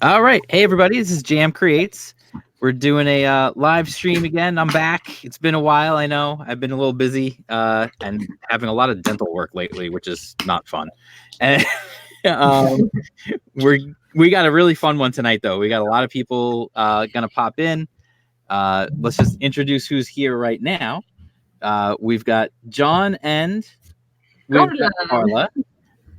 All right. Hey, everybody. This is Jam Creates. We're doing a live stream again. I'm back. It's been a while. I know. I've been a little busy and having a lot of dental work lately, which is not fun. And um, we got a really fun one tonight, though. We got a lot of people gonna pop in. Let's just introduce who's here right now. We've got John and we've got Carla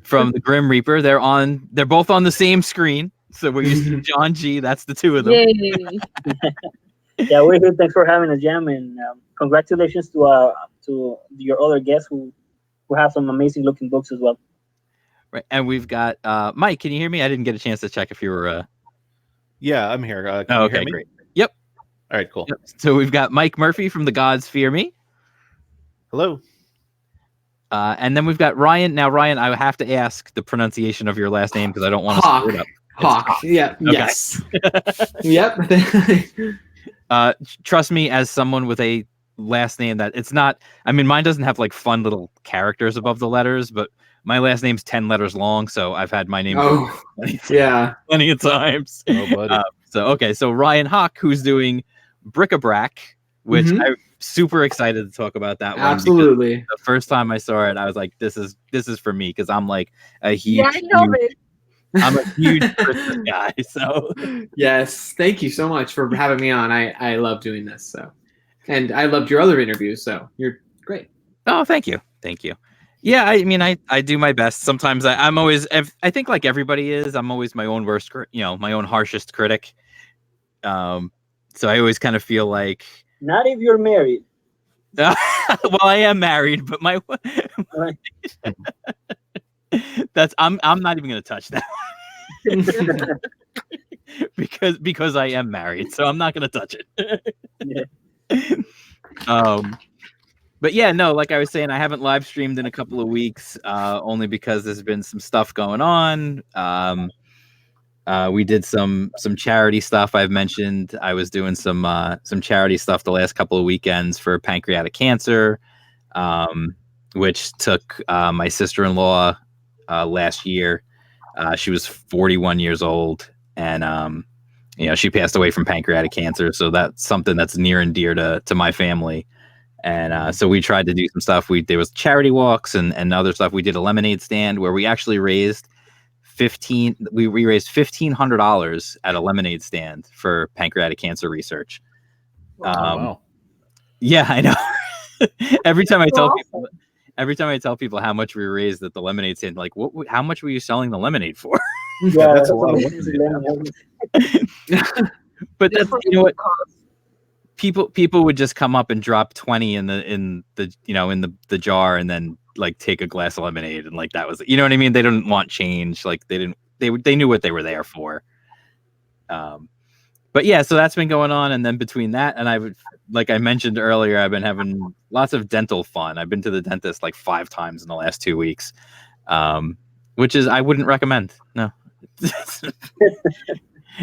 from the Grim Reaper. They're both on the same screen. So where you see John G, that's the two of them. Yay. Yeah, we're here. Thanks for having us, Jam, and congratulations to your other guests who have some amazing looking books as well. Right, and we've got Mike. Can you hear me? I didn't get a chance to check if you were. Yeah, I'm here. Can you hear me? Great. Yep. All right, cool. Yep. So we've got Mike Murphy from The Gods Fear Me. Hello. And then we've got Ryan. Now, Ryan, I have to ask the pronunciation of your last name because I don't want to screw it up. Haack. Yeah. Okay. Yes. Yep. Trust me, as someone with a last name that it's not. I mean, mine doesn't have like fun little characters above the letters, but my last name's 10 letters long, so I've had my name plenty of times. Oh, buddy. So Ryan Haack, who's doing Bric-A-Brac, which I'm super excited to talk about that one. Absolutely. The first time I saw it, I was like, "This is for me," because I'm like a huge. Yeah, I know it. I'm a huge Christmas guy, so yes. Thank you so much for having me on. I love doing this, and I loved your other interviews, so you're great. Oh, thank you. Yeah, I mean, I do my best. Sometimes I'm always, I think like everybody is, I'm always my own worst, my own harshest critic. So I always kind of feel like. Not if you're married. Well, I am married, but my I'm not even going to touch that because I am married, so I'm not going to touch it. But yeah, no, like I was saying, I haven't live streamed in a couple of weeks, only because there's been some stuff going on. We did some charity stuff. I've mentioned I was doing some charity stuff the last couple of weekends for pancreatic cancer, which took my sister-in-law last year. She was 41 years old, and she passed away from pancreatic cancer. So that's something that's near and dear to my family. And so we tried to do some stuff. There was charity walks and other stuff. We did a lemonade stand where we actually raised we raised $1,500 at a lemonade stand for pancreatic cancer research. Wow. Yeah, I know. Every time I tell people how much we raised at the lemonade stand, like, how much were you selling the lemonade for? Yeah, that's a lot of money. But that's, you know what? People would just come up and drop 20 in the jar and then like take a glass of lemonade, and like that was, you know what I mean? They didn't want change. Like they knew what they were there for. But yeah, so that's been going on, and then between that and like I mentioned earlier, I've been having lots of dental fun. I've been to the dentist like 5 times in the last 2 weeks, which is I wouldn't recommend. No.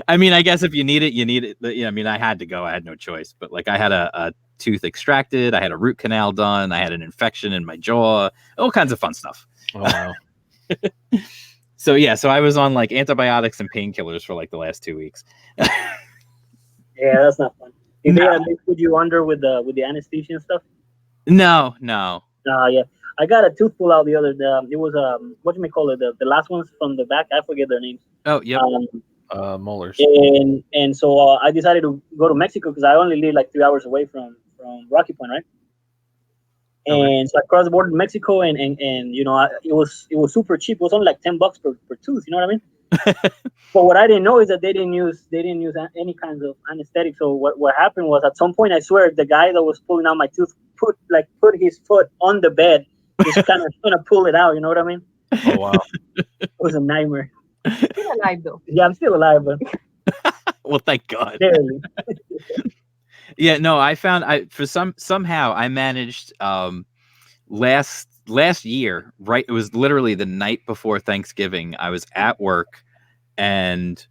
I mean, I guess if you need it, you need it. I mean, I had to go. I had no choice. But like, I had a tooth extracted. I had a root canal done. I had an infection in my jaw. All kinds of fun stuff. Oh, wow. So I was on like antibiotics and painkillers for like the last 2 weeks. Yeah, that's not fun. Did they put you under with the anesthesia and stuff? No. Yeah. I got a tooth pull out the other day. It was what do you call it? The last ones from the back. I forget their names. Oh, yeah. Molars. And so I decided to go to Mexico because I only live like 3 hours away from Rocky Point, right? And so I crossed the border to Mexico, and it was super cheap. It was only like $10 per tooth. You know what I mean? But what I didn't know is that they didn't use any kinds of anesthetic. So what happened was, at some point, I swear, the guy that was pulling out my tooth put his foot on the bed, just kind of trying to pull it out. You know what I mean? Oh, wow. It was a nightmare. Still alive though. Yeah, I'm still alive, but Well, thank God. barely. Yeah, no, I found somehow I managed last year, right? It was literally the night before Thanksgiving. I was at work and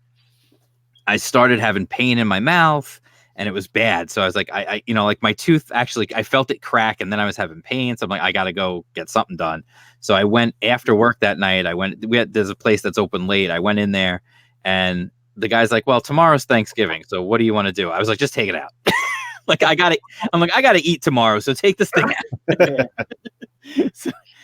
I started having pain in my mouth, and it was bad. So I was like, I like my tooth, actually, I felt it crack, and then I was having pain. So I'm like, I got to go get something done. So I went after work that night. There's a place that's open late. I went in there, and the guy's like, well, tomorrow's Thanksgiving, so what do you want to do? I was like, just take it out. Like I gotta eat tomorrow, so take this thing out.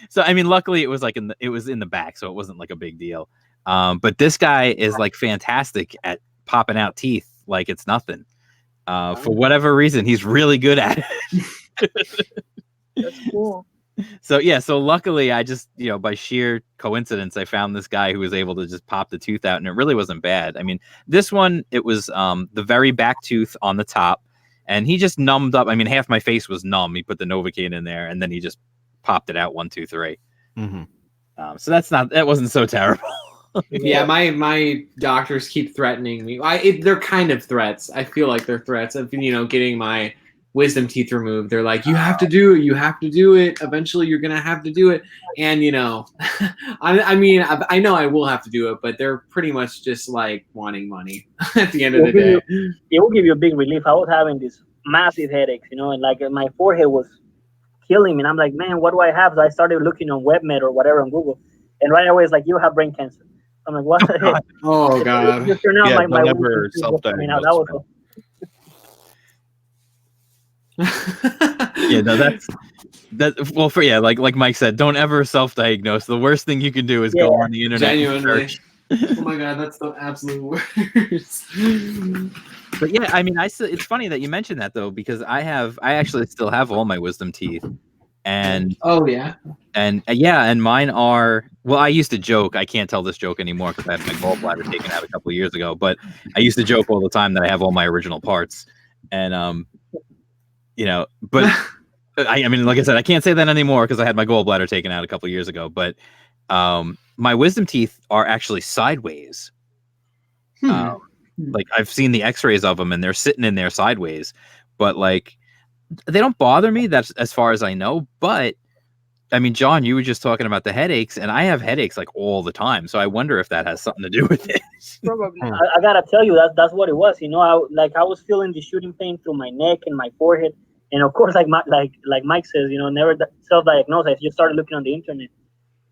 so I mean, luckily it was like it was in the back, so it wasn't like a big deal. But this guy is like fantastic at popping out teeth like it's nothing. For whatever reason, he's really good at it. That's cool. So yeah, so luckily I just, by sheer coincidence, I found this guy who was able to just pop the tooth out, and it really wasn't bad. I mean, this one, it was the very back tooth on the top, and he just numbed up. I mean, half my face was numb. He put the Novocaine in there, and then he just popped it out 1, 2, 3. Mm-hmm. So that wasn't so terrible. Yeah, my doctors keep threatening me. They're kind of threats. I feel like they're threats of getting my wisdom teeth removed. They're like, you have to do it. You have to do it. Eventually, you're gonna have to do it. And I mean, I know I will have to do it, but they're pretty much just like wanting money at the end of the day. It will give you a big relief. I was having these massive headaches, and like my forehead was killing me. And I'm like, man, what do I have? So I started looking on WebMed or whatever on Google, and right away it's like, you have brain cancer. I'm like, what the heck? Oh God! Just turned out Yeah, my never self-diagnose. that was Yeah, no, that. Well, like Mike said, don't ever self-diagnose. The worst thing you can do is go on the internet. Genuinely. Oh my God, that's the absolute worst. But yeah, I mean, it's funny that you mentioned that though, because I actually still have all my wisdom teeth, and oh yeah, and mine are. Well, I used to joke. I can't tell this joke anymore because I had my gallbladder taken out a couple of years ago. But I used to joke all the time that I have all my original parts, and but I mean, like I said, I can't say that anymore because I had my gallbladder taken out a couple of years ago. But my wisdom teeth are actually sideways. Like I've seen the X-rays of them, and they're sitting in there sideways. But like, they don't bother me. That's as far as I know. But I mean, John, you were just talking about the headaches, and I have headaches like all the time. So I wonder if that has something to do with it. probably. I gotta tell you, that's what it was. I was feeling the shooting pain through my neck and my forehead, and of course, like Mike says, never self-diagnose. I just started looking on the internet,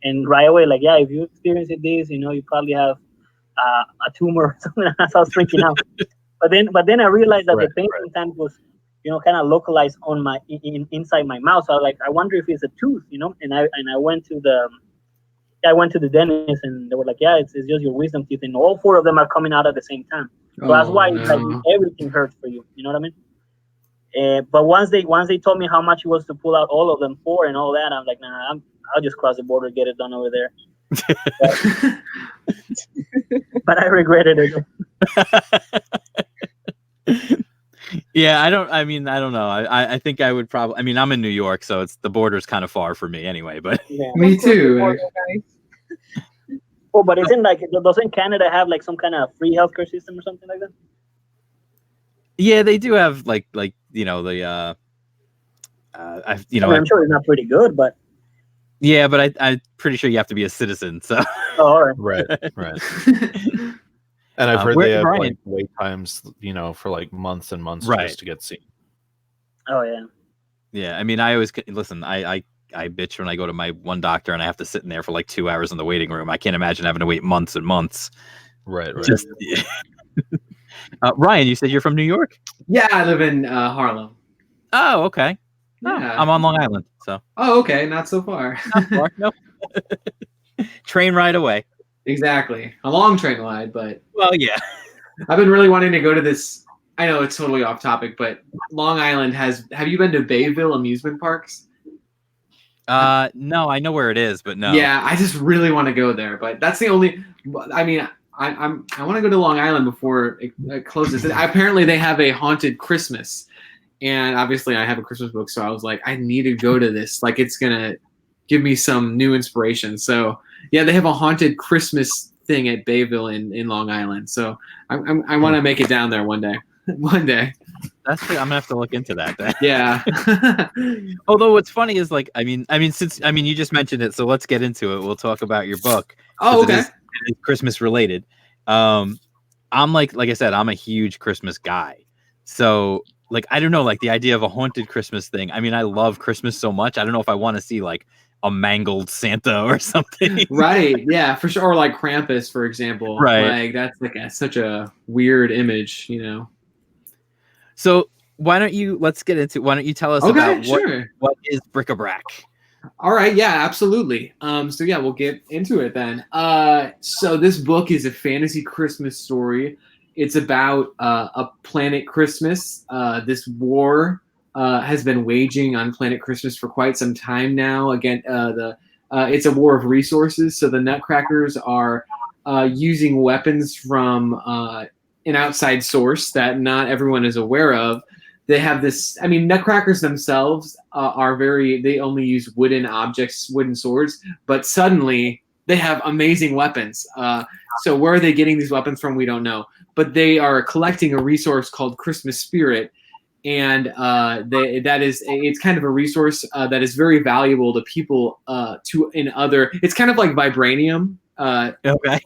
and right away, like, yeah, if you experience this, you probably have a tumor or something. So I was freaking out. But then I realized that the pain sometimes was, kind of localized on my inside my mouth. So I was like, I wonder if it's a tooth, And I went to the dentist, and they were like, yeah, it's just your wisdom teeth, and all 4 of them are coming out at the same time. So that's why like everything hurts for you. You know what I mean? But once they told me how much it was to pull out all of them 4 and all that, I'm like, nah, I'll just cross the border, get it done over there. But I regretted it. Yeah, I don't know. I think I would probably. I mean, I'm in New York, so the border's kind of far for me anyway. But Yeah. me too. Oh, but doesn't Canada have like some kind of free healthcare system or something like that? yeah, they do have like the I'm sure it's not pretty good, but yeah, but I'm pretty sure you have to be a citizen. So all right. Right. And I've heard where- they have Brian- like wait times, for like months and months Right. just to get seen. Oh yeah. yeah, I mean, I always listen. I bitch when I go to my one doctor and I have to sit in there for like 2 hours in the waiting room. I can't imagine having to wait months and months. Right. Just Ryan, you said you're from New York? Yeah, I live in Harlem. Oh, okay. Oh, Yeah. I'm on Long Island, so Oh, okay, not so far. not far. No. Train ride away. Exactly, a long train ride, but Well, yeah. I've been really wanting to go to this. I know it's totally off topic, but Long Island has. Have you been to Bayville amusement parks? No, I know where it is, but no. Yeah, I just really want to go there, but that's the only. I mean, I want to go to Long Island before it closes. Apparently, they have a haunted Christmas, and obviously, I have a Christmas book, so I was like, I need to go to this. Like, it's gonna give me some new inspiration. So yeah, they have a haunted Christmas thing at Bayville in Long Island. So I want to make it down there one day. One day. I'm gonna have to look into that then. Yeah. Although what's funny is like, I mean, since you just mentioned it, so let's get into it. We'll talk about your book. Oh, okay. It is Christmas related. I'm like I said, I'm a huge Christmas guy. So like, I don't know, like the idea of a haunted Christmas thing. I mean, I love Christmas so much. I don't know if I want to see like a mangled Santa or something. Right. Yeah, for sure. Or like Krampus, for example. Right. Like that's like such a weird image, So why don't you tell us Okay, about sure. what is Bric-A-Brac? All right, yeah, absolutely. So yeah, we'll get into it then. So this book is a fantasy Christmas story. It's about a planet Christmas. This war has been waging on planet Christmas for quite some time now. Again, it's a war of resources. So the Nutcrackers are using weapons from an outside source that not everyone is aware of. They have this. I mean, Nutcrackers themselves they only use wooden objects, wooden swords. But suddenly they have amazing weapons. So where are they getting these weapons from? We don't know. But they are collecting a resource called Christmas Spirit, and it's kind of a resource that is very valuable to people it's kind of like vibranium Okay.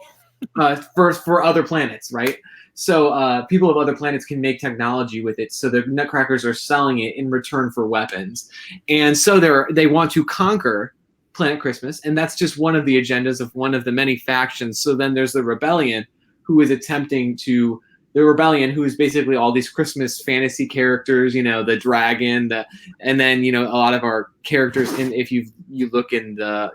for other planets, right? So people of other planets can make technology with it. So the Nutcrackers are selling it in return for weapons, and so they want to conquer Planet Christmas, and that's just one of the agendas of one of the many factions. So then there's the rebellion, who is basically all these Christmas fantasy characters, the dragon, and then a lot of our characters. And if you look in the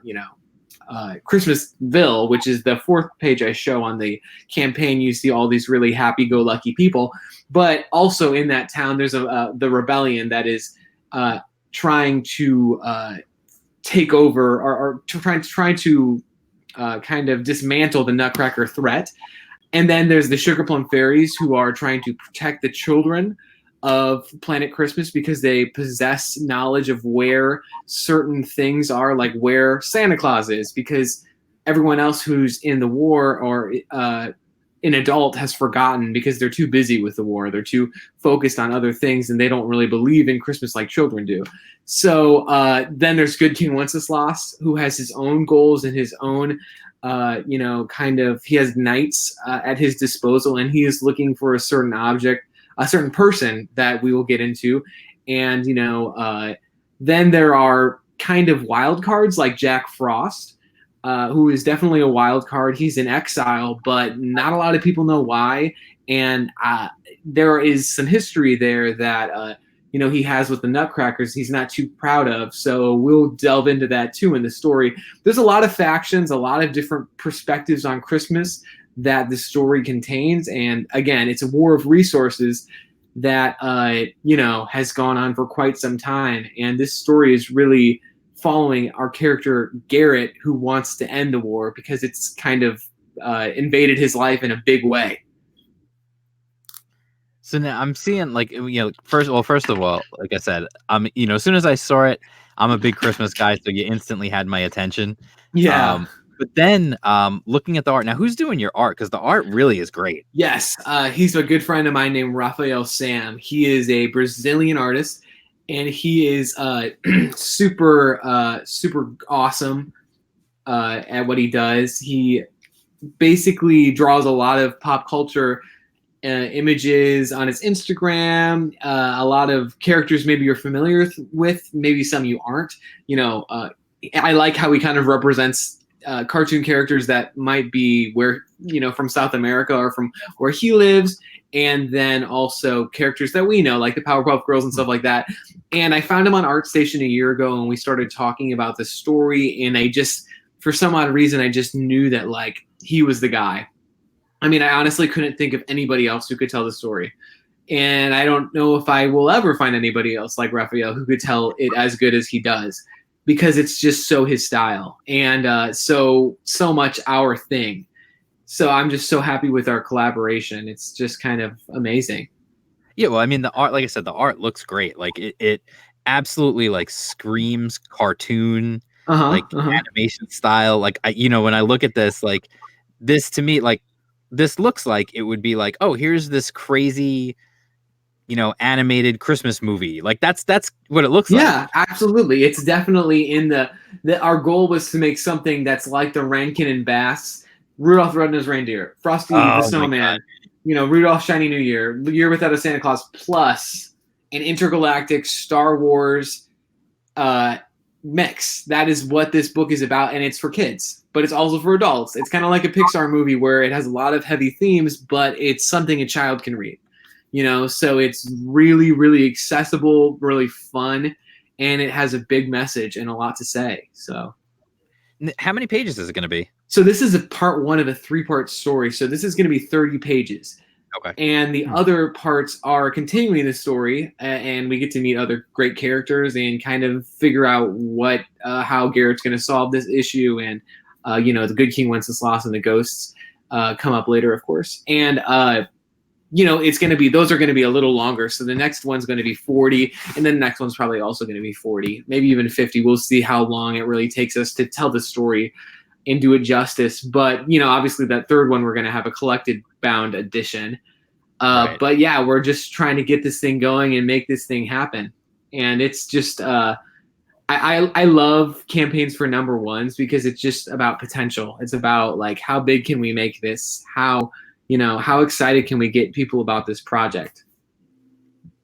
Christmasville, which is the fourth page I show on the campaign, you see all these really happy-go-lucky people. But also in that town, there's the rebellion that is trying to take over or trying to kind of dismantle the Nutcracker threat. And then there's the Sugar Plum Fairies, who are trying to protect the children of Planet Christmas because they possess knowledge of where certain things are, like where Santa Claus is, because everyone else who's in the war or an adult has forgotten because they're too busy with the war. They're too focused on other things, and they don't really believe in Christmas like children do. So then there's Good King Wenceslas, who has his own goals and his own he has knights at his disposal, and he is looking for a certain object, a certain person that we will get into. And, then there are kind of wild cards like Jack Frost, who is definitely a wild card. He's in exile, but not a lot of people know why. And there is some history there that, he has with the Nutcrackers he's not too proud of. So we'll delve into that too in the story. There's a lot of factions, a lot of different perspectives on Christmas that the story contains. And again, it's a war of resources that, has gone on for quite some time. And this story is really following our character Garrett, who wants to end the war because it's kind of invaded his life in a big way. So now I'm seeing first of all, like I said, as soon as I saw it, I'm a big Christmas guy, so you instantly had my attention. Yeah. But then looking at the art, now who's doing your art? Because the art really is great. Yes, he's a good friend of mine named Rafael Sam. He is a Brazilian artist, and he is super awesome at what he does. He basically draws a lot of pop culture images on his Instagram, a lot of characters maybe you're familiar with, maybe some you aren't. I like how he kind of represents cartoon characters that might be from South America or from where he lives, and then also characters that we know, like the Powerpuff Girls and stuff like that. And I found him on ArtStation a year ago, and we started talking about the story, and for some odd reason, I just knew that he was the guy. I mean, I honestly couldn't think of anybody else who could tell the story. And I don't know if I will ever find anybody else like Raphael who could tell it as good as he does, because it's just so his style and so much our thing. So I'm just so happy with our collaboration. It's just kind of amazing. Yeah, well, I mean, the art, like I said, the art looks great. Like it absolutely screams cartoon, animation style. Like when I look at this, this to me, this looks like it would be oh, here's this crazy, animated Christmas movie. That's what it looks like. Yeah, absolutely. It's definitely in our goal was to make something that's like the Rankin and Bass, Rudolph the Red-Nosed Reindeer, Frosty the Snowman, Rudolph Shiny New Year, Year Without a Santa Claus, plus an intergalactic Star Wars mix. That is what this book is about, and it's for kids, but it's also for adults. It's kind of like a Pixar movie where it has a lot of heavy themes, but it's something a child can read. So it's really, really accessible, really fun, and it has a big message and a lot to say. So, how many pages is it going to be? So this is a part 1 of a 3-part story. So this is going to be 30 pages. Okay. And the other parts are continuing the story, and we get to meet other great characters and kind of figure out how Garrett's going to solve this issue. And, the Good King Wenceslas and the ghosts come up later, of course. And, it's going to be, those are going to be a little longer. So the next one's going to be 40, and then the next one's probably also going to be 40, maybe even 50. We'll see how long it really takes us to tell the story and do it justice. But, obviously that third one, we're going to have a collected bound edition. Right. But yeah, we're just trying to get this thing going and make this thing happen. And it's just, I love campaigns for number ones because it's just about potential. It's about like, how big can we make this? How excited can we get people about this project?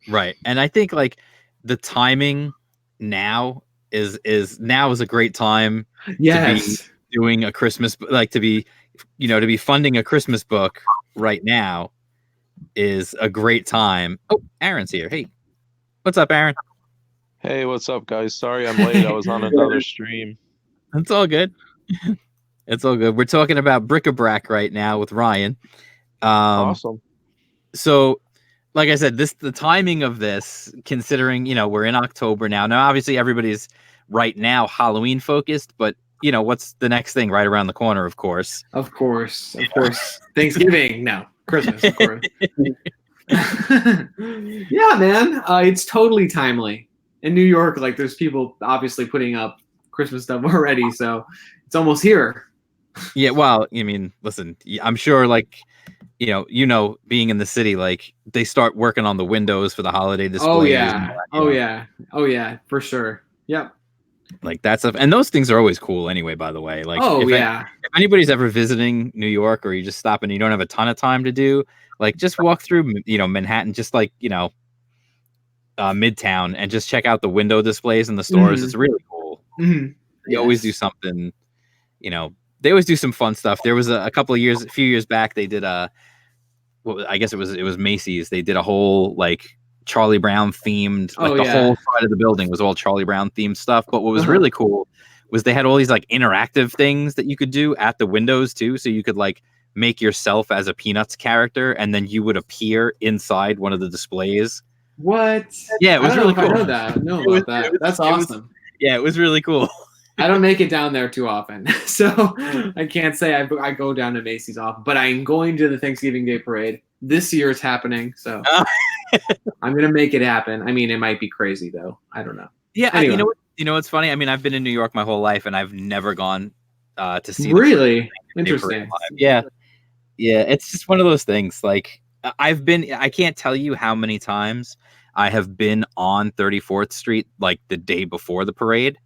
Right. And I think like the timing now is a great time. Yes. To be doing a Christmas, like to be funding a Christmas book right now is a great time. Oh, Aaron's here. Hey, what's up, Aaron? Hey, what's up, guys? Sorry I'm late. I was on another stream. It's all good. It's all good. We're talking about Bric-A-Brac right now with Ryan. Awesome. So, like I said, the timing of this, considering, we're in October now. Now, obviously, everybody's right now Halloween focused, but, what's the next thing right around the corner, of course? Of course. Thanksgiving. No, Christmas, of course. Yeah, man. It's totally timely. In New York, like, there's people obviously putting up Christmas stuff already, so it's almost here. Yeah, well, I mean, listen, I'm sure, like, being in the city, like, they start working on the windows for the holiday displays. Oh yeah, for sure. Yep. Like, that stuff, and those things are always cool anyway, by the way. Like, if anybody's ever visiting New York, or you just stop and you don't have a ton of time to do, like, just walk through, Manhattan, just like, Midtown, and just check out the window displays in the stores. Mm-hmm. It's really cool. Mm-hmm. They always do something, they always do some fun stuff. There was a few years back, they did I guess it was Macy's. They did a whole like Charlie Brown themed, like the whole side of the building was all Charlie Brown themed stuff. But what was really cool was they had all these like interactive things that you could do at the windows too. So you could like make yourself as a Peanuts character, and then you would appear inside one of the displays. What? Yeah, it was really cool. I know that. That's awesome. It was really cool. I don't make it down there too often, so I can't say I go down to Macy's often. But I'm going to the Thanksgiving Day Parade. This year it's happening, so I'm gonna make it happen. I mean, it might be crazy though. I don't know. Yeah, anyway. you know what's funny? I mean, I've been in New York my whole life, and I've never gone to see. Really interesting. Yeah, it's just one of those things. Like, I can't tell you how many times I have been on 34th Street like the day before the parade.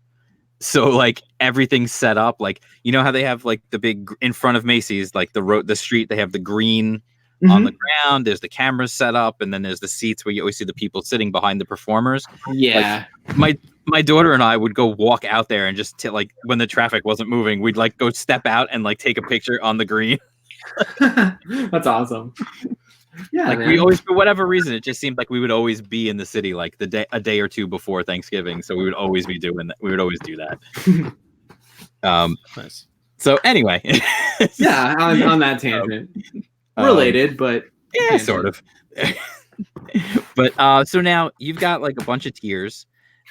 So like everything's set up, like, how they have like the big in front of Macy's, like the street, they have the green on the ground, there's the cameras set up, and then there's the seats where you always see the people sitting behind the performers. Yeah. Like, my daughter and I would go walk out there and just like when the traffic wasn't moving, we'd like go step out and like take a picture on the green. That's awesome. Yeah, like, man. We always, for whatever reason, it just seemed like we would always be in the city like a day or two before Thanksgiving, so we would always be doing that. We would always do that. Nice. So anyway, yeah, on that tangent, related, but yeah, sort of. But so now you've got like a bunch of tiers.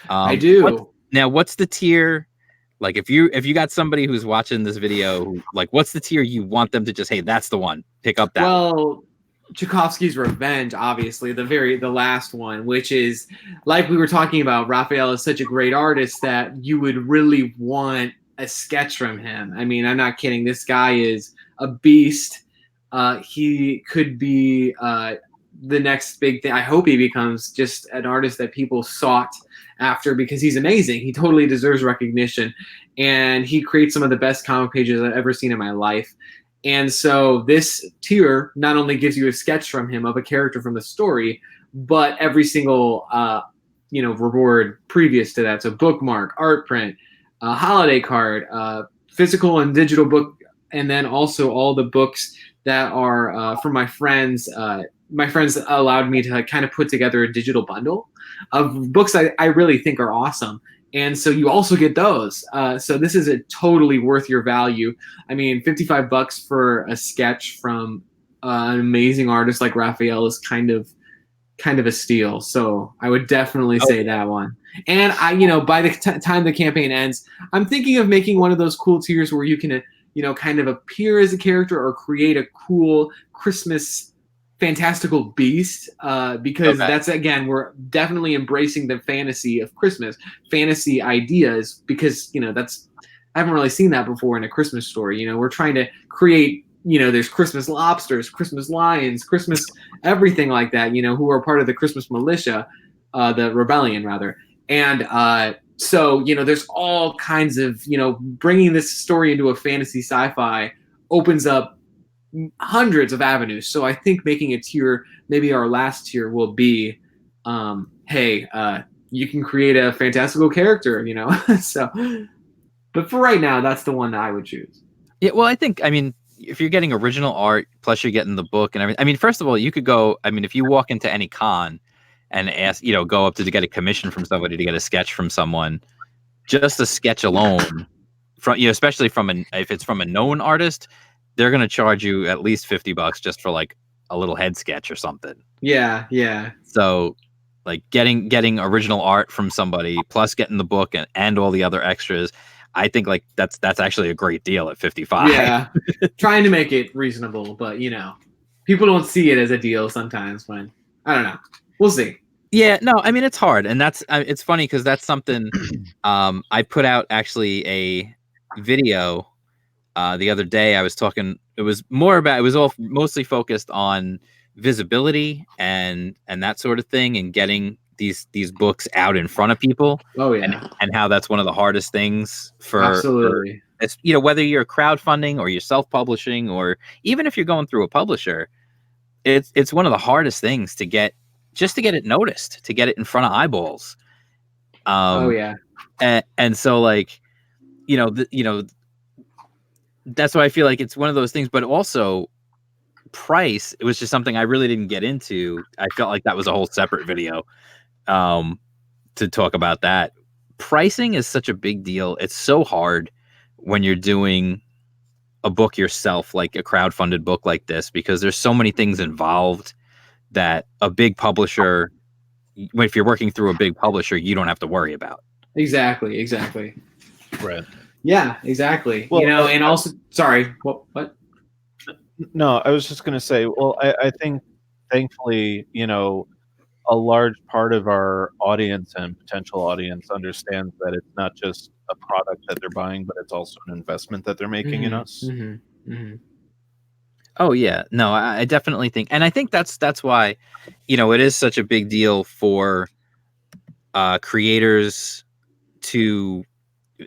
I do. What's the tier? Like, if you got somebody who's watching this video, like, what's the tier you want them to just, hey, that's the one, pick up that? Well, Tchaikovsky's Revenge, obviously, the last one, which is, like we were talking about, Raphael is such a great artist that you would really want a sketch from him. I mean, I'm not kidding. This guy is a beast. He could be the next big thing. I hope he becomes just an artist that people sought after, because he's amazing. He totally deserves recognition. And he creates some of the best comic pages I've ever seen in my life. And so this tier not only gives you a sketch from him of a character from the story, but every single reward previous to that. So bookmark, art print, holiday card, physical and digital book, and then also all the books that are from my friends. My friends allowed me to kind of put together a digital bundle of books I really think are awesome. And so you also get those. So this is a totally worth your value. I mean, $55 for a sketch from an amazing artist like Raphael is kind of a steal. So I would definitely say that one. And by the time the campaign ends, I'm thinking of making one of those cool tiers where you can, kind of appear as a character or create a cool Christmas fantastical beast, because that's, again, we're definitely embracing the fantasy of Christmas, fantasy ideas, because I haven't really seen that before in a Christmas story. We're trying to create, there's Christmas lobsters, Christmas lions, Christmas everything like that, who are part of the Christmas militia, the rebellion rather. And so there's all kinds of, bringing this story into a fantasy sci-fi opens up hundreds of avenues. So I think making a tier, maybe our last tier will be, hey, you can create a fantastical character, so, but for right now, that's the one that I would choose. Yeah, well, I think, if you're getting original art, plus you're getting the book and everything, first of all, you could go, if you walk into any con and ask, go up to get a commission from somebody to get a sketch from someone, just a sketch alone, from especially if it's from a known artist, they're going to charge you at least $50 just for like a little head sketch or something. Yeah. So like getting original art from somebody plus getting the book and all the other extras, I think like that's actually a great deal at $55. Yeah. Trying to make it reasonable, but people don't see it as a deal sometimes when, I don't know. We'll see. Yeah, no, it's hard. And that's, it's funny because that's something, I put out actually a video the other day. I was talking, it was all mostly focused on visibility and that sort of thing, and getting these books out in front of people. Oh yeah. And how that's one of the hardest things absolutely. Whether you're crowdfunding or you're self-publishing, or even if you're going through a publisher, it's one of the hardest things to get it noticed, to get it in front of eyeballs. Oh yeah. And so like, that's why I feel like it's one of those things, but also price. It was just something I really didn't get into. I felt like that was a whole separate video to talk about that. Pricing is such a big deal. It's so hard when you're doing a book yourself, like a crowdfunded book like this, because there's so many things involved that a big publisher, if you're working through a big publisher, you don't have to worry about. Exactly. Right. Yeah, exactly. Well, and also, sorry, what? No, I was just going to say, well, I think thankfully, a large part of our audience and potential audience understands that it's not just a product that they're buying, but it's also an investment that they're making in us. Mm-hmm. Mm-hmm. Oh yeah, no, I definitely think, and I think that's why, it is such a big deal for creators to,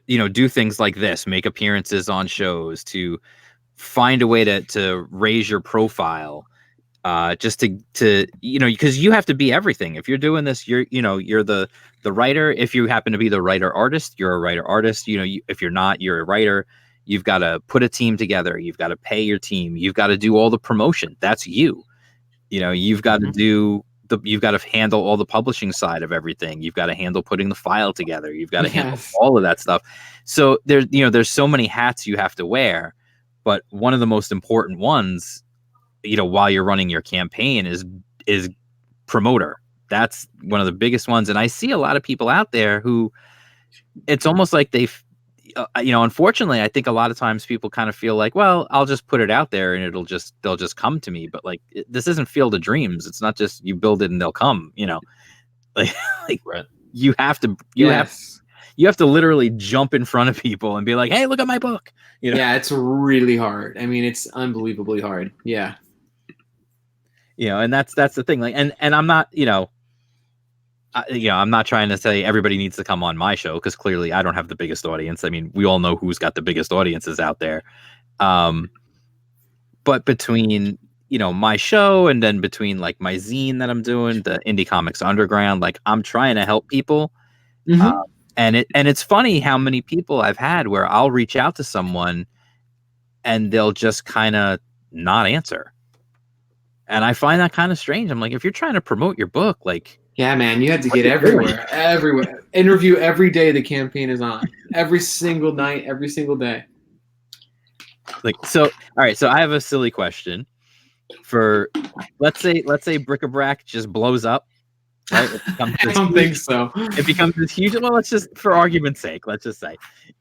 do things like this, make appearances on shows, to find a way to raise your profile, just to because you have to be everything. If you're doing this, you're the writer. If you happen to be the writer artist, you're a writer artist. If you're not, you're a writer. You've got to put a team together. You've got to pay your team. You've got to do all the promotion. That's you. You've got to do you've got to handle all the publishing side of everything. You've got to handle putting the file together. You've got to handle all of that stuff. So there's so many hats you have to wear, but one of the most important ones, while you're running your campaign is promoter. That's one of the biggest ones. And I see a lot of people out there who it's almost like they've, unfortunately, I think a lot of times people kind of feel like, well, I'll just put it out there and they'll just come to me. But like, this isn't Field of Dreams. It's not just you build it and they'll come, like Right. you have to literally jump in front of people and be like, hey, look at my book. Yeah, it's really hard. It's unbelievably hard. Yeah. And that's the thing. Like, and I'm not, I'm not trying to say everybody needs to come on my show, because clearly I don't have the biggest audience. We all know who's got the biggest audiences out there. But between, my show, and then between like my zine that I'm doing, the Indie Comics Underground, like I'm trying to help people. Mhm. And it's funny how many people I've had where I'll reach out to someone and they'll just kind of not answer. And I find that kind of strange. I'm like, if you're trying to promote your book, like, Yeah, man, you had to what get are you doing? everywhere. Interview every day the campaign is on. Every single night, every single day. Like, so, all right. So I have a silly question for, let's say Bric-A-Brac just blows up, right? I don't think so. It becomes this huge. Well, let's just, for argument's sake, let's just say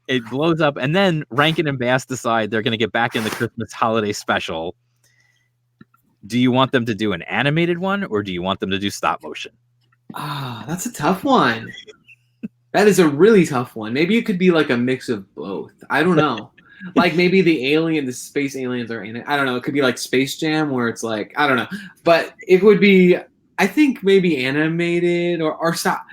it blows up, and then Rankin and Bass decide they're going to get back in the Christmas holiday special. Do you want them to do an animated one, or do you want them to do stop motion? Ah, that's a tough one. That is a really tough one. Maybe it could be like a mix of both. I don't know. Like maybe the space aliens are in it. I don't know. It could be like Space Jam, where it's like, I don't know. But it would be, I think maybe animated or stop.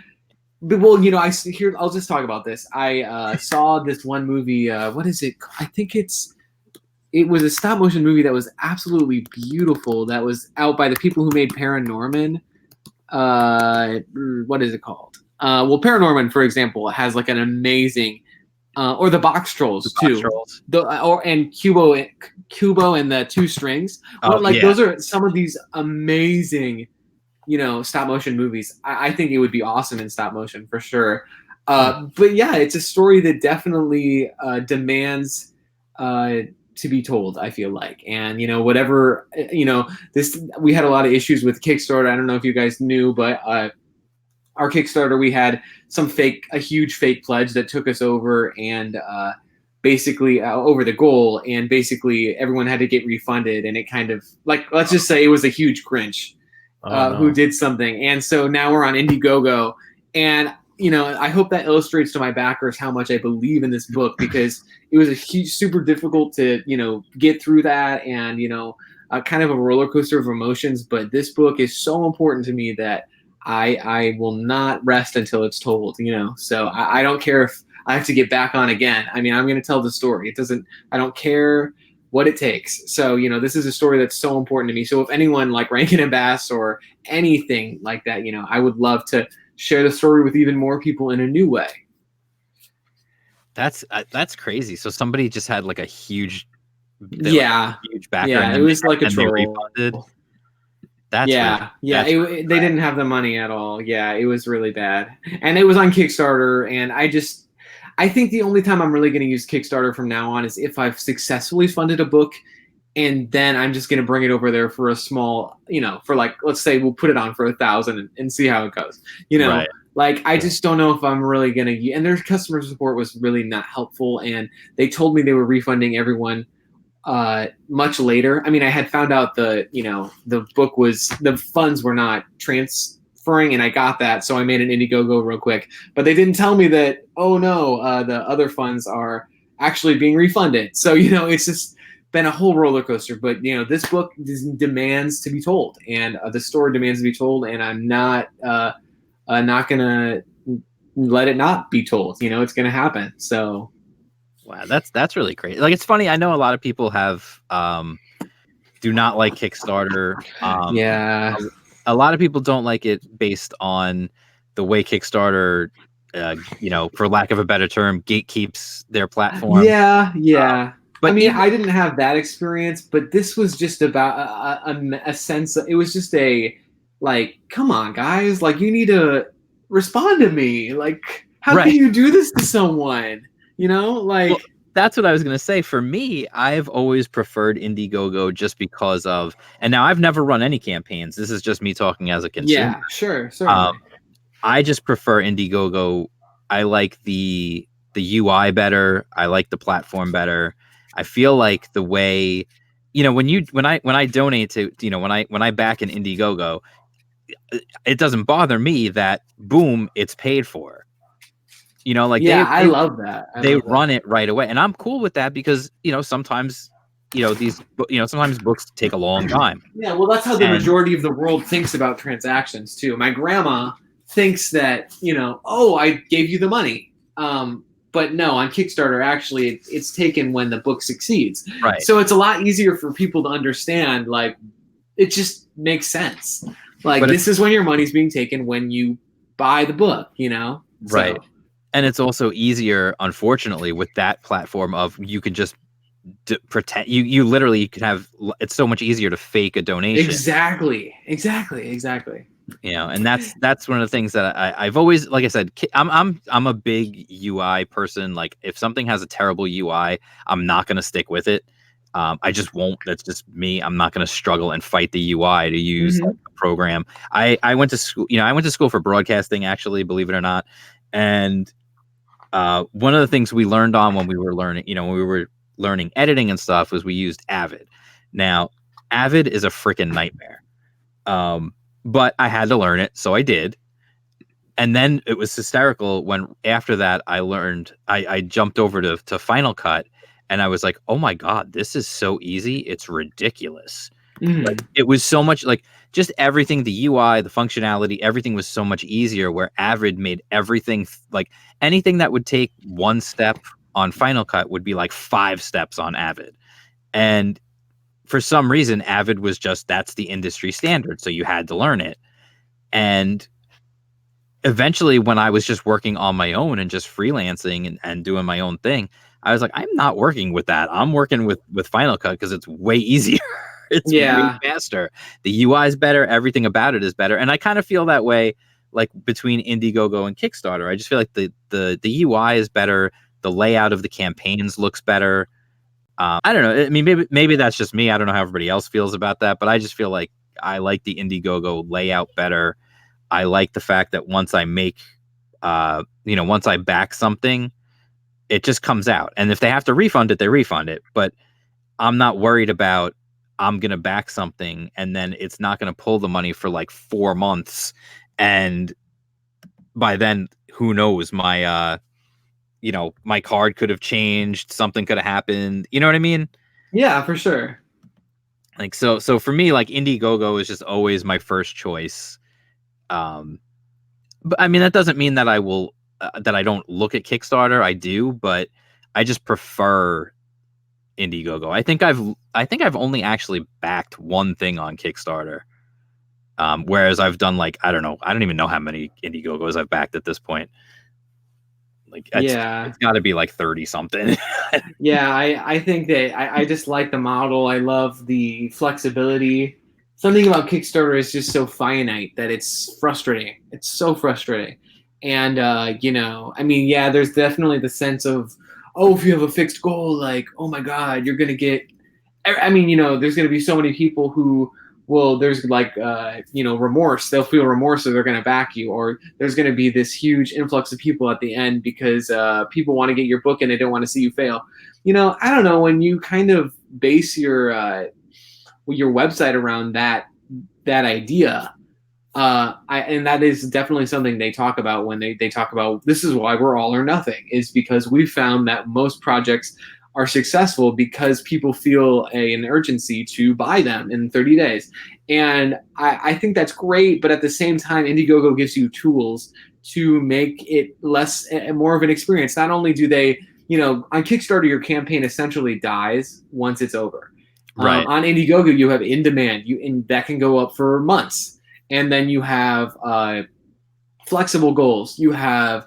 But, well, I'll just talk about this. I saw this one movie. What is it? I think it was a stop motion movie that was absolutely beautiful. That was out by the people who made Paranorman. What is it called? Well, Paranorman, for example, has like an amazing, or the Box Trolls too. Trolls. And Kubo and the Two Strings. Oh, Like yeah. those are some of these amazing, stop motion movies. I think it would be awesome in stop motion for sure. But yeah, it's a story that definitely demands to be told, I feel like. And whatever, we had a lot of issues with Kickstarter. I don't know if you guys knew, but our Kickstarter, we had a huge fake pledge that took us over and basically over the goal, and basically everyone had to get refunded, and it kind of, like, let's just say it was a huge Grinch who did something. And so now we're on Indiegogo, and I hope that illustrates to my backers how much I believe in this book, because it was super difficult to, get through that, and, kind of a roller coaster of emotions. But this book is so important to me that I will not rest until it's told, so I don't care if I have to get back on again. I mean, I'm going to tell the story. I don't care what it takes. So, this is a story that's so important to me. So if anyone like Rankin and Bass or anything like that, I would love to share the story with even more people in a new way. That's crazy. So somebody just had like a huge, huge backer. Yeah, it was like a troll. Refunded. They didn't have the money at all. Yeah, it was really bad, and it was on Kickstarter. And I think the only time I'm really going to use Kickstarter from now on is if I've successfully funded a book, and then I'm just going to bring it over there for a small, for like, let's say we'll put it on for 1,000 and see how it goes. Right. Like, I just don't know if I'm really going to, and their customer support was really not helpful. And they told me they were refunding everyone much later. I mean, I had found out the funds were not transferring, and I got that. So I made an Indiegogo real quick, but they didn't tell me that, oh no, the other funds are actually being refunded. So, it's just been a whole roller coaster. But, this book demands to be told, and the story demands to be told, and I'm not going to let it not be told. It's going to happen. So. Wow, that's really great. Like, it's funny. I know a lot of people have do not like Kickstarter. Yeah, a lot of people don't like it based on the way Kickstarter, for lack of a better term, gatekeeps their platform. Yeah. But I mean, even, I didn't have that experience, but this was just about a sense of, it was just a, like, come on, guys, like, you need to respond to me. Like, how can you do this to someone? Well, that's what I was going to say. For me, I've always preferred Indiegogo just because of, and now I've never run any campaigns. This is just me talking as a consumer. Yeah, sure. Certainly. I just prefer Indiegogo. I like the UI better. I like the platform better. I feel like the way, when I donate to, when I back an Indiegogo, it doesn't bother me that, boom, it's paid for. I love that. They run it right away, and I'm cool with that because sometimes sometimes books take a long time. Yeah, well, that's how the majority of the world thinks about transactions too. My grandma thinks that I gave you the money, but no, on Kickstarter actually it's taken when the book succeeds. Right. So it's a lot easier for people to understand, like, it just makes sense. Like, But this is when your money's being taken when you buy the book, you know? Right. So, And it's also easier, unfortunately, with that platform of you can just pretend you literally can have, it's so much easier to fake a donation. exactly. You know, and that's one of the things that I've always, like I said, I'm a big UI person. Like, if something has a terrible UI, I'm not going to stick with it. I just won't. That's just me. I'm not going to struggle and fight the UI to use Mhm. a program. I went to school. You know, I went to school for broadcasting, actually, believe it or not. And one of the things we learned on when we were learning, you know, when we were learning editing and stuff, was we used Avid. Now, Avid is a freaking nightmare. But I had to learn it, so I did. And then it was hysterical when after that I jumped over to Final Cut, and I was like, oh my God, this is so easy. It's ridiculous. Mhm. Like, it was so much, like, just everything, the UI, the functionality, everything was so much easier, where Avid made everything, like, anything that would take 1 step on Final Cut would be like 5 steps on Avid. And for some reason, Avid was just, that's the industry standard, so you had to learn it. And eventually, when I was just working on my own and just freelancing and doing my own thing, I was like, I'm not working with that. I'm working with Final Cut because it's way easier. It's way Yeah. faster. The UI is better. Everything about it is better. And I kind of feel that way, like, between Indiegogo and Kickstarter. I just feel like the UI is better. The layout of the campaigns looks better. I don't know. I mean, maybe that's just me. I don't know how everybody else feels about that, but I just feel like I like the Indiegogo layout better. I like the fact that once I make, once I back something, it just comes out. And if they have to refund it, they refund it. But I'm not worried about, I'm going to back something and then it's not going to pull the money for like 4 months. And by then, who knows, my card could have changed. Something could have happened. You know what I mean? Yeah, for sure. Like, so for me, like, Indiegogo is just always my first choice. But I mean, that doesn't mean that that I don't look at Kickstarter. I do, but I just prefer Indiegogo. I think I've only actually backed one thing on Kickstarter. Whereas I've done, like, I don't even know how many Indiegogos I've backed at this point. Like, Yeah. it's got to be like 30 something. Yeah, I think that I just like the model. I love the flexibility. Something about Kickstarter is just so finite that it's frustrating. It's so frustrating. And, I mean, yeah, there's definitely the sense of, oh, if you have a fixed goal, like, oh my God, you're going to get, I mean, there's going to be so many people who there's like, remorse. They'll feel remorse, so they're going to back you. Or there's going to be this huge influx of people at the end because people want to get your book and they don't want to see you fail. I don't know, when you kind of base your website around that idea, and that is definitely something they talk about when they talk about, this is why we're all or nothing, is because we found that most projects are successful because people feel an urgency to buy them in 30 days. And I think that's great, but at the same time, Indiegogo gives you tools to make it more of an experience. Not only do they, on Kickstarter, your campaign essentially dies once it's over. Right. On Indiegogo, you have in demand, and that can go up for months. And then you have flexible goals. You have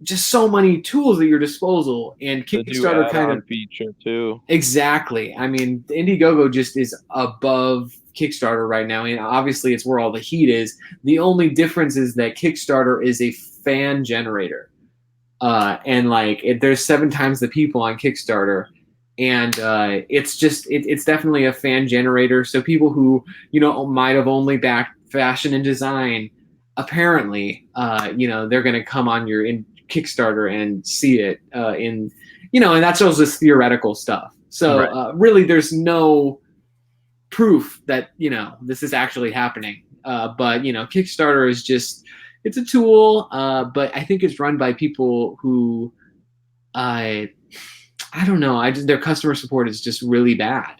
just so many tools at your disposal, and Kickstarter kind of feature too. Exactly. I mean, Indiegogo just is above Kickstarter right now, and obviously it's where all the heat is. The only difference is that Kickstarter is a fan generator, and like there's 7 times the people on Kickstarter, and it's just it's definitely a fan generator. So people who might have only backed fashion and design, apparently, they're going to come on your Kickstarter and see it and that's all just theoretical stuff. So Right. Really, there's no proof that this is actually happening. But Kickstarter is just, it's a tool, but I think it's run by people who I don't know. Their customer support is just really bad.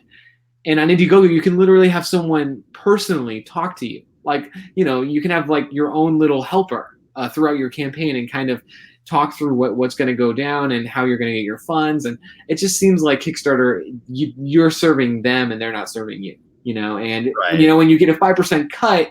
And on Indiegogo, you can literally have someone personally talk to you. Like, you can have like your own little helper throughout your campaign and kind of talk through what's going to go down and how you're going to get your funds. And it just seems like Kickstarter, you're serving them and they're not serving you. and Right. when you get a 5% cut,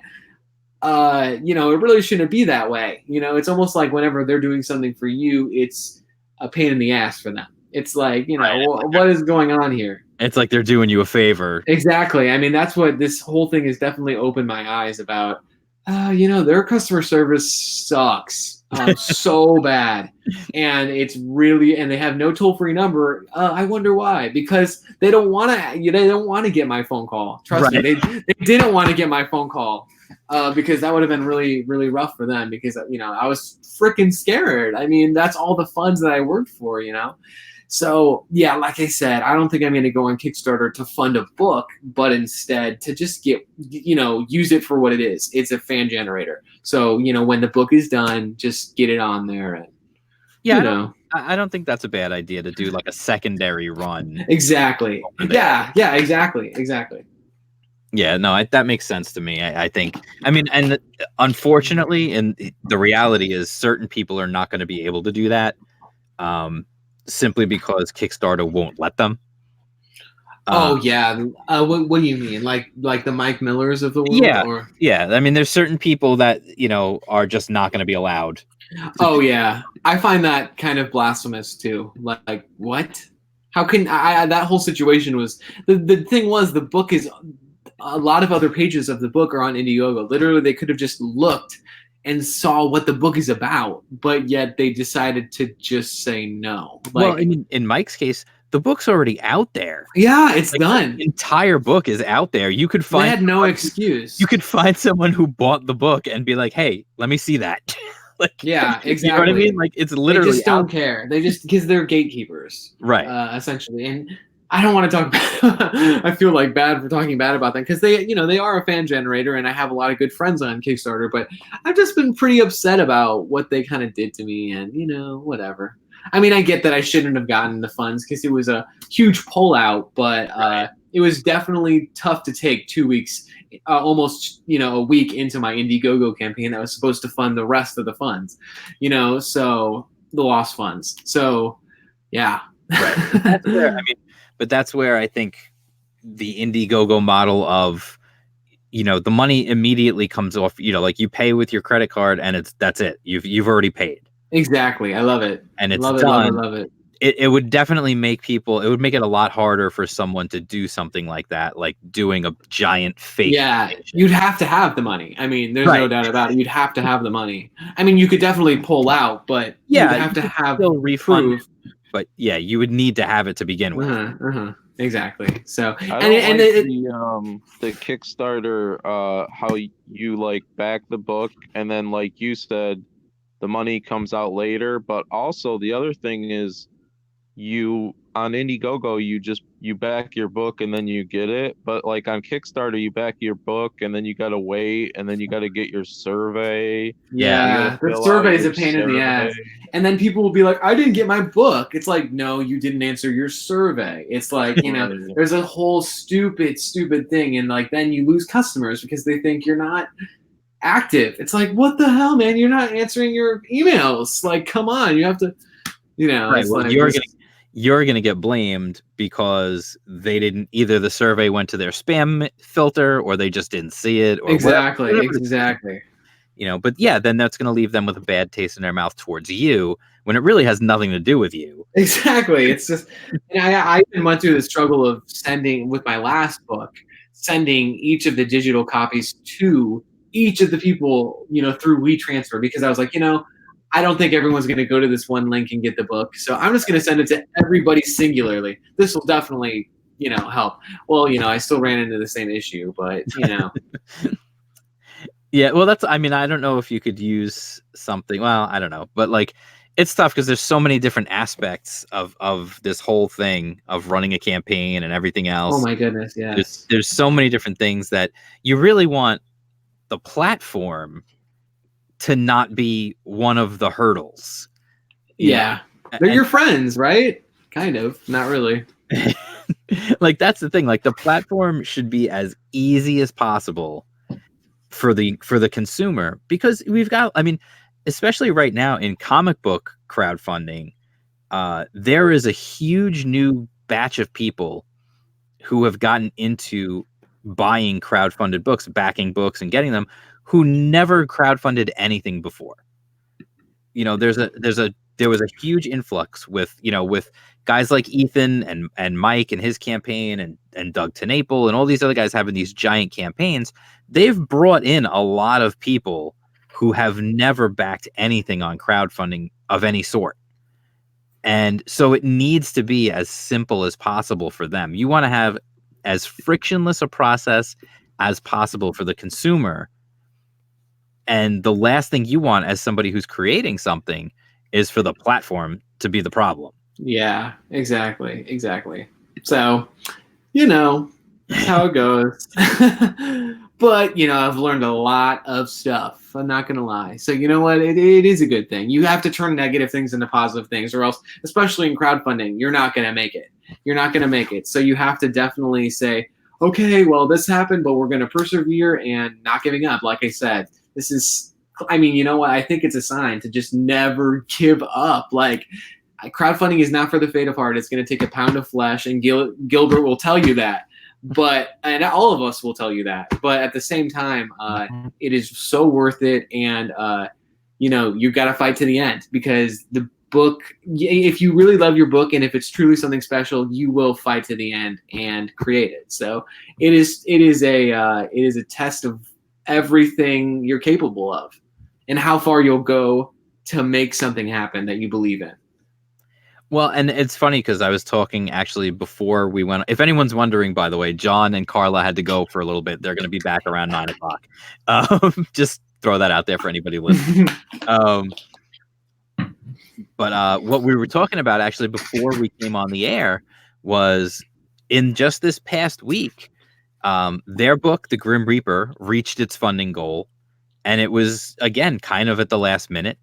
it really shouldn't be that way. It's almost like whenever they're doing something for you, it's a pain in the ass for them. It's like, Right. what is going on here? It's like they're doing you a favor. Exactly. I mean, that's what this whole thing has definitely opened my eyes about. Their customer service sucks so bad, and and they have no toll-free number. I wonder why? Because they don't want to. They don't want to get my phone call. Trust me, they didn't want to get my phone call because that would have been really, really rough for them. Because I was freaking scared. I mean, that's all the funds that I worked for. So, yeah, like I said, I don't think I'm going to go on Kickstarter to fund a book, but instead to just use it for what it is. It's a fan generator. So, when the book is done, just get it on there. And, I don't think that's a bad idea to do like a secondary run. Exactly. Yeah, exactly. Yeah, no, that makes sense to me. I think, and unfortunately, and the reality is certain people are not going to be able to do that. Simply because Kickstarter won't let them. What do you mean? Like the Mike Millers of the world? Yeah, yeah. I mean, there's certain people that are just not going to be allowed. Yeah, I find that kind of blasphemous too. Like what? How can that whole situation was the thing was the book is a lot of other pages of the book are on Indiegogo. Literally, they could have just looked and saw what the book is about, but yet they decided to just say no. Well, in Mike's case, the book's already out there. Yeah, it's done. The entire book is out there. You could find. They had no excuse. You could find someone who bought the book and be like, "Hey, let me see that." Yeah, exactly. You know what I mean? Like it's literally. They just don't care. They just because they're gatekeepers, right? Essentially, and I don't want to talk. I feel like bad for talking bad about them because they are a fan generator, and I have a lot of good friends on Kickstarter. But I've just been pretty upset about what they kind of did to me, and whatever. I mean, I get that I shouldn't have gotten the funds because it was a huge pullout, but it was definitely tough to take 2 weeks, almost a week into my Indiegogo campaign that was supposed to fund the rest of the funds, so the lost funds. So, yeah. Right. But that's where I think the Indiegogo model of, the money immediately comes off, like you pay with your credit card and that's it. You've already paid. Exactly. I love it. And it's done. Love it. It would definitely make it would it a lot harder for someone to do something like that, like doing a giant fake. Yeah, donation. You'd have to have the money. I mean, there's no doubt about it. You'd have to have the money. I mean, you could definitely pull out, but you'd have to have refund. But yeah, you would need to have it to begin with. Exactly. So the Kickstarter, how you back the book, and then like you said, the money comes out later. But also the other thing is, you on Indiegogo you back your book and then you get it. But like on Kickstarter, you back your book and then you gotta wait and then you gotta get your survey. Yeah, the survey is a pain in the ass. And then people will be like, I didn't get my book. It's like, no, you didn't answer your survey. It's like, there's a whole stupid thing. And like, then you lose customers because they think you're not active. It's like, what the hell, man? You're not answering your emails. Like, come on. You have to, right. Well, you're going to get blamed because they didn't, either the survey went to their spam filter or they just didn't see it. Or exactly. But yeah, then that's going to leave them with a bad taste in their mouth towards you when it really has nothing to do with you. Exactly. It's just, I even went through the struggle of with my last book, sending each of the digital copies to each of the people, through WeTransfer, because I was like, I don't think everyone's going to go to this one link and get the book. So I'm just going to send it to everybody singularly. This will definitely, help. Well, I still ran into the same issue, but, Yeah, well, I don't know if you could use something. Well, I don't know. But like, it's tough because there's so many different aspects of this whole thing of running a campaign and everything else. Oh, my goodness. Yeah. There's so many different things that you really want the platform to not be one of the hurdles. Yeah. They're your friends, right? Kind of. Not really. Like, that's the thing. Like, the platform should be as easy as possible for the consumer, because we've got, especially right now in comic book crowdfunding, there is a huge new batch of people who have gotten into buying crowdfunded books, backing books, and getting them, who never crowdfunded anything before. You know, there was a huge influx with guys like Ethan and Mike and his campaign, and Doug TenNapel and all these other guys having these giant campaigns. They've brought in a lot of people who have never backed anything on crowdfunding of any sort. And so it needs to be as simple as possible for them. You want to have as frictionless a process as possible for the consumer. And the last thing you want as somebody who's creating something is for the platform to be the problem. Yeah, exactly. So, that's how it goes. But, I've learned a lot of stuff. I'm not going to lie. So, you know what? It is a good thing. You have to turn negative things into positive things, or else, especially in crowdfunding, you're not going to make it. So you have to definitely say, okay, well, this happened, but we're going to persevere and not giving up. Like I said, you know what? I think it's a sign to just never give up. Like, crowdfunding is not for the faint of heart. It's going to take a pound of flesh, and Gilbert will tell you that. And all of us will tell you that. But at the same time, it is so worth it. And, you've got to fight to the end, because the book, if you really love your book and if it's truly something special, you will fight to the end and create it. So it is a test of everything you're capable of and how far you'll go to make something happen that you believe in. Well, and it's funny because I was talking actually before we went. If anyone's wondering, by the way, John and Carla had to go for a little bit. They're going to be back around 9:00. Just throw that out there for anybody listening. But what we were talking about actually before we came on the air was, in just this past week, their book, The Grim Reaper, reached its funding goal. And it was, again, kind of at the last minute.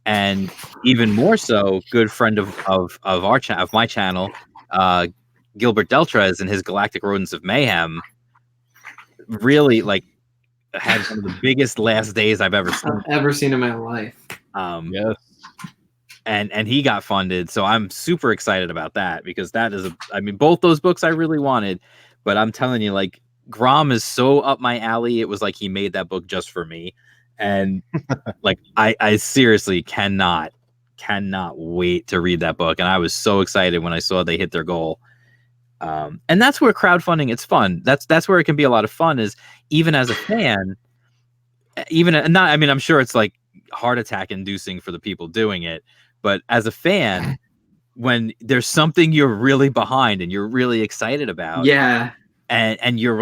And even more so, good friend of my channel, Gilbert Deltres, and his Galactic Rodents of Mayhem, really had one of the biggest last days I've ever seen in my life. Yes. And he got funded, so I'm super excited about that, because that is both those books I really wanted, but I'm telling you, Grom is so up my alley. It was like he made that book just for me. And I seriously cannot wait to read that book. And I was so excited when I saw they hit their goal. And that's where crowdfunding, it's fun. That's where it can be a lot of fun, is even as a fan, I'm sure it's heart attack inducing for the people doing it. But as a fan, when there's something you're really behind and you're really excited about. Yeah. And you're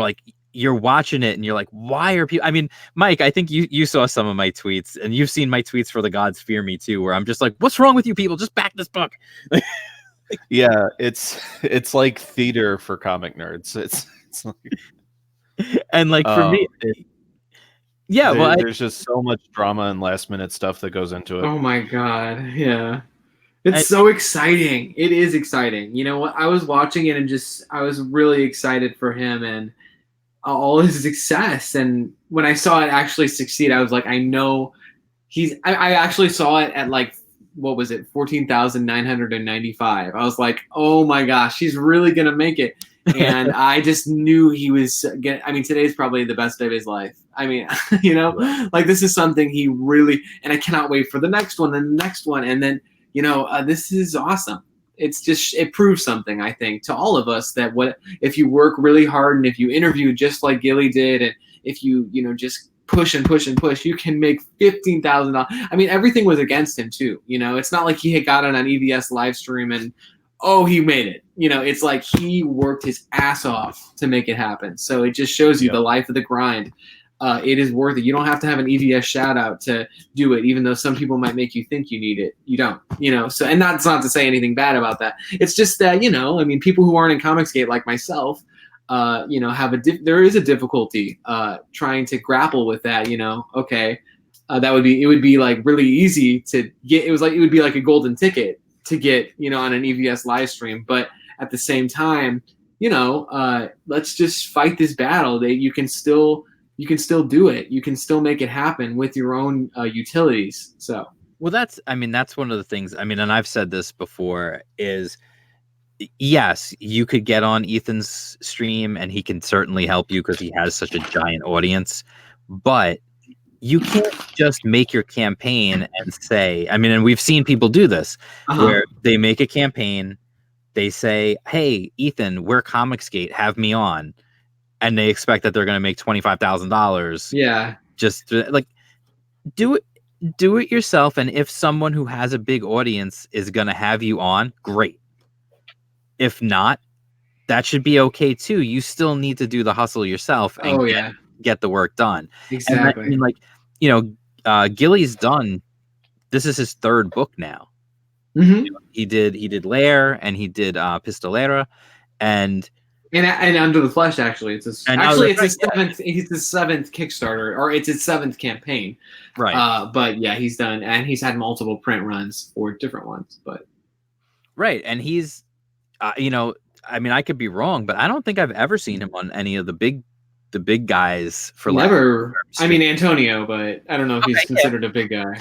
watching it and you're like, why are people? Mike, I think you saw some of my tweets, and you've seen my tweets for The Gods Fear Me too, where I'm just like, what's wrong with you people? Just back this book. Yeah, it's like theater for comic nerds. It's and for me, there's just so much drama and last minute stuff that goes into it. Oh my God. Yeah. It's so exciting. It is exciting. You know what? I was watching it and I was really excited for him and all his success. And when I saw it actually succeed, I was like, I know I actually saw it at what was it? 14,995. I was like, oh my gosh, he's really going to make it. And I just knew he was today's probably the best day of his life. This is something he really, and I cannot wait for the next one and the next one. And then, this is awesome. It proves something, I think, to all of us, that if you work really hard and if you interview just like Gilly did, and if you, just push and push and push, you can make $15,000. Everything was against him too. It's not like he had got on an EVS live stream and, he made it. It's like he worked his ass off to make it happen. So it just shows you the life of the grind. It is worth it. You don't have to have an EVS shout out to do it, even though some people might make you think you need it. You don't, so, and that's not to say anything bad about that. It's just that, people who aren't in Comicsgate like myself, there is a difficulty trying to grapple with that, okay. It would be really easy to get. It would be like a golden ticket to get, on an EVS live stream. But at the same time, let's just fight this battle. That you can still do it. You can still make it happen with your own utilities. So, well, that's one of the things. And I've said this before, is yes, you could get on Ethan's stream and he can certainly help you because he has such a giant audience. But you can't just make your campaign and say, I mean, and we've seen people do this where they make a campaign, they say, hey, Ethan, we're Comicsgate, have me on. And they expect that they're going to make $25,000. Yeah. Just like do it yourself. And if someone who has a big audience is going to have you on, great. If not, that should be okay too. You still need to do the hustle yourself and get the work done. Exactly. And I mean, like, you know, Gilly's done. This is his third book now. Mm-hmm. You know, he did Lair and he did Pistolera and Under the Flesh. Actually, it's his seventh. Yeah. It's his seventh Kickstarter, or it's his seventh campaign. Right. But yeah, he's done, and he's had multiple print runs for different ones. But right, and he's, you know, I mean, I could be wrong, but I don't think I've ever seen him on any of the big guys for never. I mean, Antonio, but I don't know if he's considered a big guy.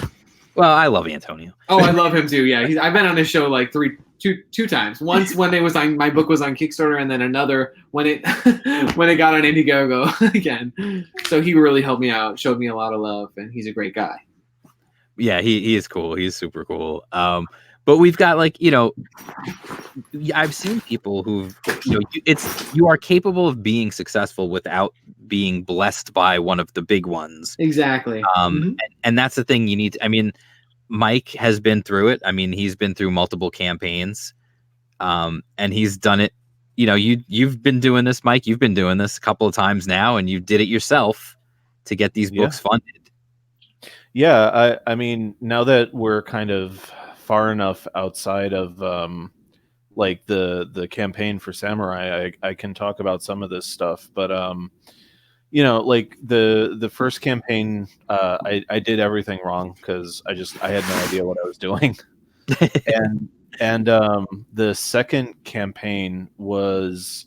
Well, I love Antonio. Oh, I love him too. Yeah, I've been on his show like two times. Once when it was on my book was on Kickstarter, and then another when it got on Indiegogo again. So he really helped me out, showed me a lot of love, and he's a great guy. Yeah, he is cool. He's super cool. But we've got, like, you know, I've seen people who've, you know, you are capable of being successful without being blessed by one of the big ones. Exactly. And that's the thing you need to, I mean, Mike has been through it. I mean, he's been through multiple campaigns, and he's done it. You know, you've been doing this, Mike. You've been doing this a couple of times now, and you did it yourself to get these books funded. Yeah, I mean, now that we're kind of far enough outside of like the campaign for Samurai, I can talk about some of this stuff. But you know, like the first campaign, I did everything wrong because I had no idea what I was doing. and the second campaign was,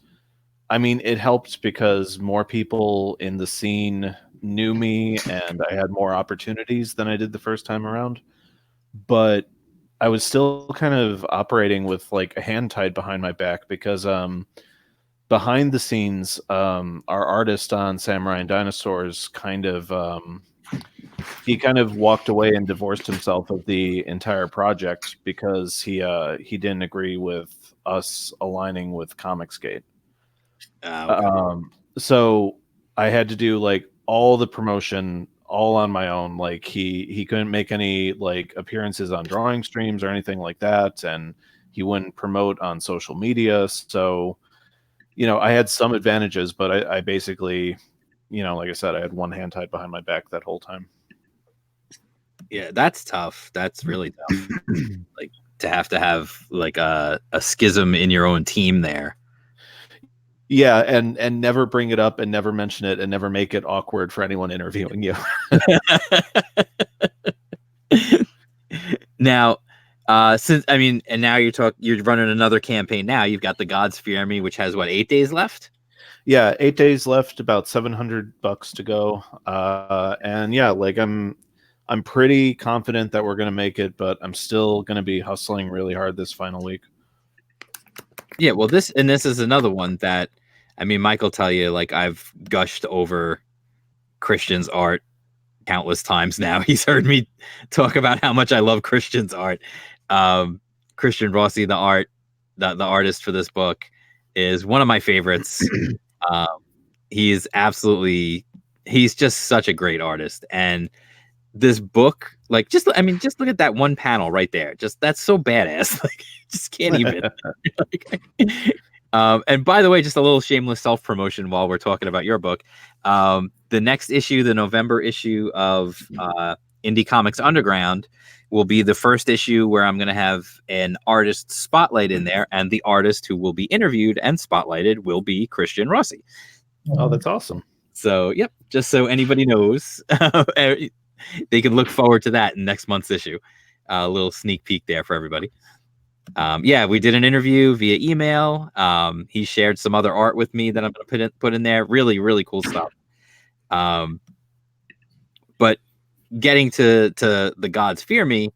I mean, it helped because more people in the scene knew me and I had more opportunities than I did the first time around. But I was still kind of operating with like a hand tied behind my back because behind the scenes, our artist on Samurai and Dinosaurs kind of he kind of walked away and divorced himself of the entire project because he didn't agree with us aligning with Comicsgate. Okay. So I had to do like all the promotion all on my own. Like he couldn't make any like appearances on drawing streams or anything like that, and he wouldn't promote on social media. So, you know, I had some advantages, but I basically, you know, like I said, I had one hand tied behind my back that whole time. Yeah, that's tough. That's really tough. Like to have like a schism in your own team there. Yeah, and never bring it up and never mention it and never make it awkward for anyone interviewing you. Now, since I mean, and now you're running another campaign now. You've got The Gods Fear Me, which has what, 8 days left? Yeah, 8 days left, about $700 to go. And yeah, like I'm pretty confident that we're gonna make it, but I'm still gonna be hustling really hard this final week. Yeah, well, this is another one that, I mean, Mike will tell you, like, I've gushed over Christian's art countless times now. He's heard me talk about how much I love Christian's art. Christian Rossi, the artist for this book, is one of my favorites. He's just such a great artist. And this book, like, just look at that one panel right there. Just, that's so badass. Like, just can't even. And by the way, just a little shameless self-promotion while we're talking about your book. The next issue, the November issue of Indie Comics Underground, will be the first issue where I'm going to have an artist spotlight in there, and the artist who will be interviewed and spotlighted will be Christian Rossi. Oh, that's awesome. So, yep, just so anybody knows, they can look forward to that in next month's issue. A little sneak peek there for everybody. Yeah, we did an interview via email. He shared some other art with me that I'm going to put in there. Really, really cool stuff. But getting to The Gods Fear Me,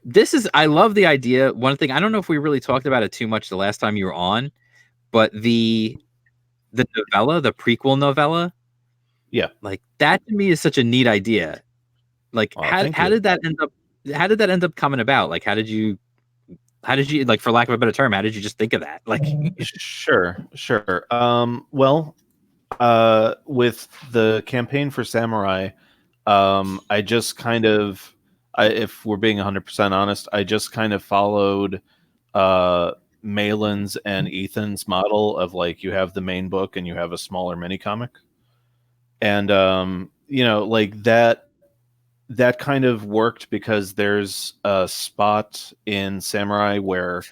This is, I love the idea. One thing, I don't know if we really talked about it too much the last time you were on, but the novella, the prequel novella, Yeah. like that to me is such a neat idea. Like how Thank you. did that end up coming about? Like how did you like, for lack of a better term, how did you just think of that? Like Sure. Well, with the campaign for Samurai, I just kind of, if we're being 100% honest, I just kind of followed Malin's and Ethan's model of like you have the main book and you have a smaller mini comic, and like that kind of worked because there's a spot in Samurai where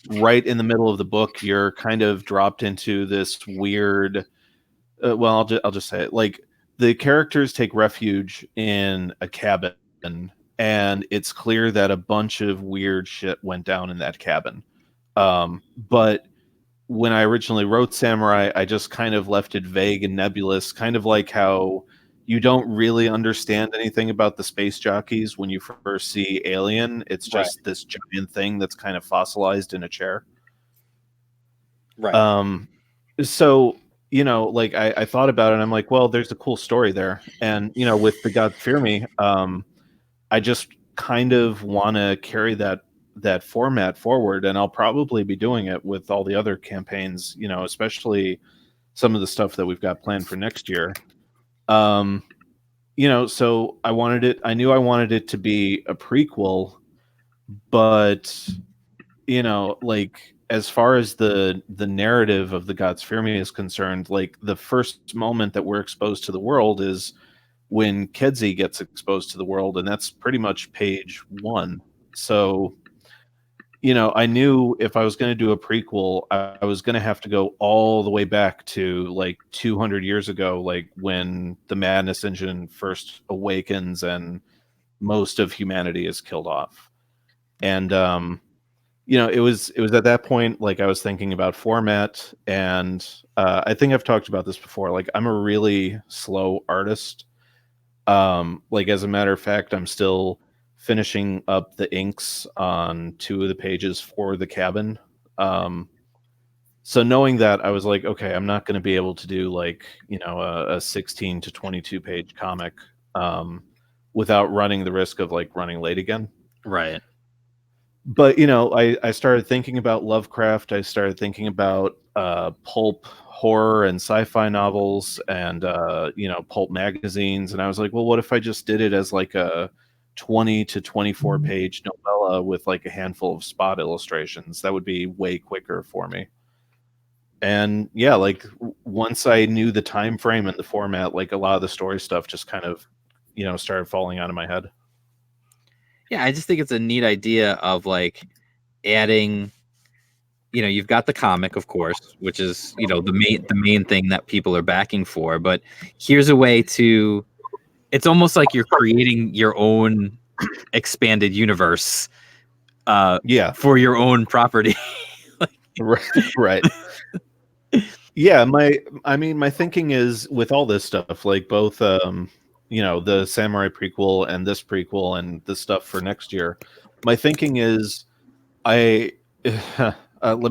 right in the middle of the book you're kind of dropped into this weird well, I'll just say it. Like the characters take refuge in a cabin, and it's clear that a bunch of weird shit went down in that cabin. But when I originally wrote Samurai, I just kind of left it vague and nebulous, kind of like how you don't really understand anything about the space jockeys when you first see Alien. It's just this giant thing that's kind of fossilized in a chair. right. So like I thought about it and I'm like, well, there's a cool story there. And with The God Fear Me, I just kind of want to carry that format forward, and I'll probably be doing it with all the other campaigns, especially some of the stuff that we've got planned for next year. So I knew I wanted it to be a prequel, but like as far as the narrative of The Gods Fear Me is concerned, like the first moment that we're exposed to the world is when Kedzie gets exposed to the world, and that's pretty much page 1. So I knew if I was going to do a prequel, I was going to have to go all the way back to like 200 years ago, like when the Madness Engine first awakens and most of humanity is killed off. And it was at that point, like I was thinking about format, and I think I've talked about this before. Like I'm a really slow artist. Like as a matter of fact, I'm still finishing up the inks on 2 of the pages for the cabin. So knowing that, I was like, okay, I'm not going to be able to do like a 16 to 22 page comic without running the risk of like running late again. Right. But I started thinking about Lovecraft. I started thinking about pulp horror and sci-fi novels, and pulp magazines. And I was like, well, what if I just did it as like a 20 to 24 page novella with like a handful of spot illustrations? That would be way quicker for me. And yeah, like once I knew the time frame and the format, like a lot of the story stuff just kind of started falling out of my head. Yeah, I just think it's a neat idea of like adding, you've got the comic, of course, which is, the main thing that people are backing for, but here's a way to, it's almost like you're creating your own expanded universe for your own property. Right. Yeah, my thinking is with all this stuff, like both the Samurai prequel and this prequel and the stuff for next year, my thinking is let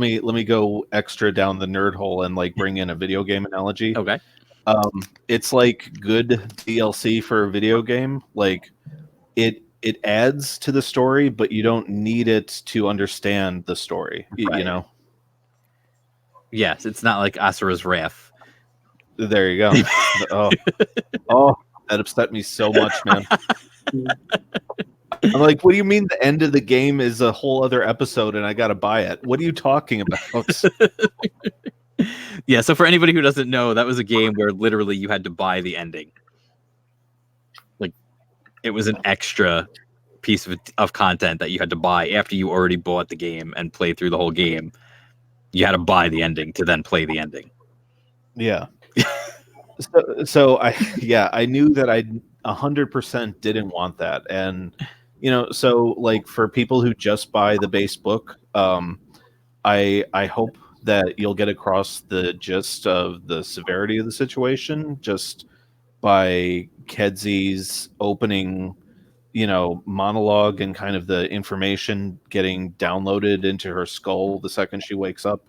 me go extra down the nerd hole and like bring in a video game analogy. Okay. It's like good DLC for a video game. Like it adds to the story, but you don't need it to understand the story. Right. Yes, it's not like Asura's Wrath. There you go. Oh, that upset me so much, man. I'm like, what do you mean the end of the game is a whole other episode and I gotta buy it? What are you talking about? Yeah, so for anybody who doesn't know, that was a game where literally you had to buy the ending. Like, it was an extra piece of content that you had to buy after you already bought the game and played through the whole game. You had to buy the ending to then play the ending. Yeah. So I knew that I 100% didn't want that. And, so like for people who just buy the base book, I hope that you'll get across the gist of the severity of the situation just by Kedzie's opening, monologue and kind of the information getting downloaded into her skull the second she wakes up.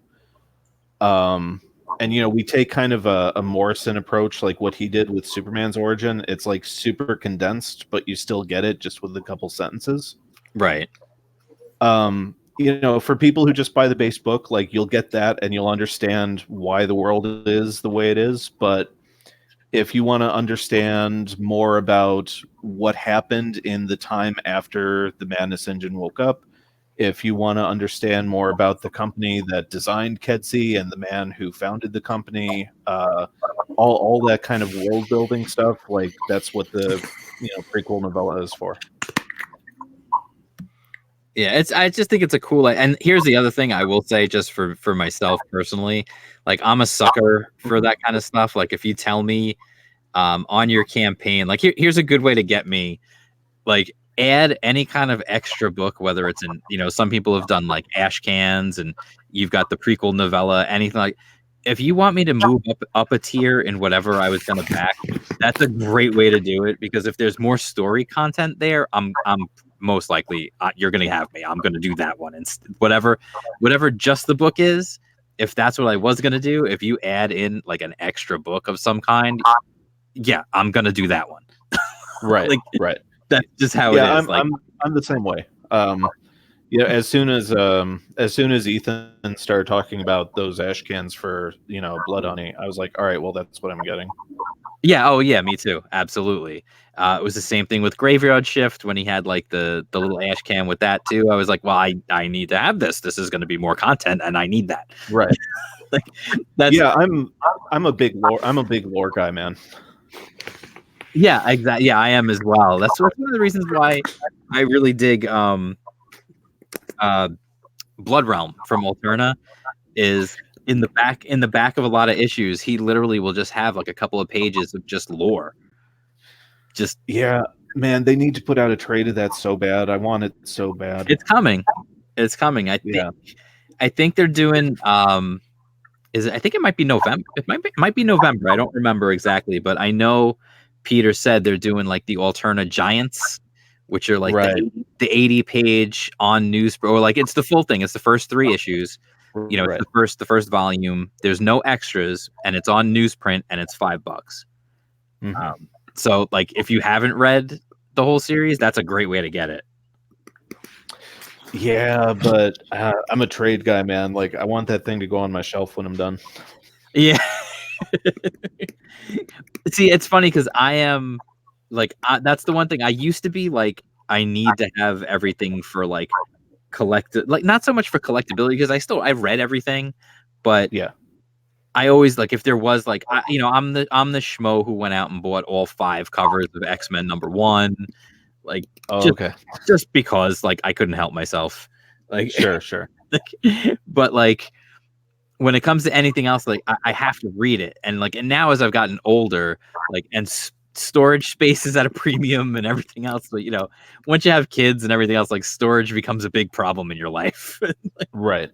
And we take kind of a Morrison approach, like what he did with Superman's origin. It's like super condensed, but you still get it just with a couple sentences. Right. For people who just buy the base book, like you'll get that and you'll understand why the world is the way it is. But if you want to understand more about what happened in the time after the Madness Engine woke up, if you want to understand more about the company that designed Kedzie and the man who founded the company, all that kind of world building stuff, like that's what the prequel novella is for. Yeah, I just think it's a cool. And here's the other thing I will say, just for myself personally, like I'm a sucker for that kind of stuff. Like if you tell me on your campaign, like here's a good way to get me, like add any kind of extra book, whether it's in, some people have done like ash cans and you've got the prequel novella, anything like. If you want me to move up a tier in whatever I was going to back, that's a great way to do it, because if there's more story content there, I'm most likely you're going to have me. I'm going to do that one, and whatever just the book is. If that's what I was going to do, if you add in like an extra book of some kind, yeah, I'm going to do that one. Right. Like, right. That's just how it is. I'm the same way. As soon as Ethan started talking about those ash cans for Blood Honey, I was like, all right, well, that's what I'm getting. Yeah. Oh, yeah. Me too. Absolutely. It was the same thing with Graveyard Shift when he had like the little ash can with that too. I was like, well, I need to have this. This is going to be more content, and I need that. Right. That's, yeah. I'm a big lore guy, man. Yeah. Exactly. Yeah, I am as well. That's one of the reasons why I really dig Blood Realm from Alterna. Is in the back of a lot of issues, he literally will just have like a couple of pages of just lore. Yeah, man, they need to put out a trade of that so bad. I want it so bad. It's coming. I think they're doing I think it might be November. It might be November. I don't remember exactly, but I know Peter said they're doing like the Alterna Giants, which are like the 80-page on news, or like it's the full thing. It's the first 3 issues. It's the first volume. There's no extras, and it's on newsprint, and it's $5. Mm-hmm. So, like, if you haven't read the whole series, that's a great way to get it. Yeah, but I'm a trade guy, man. Like, I want that thing to go on my shelf when I'm done. Yeah. See, it's funny because I am like, that's the one thing I used to be like. I need to have everything for like like not so much for collectability, because I've read everything, but yeah, I always like if there was like I'm the schmo who went out and bought all 5 covers of X-Men #1, like just because like I couldn't help myself, like sure. But like when it comes to anything else, like I have to read it, and now as I've gotten older, like and storage space is at a premium and everything else, but once you have kids and everything else, like storage becomes a big problem in your life. Right.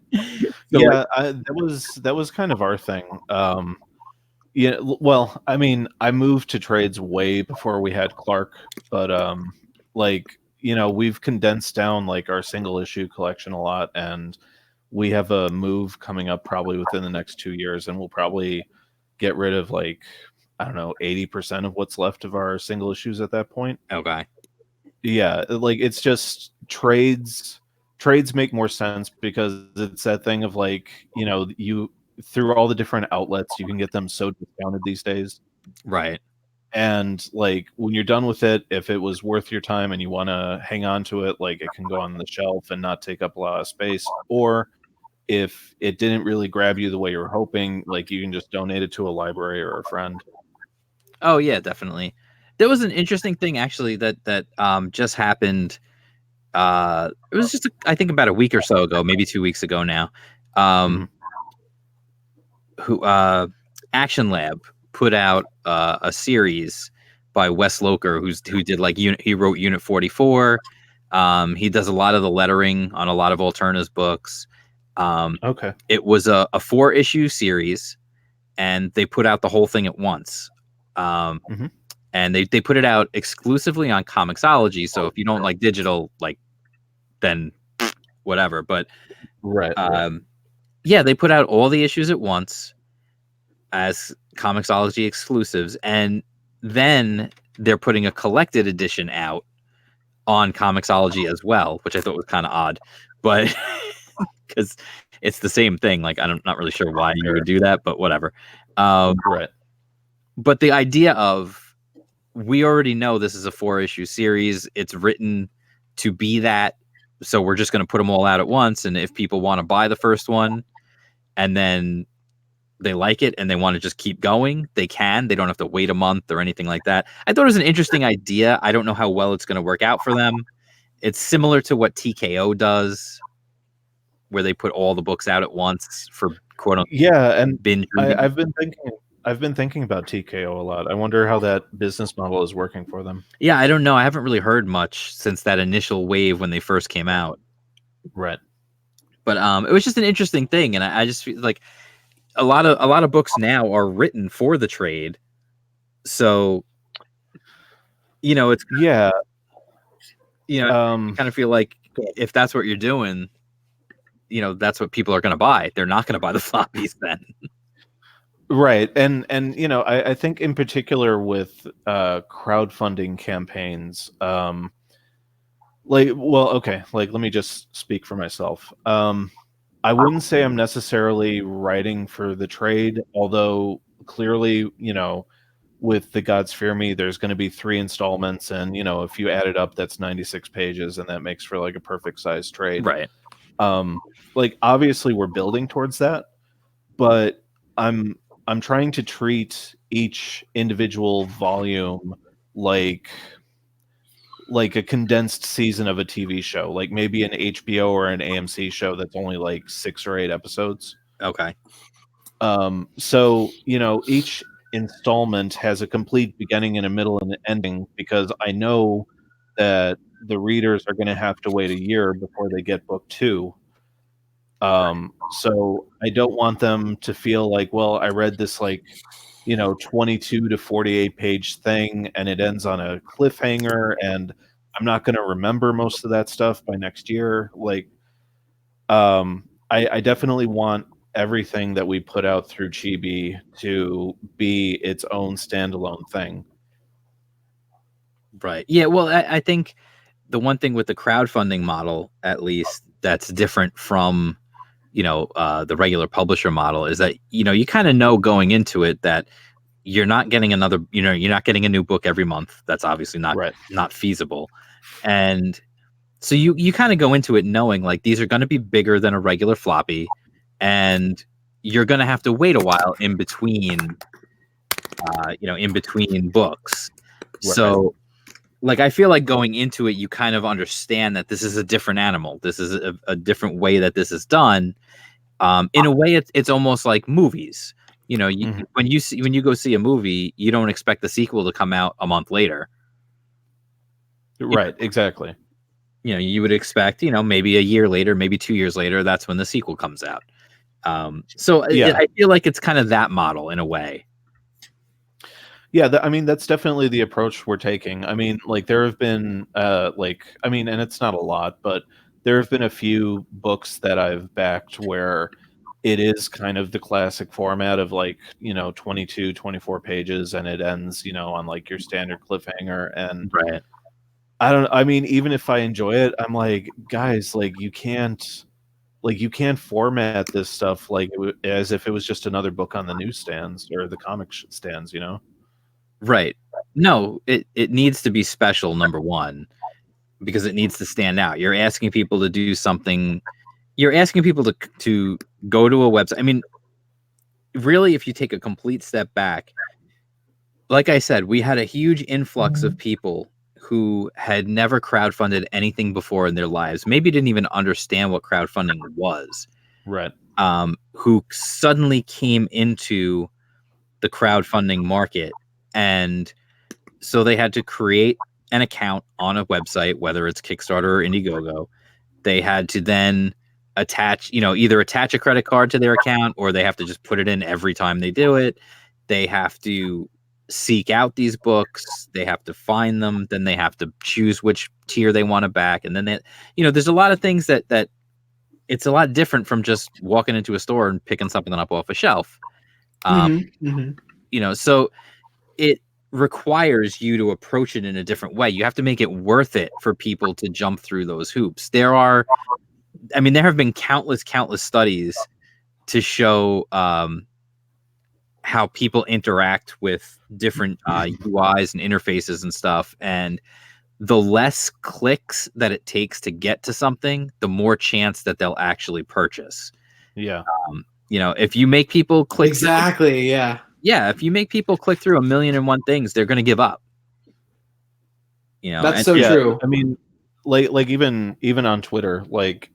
So yeah, that was kind of our thing. Yeah, well, I mean, I moved to trades way before we had Clark, but we've condensed down like our single issue collection a lot, and we have a move coming up probably within the next 2 years, and we'll probably get rid of like, I don't know, 80% of what's left of our single issues at that point. Okay. Yeah, like it's just trades make more sense because it's that thing of like, you through all the different outlets, you can get them so discounted these days. Right. And like when you're done with it, if it was worth your time and you want to hang on to it, like it can go on the shelf and not take up a lot of space. Or if it didn't really grab you the way you were hoping, like you can just donate it to a library or a friend. Oh yeah, definitely. There was an interesting thing actually that just happened. It was just I think about a week or so ago, maybe 2 weeks ago now. Action Lab put out a series by Wes Loker, who did like he wrote Unit 44. He does a lot of the lettering on a lot of Alterna's books. Okay. It was a 4-issue series, and they put out the whole thing at once. and they put it out exclusively on Comixology. So if you don't like digital, like, then whatever. But Right. yeah, they put out all the issues at once as Comixology exclusives, and then they're putting a collected edition out on Comixology as well, which I thought was kind of odd, but because it's the same thing. Like, I'm not really sure why you would do that, but whatever. Right. But the idea of, we already know this is a 4-issue series. It's written to be that. So we're just going to put them all out at once. And if people want to buy the first one and then they like it and they want to just keep going, they can. They don't have to wait a month or anything like that. I thought it was an interesting idea. I don't know how well it's going to work out for them. It's similar to what TKO does, where they put all the books out at once for quote unquote. Yeah, and binge. I've been thinking about TKO a lot. I wonder how that business model is working for them. Yeah, I don't know. I haven't really heard much since that initial wave when they first came out. Right. But it was just an interesting thing, and I just feel like a lot of books now are written for the trade. So, it's Yeah. I kind of feel like if that's what you're doing, that's what people are going to buy. They're not going to buy the floppies then. Right. And I think in particular with crowdfunding campaigns, let me just speak for myself. I wouldn't say I'm necessarily writing for the trade, although clearly, with The Gods Fear Me, there's going to be 3 installments, and if you add it up, that's 96 pages, and that makes for like a perfect size trade. Right. Obviously we're building towards that, but I'm trying to treat each individual volume like a condensed season of a TV show, like maybe an HBO or an AMC show that's only like 6 or 8 episodes. Okay. So, each installment has a complete beginning and a middle and an ending, because I know that the readers are going to have to wait a year before they get book 2. So I don't want them to feel like, well, I read this 22 to 48 page thing and it ends on a cliffhanger and I'm not going to remember most of that stuff by next year. I definitely want everything that we put out through Chibi to be its own standalone thing. Right. Yeah. Well, I think the one thing with the crowdfunding model, at least, that's different from, the regular publisher model is that, you kind of know going into it that you're not getting you're not getting a new book every month. That's obviously not feasible. And so you kind of go into it knowing like these are going to be bigger than a regular floppy, and you're going to have to wait a while in between books. Right. So I feel like going into it, you kind of understand that this is a different animal. This is a different way that this is done. In a way, it's almost like movies. When you go see a movie, you don't expect the sequel to come out a month later. Right. Exactly. You would expect, maybe a year later, maybe 2 years later, that's when the sequel comes out. I feel like it's kind of that model in a way. Yeah, that's definitely the approach we're taking. There have been, and it's not a lot, but there have been a few books that I've backed where it is kind of the classic format of 22, 24 pages, and it ends, on your standard cliffhanger. And right. Even if I enjoy it, I'm like, guys, you can't format this stuff as if it was just another book on the newsstands or the comic stands, Right. No, it needs to be special, number one, because it needs to stand out. You're asking people to do something. You're asking people to go to a website. Really, if you take a complete step back, like I said, we had a huge influx of people who had never crowdfunded anything before in their lives, maybe didn't even understand what crowdfunding was. Right. Who suddenly came into the crowdfunding market. And so they had to create an account on a website, whether it's Kickstarter or Indiegogo. They had to then either attach a credit card to their account, or they have to just put it in every time they do it. They have to seek out these books, they have to find them, then they have to choose which tier they want to back, and then they, there's a lot of things that it's a lot different from just walking into a store and picking something up off a shelf. So it requires you to approach it in a different way. You have to make it worth it for people to jump through those hoops. There have been countless studies to show how people interact with different UIs and interfaces and stuff. And the less clicks that it takes to get to something, the more chance that they'll actually purchase. Yeah. If you make people click exactly, yeah. Yeah, if you make people click through 1,000,001 things, they're going to give up. That's so true. I mean, like even on Twitter, like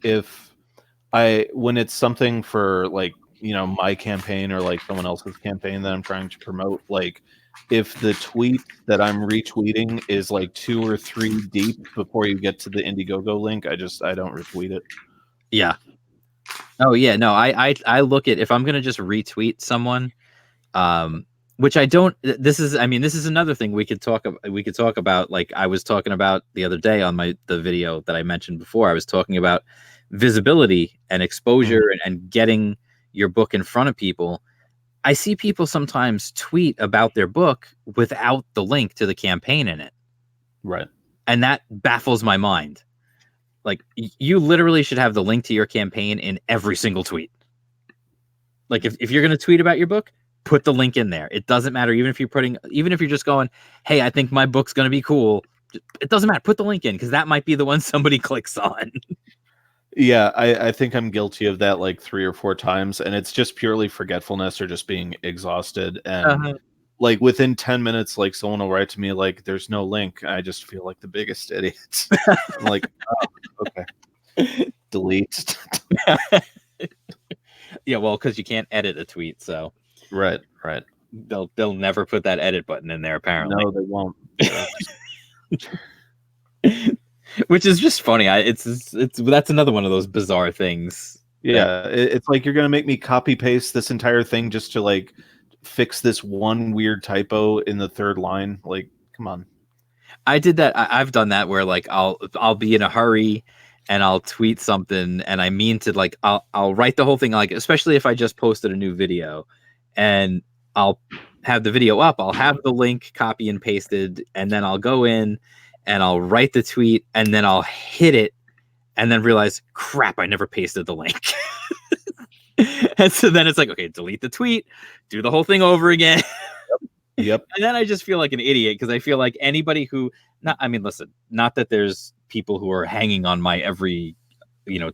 when it's something for like, my campaign or like someone else's campaign that I'm trying to promote, like if the tweet that I'm retweeting is like 2 or 3 deep before you get to the Indiegogo link, I don't retweet it. Yeah. Oh yeah, no, I look at, if I'm going to just retweet someone, which I don't, this is another thing we could talk about. Like I was talking about the other day on the video that I mentioned before, I was talking about visibility and exposure and getting your book in front of people. I see people sometimes tweet about their book without the link to the campaign in it. Right. And that baffles my mind. Like you literally should have the link to your campaign in every single tweet. Like if you're going to tweet about your book, put the link in there. It doesn't matter. Even if you're just going, hey, I think my book's going to be cool. It doesn't matter. Put the link in, because that might be the one somebody clicks on. Yeah, I think I'm guilty of that like 3 or 4 times, and it's just purely forgetfulness or just being exhausted. And like within 10 minutes, like someone will write to me like, "There's no link." I just feel like the biggest idiot. I'm like, oh, okay, delete. Yeah, well, because you can't edit a tweet, so right. They'll never put that edit button in there. Apparently, no, they won't. Which is just funny. That's another one of those bizarre things. Yeah, it's like you're gonna make me copy paste this entire thing just to like fix this one weird typo in the 3rd line. Like, come on. I did that. I've done that where like I'll be in a hurry and I'll tweet something, and I mean to like I'll write the whole thing, like especially if I just posted a new video, and I'll have the video up. I'll have the link copy and pasted, and then I'll go in and I'll write the tweet, and then I'll hit it, and then realize, crap, I never pasted the link. And so then it's like, okay, delete the tweet, do the whole thing over again. Yep. And then I just feel like an idiot, because I feel like anybody who, listen, not that there's people who are hanging on my every,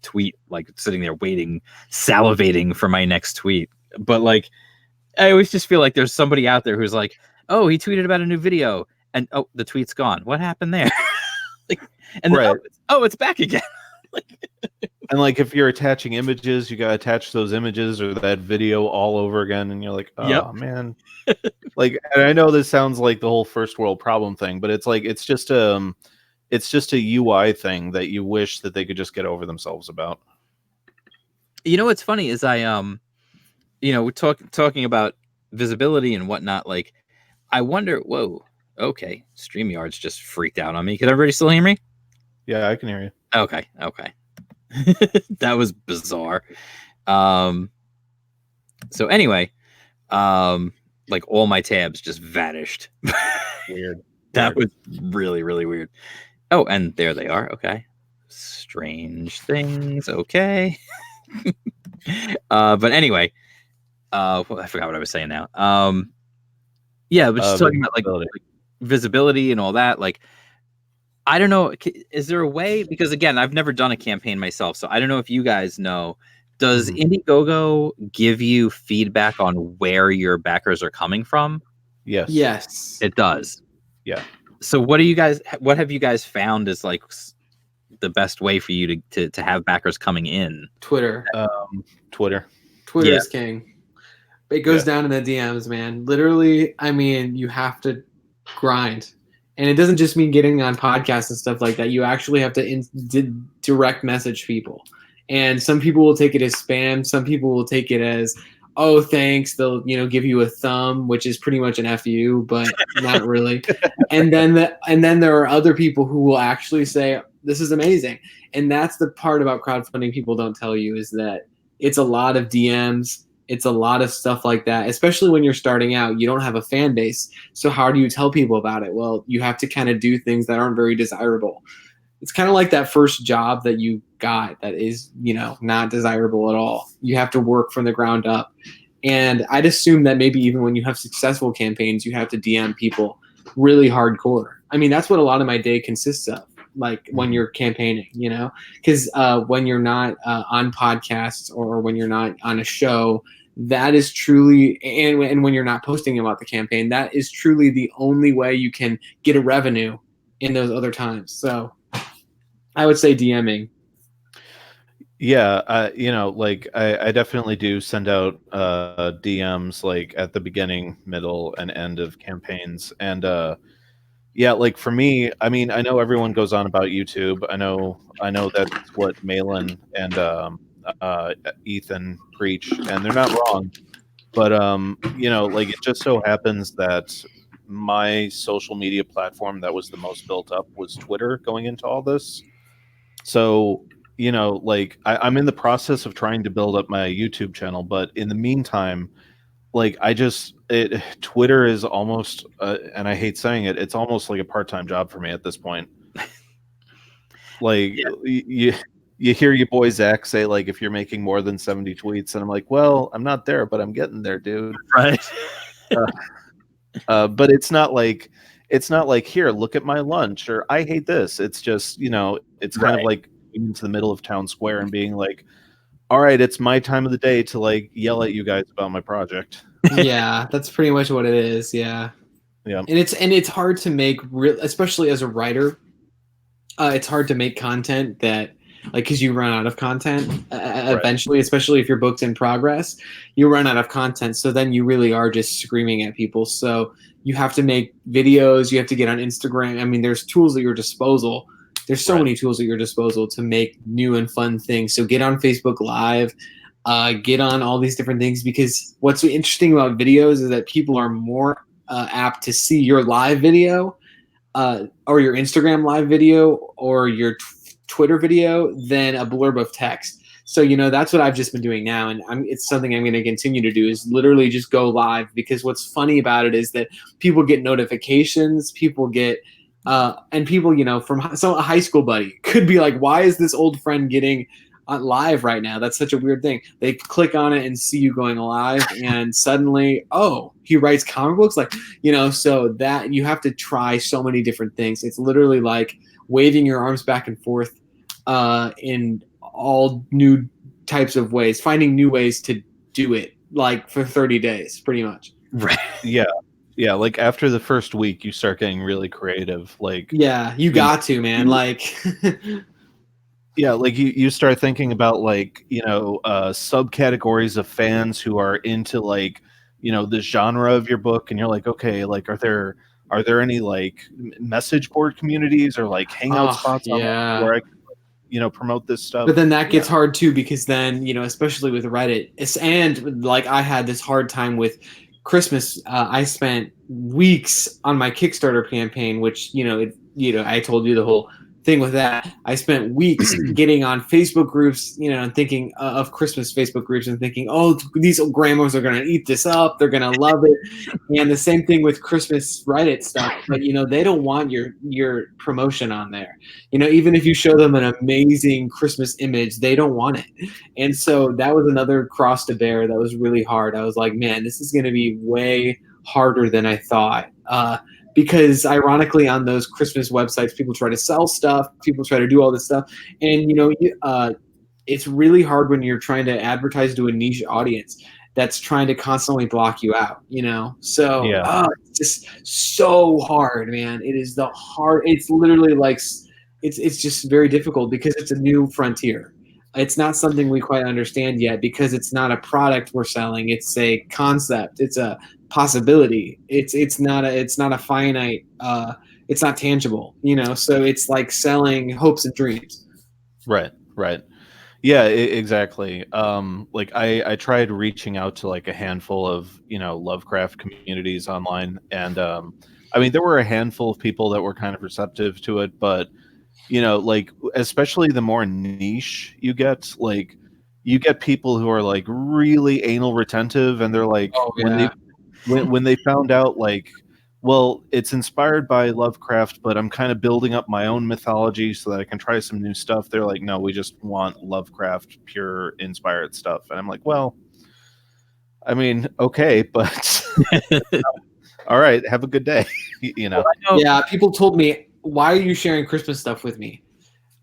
tweet, like sitting there waiting, salivating for my next tweet. But like, I always just feel like there's somebody out there who's like, oh, he tweeted about a new video, and oh, the tweet's gone. What happened there? And then, it's back again. And like if you're attaching images, you gotta attach those images or that video all over again, and you're like, oh man. Like, and I know this sounds like the whole first world problem thing, but it's like it's just a UI thing that you wish that they could just get over themselves about. What's funny is we're talking about visibility and whatnot. Like, I wonder. Whoa, okay, StreamYard's just freaked out on me. Can everybody still hear me? Yeah, I can hear you. Okay. That was bizarre. So anyway, like all my tabs just vanished. Weird. That was really, really weird. Oh, and there they are. Okay. Strange things. Okay. But anyway, I forgot what I was saying now. Yeah, but just talking about like visibility and all that. Like, I don't know. Is there a way? Because again, I've never done a campaign myself, so I don't know if you guys know. Does Indiegogo give you feedback on where your backers are coming from? Yes. It does. Yeah. So what have you guys found is like the best way for you to have backers coming in? Twitter. Twitter is king. It goes down in the DMs, man. Literally, I mean, you have to grind. And it doesn't just mean getting on podcasts and stuff like that. You actually have to direct message people. And some people will take it as spam. Some people will take it as, oh, thanks. They'll, give you a thumb, which is pretty much an FU, but not really. And then there are other people who will actually say, this is amazing. And that's the part about crowdfunding people don't tell you, is that it's a lot of DMs. It's a lot of stuff like that, especially when you're starting out. You don't have a fan base. So how do you tell people about it? Well, you have to kind of do things that aren't very desirable. It's kind of like that first job that you got that is, not desirable at all. You have to work from the ground up. And I'd assume that maybe even when you have successful campaigns, you have to DM people really hardcore. I mean, that's what a lot of my day consists of, like when you're campaigning, because when you're not on podcasts or when you're not on a show, that is truly, and when you're not posting about the campaign, that is truly the only way you can get a revenue in those other times. So I would say DMing. Yeah, I definitely do send out DMs like at the beginning, middle, and end of campaigns, and yeah, like for me, I mean, I know everyone goes on about YouTube. I know that's what Malin and Ethan preach, and they're not wrong. But like it just so happens that my social media platform that was the most built up was Twitter going into all this. So like I'm in the process of trying to build up my YouTube channel, but in the meantime, like Twitter is almost, and I hate saying it, it's almost like a part-time job for me at this point. Like you hear your boy Zach say, like, if you're making more than 70 tweets, and I'm like, well, I'm not there, but I'm getting there, dude. Right. But it's not like here, look at my lunch, or I hate this. It's just it's kind of like into the middle of town square and being like, all right, it's my time of the day to like yell at you guys about my project. Yeah, that's pretty much what it is. Yeah. Yeah. And it's hard to make especially as a writer. It's hard to make content that, like, because you run out of content eventually, especially if your book's in progress, you run out of content. So then you really are just screaming at people. So you have to make videos. You have to get on Instagram. I mean, there's tools at your disposal. There's so many tools at your disposal to make new and fun things. So get on Facebook Live, get on all these different things, because what's interesting about videos is that people are more apt to see your live video or your Instagram live video or your Twitter video than a blurb of text. So, that's what I've just been doing now. And it's something I'm going to continue to do, is literally just go live, because what's funny about it is that people get notifications, people get and people, from a high school buddy could be like, why is this old friend getting live right now? That's such a weird thing. They click on it and see you going live, and suddenly, oh, he writes comic books, like, so that you have to try so many different things. It's literally like waving your arms back and forth in all new types of ways, finding new ways to do it, like for 30 days, pretty much. Right. Yeah, like after the first week, you start getting really creative. Like, yeah, you got to, man. Like, yeah, like you start thinking about like subcategories of fans who are into like the genre of your book, and you're like, okay, like are there any like message board communities or like hangout spots online where I can promote this stuff? But then that gets hard too, because then especially with Reddit, and like I had this hard time with Christmas. I spent weeks on my Kickstarter campaign, which I told you the whole thing with that. I spent weeks getting on Facebook groups, and thinking of Christmas Facebook groups and thinking, oh, these grandmas are going to eat this up. They're going to love it. And the same thing with Christmas Reddit stuff. But, they don't want your promotion on there. Even if you show them an amazing Christmas image, they don't want it. And so that was another cross to bear that was really hard. I was like, man, this is going to be way harder than I thought. Because ironically, on those Christmas websites, people try to sell stuff, people try to do all this stuff, and it's really hard when you're trying to advertise to a niche audience that's trying to constantly block you out. So it's just so hard, man. It is it's literally like it's just very difficult, because it's a new frontier. It's not something we quite understand yet, because it's not a product we're selling. It's a concept. It's a possibility. It's not a finite. It's not tangible. So it's like selling hopes and dreams. Right. Yeah, exactly. Like I tried reaching out to like a handful of Lovecraft communities online, and I mean there were a handful of people that were kind of receptive to it, but like especially the more niche you get people who are like really anal retentive, and they're like Oh yeah. when they found out like, well, it's inspired by Lovecraft, but I'm kind of building up my own mythology so that I can try some new stuff. They're like, no, we just want Lovecraft pure inspired stuff. And I'm like, well, I mean, okay, but all right, have a good day. you know. Yeah, people told me, "Why are you sharing Christmas stuff with me?"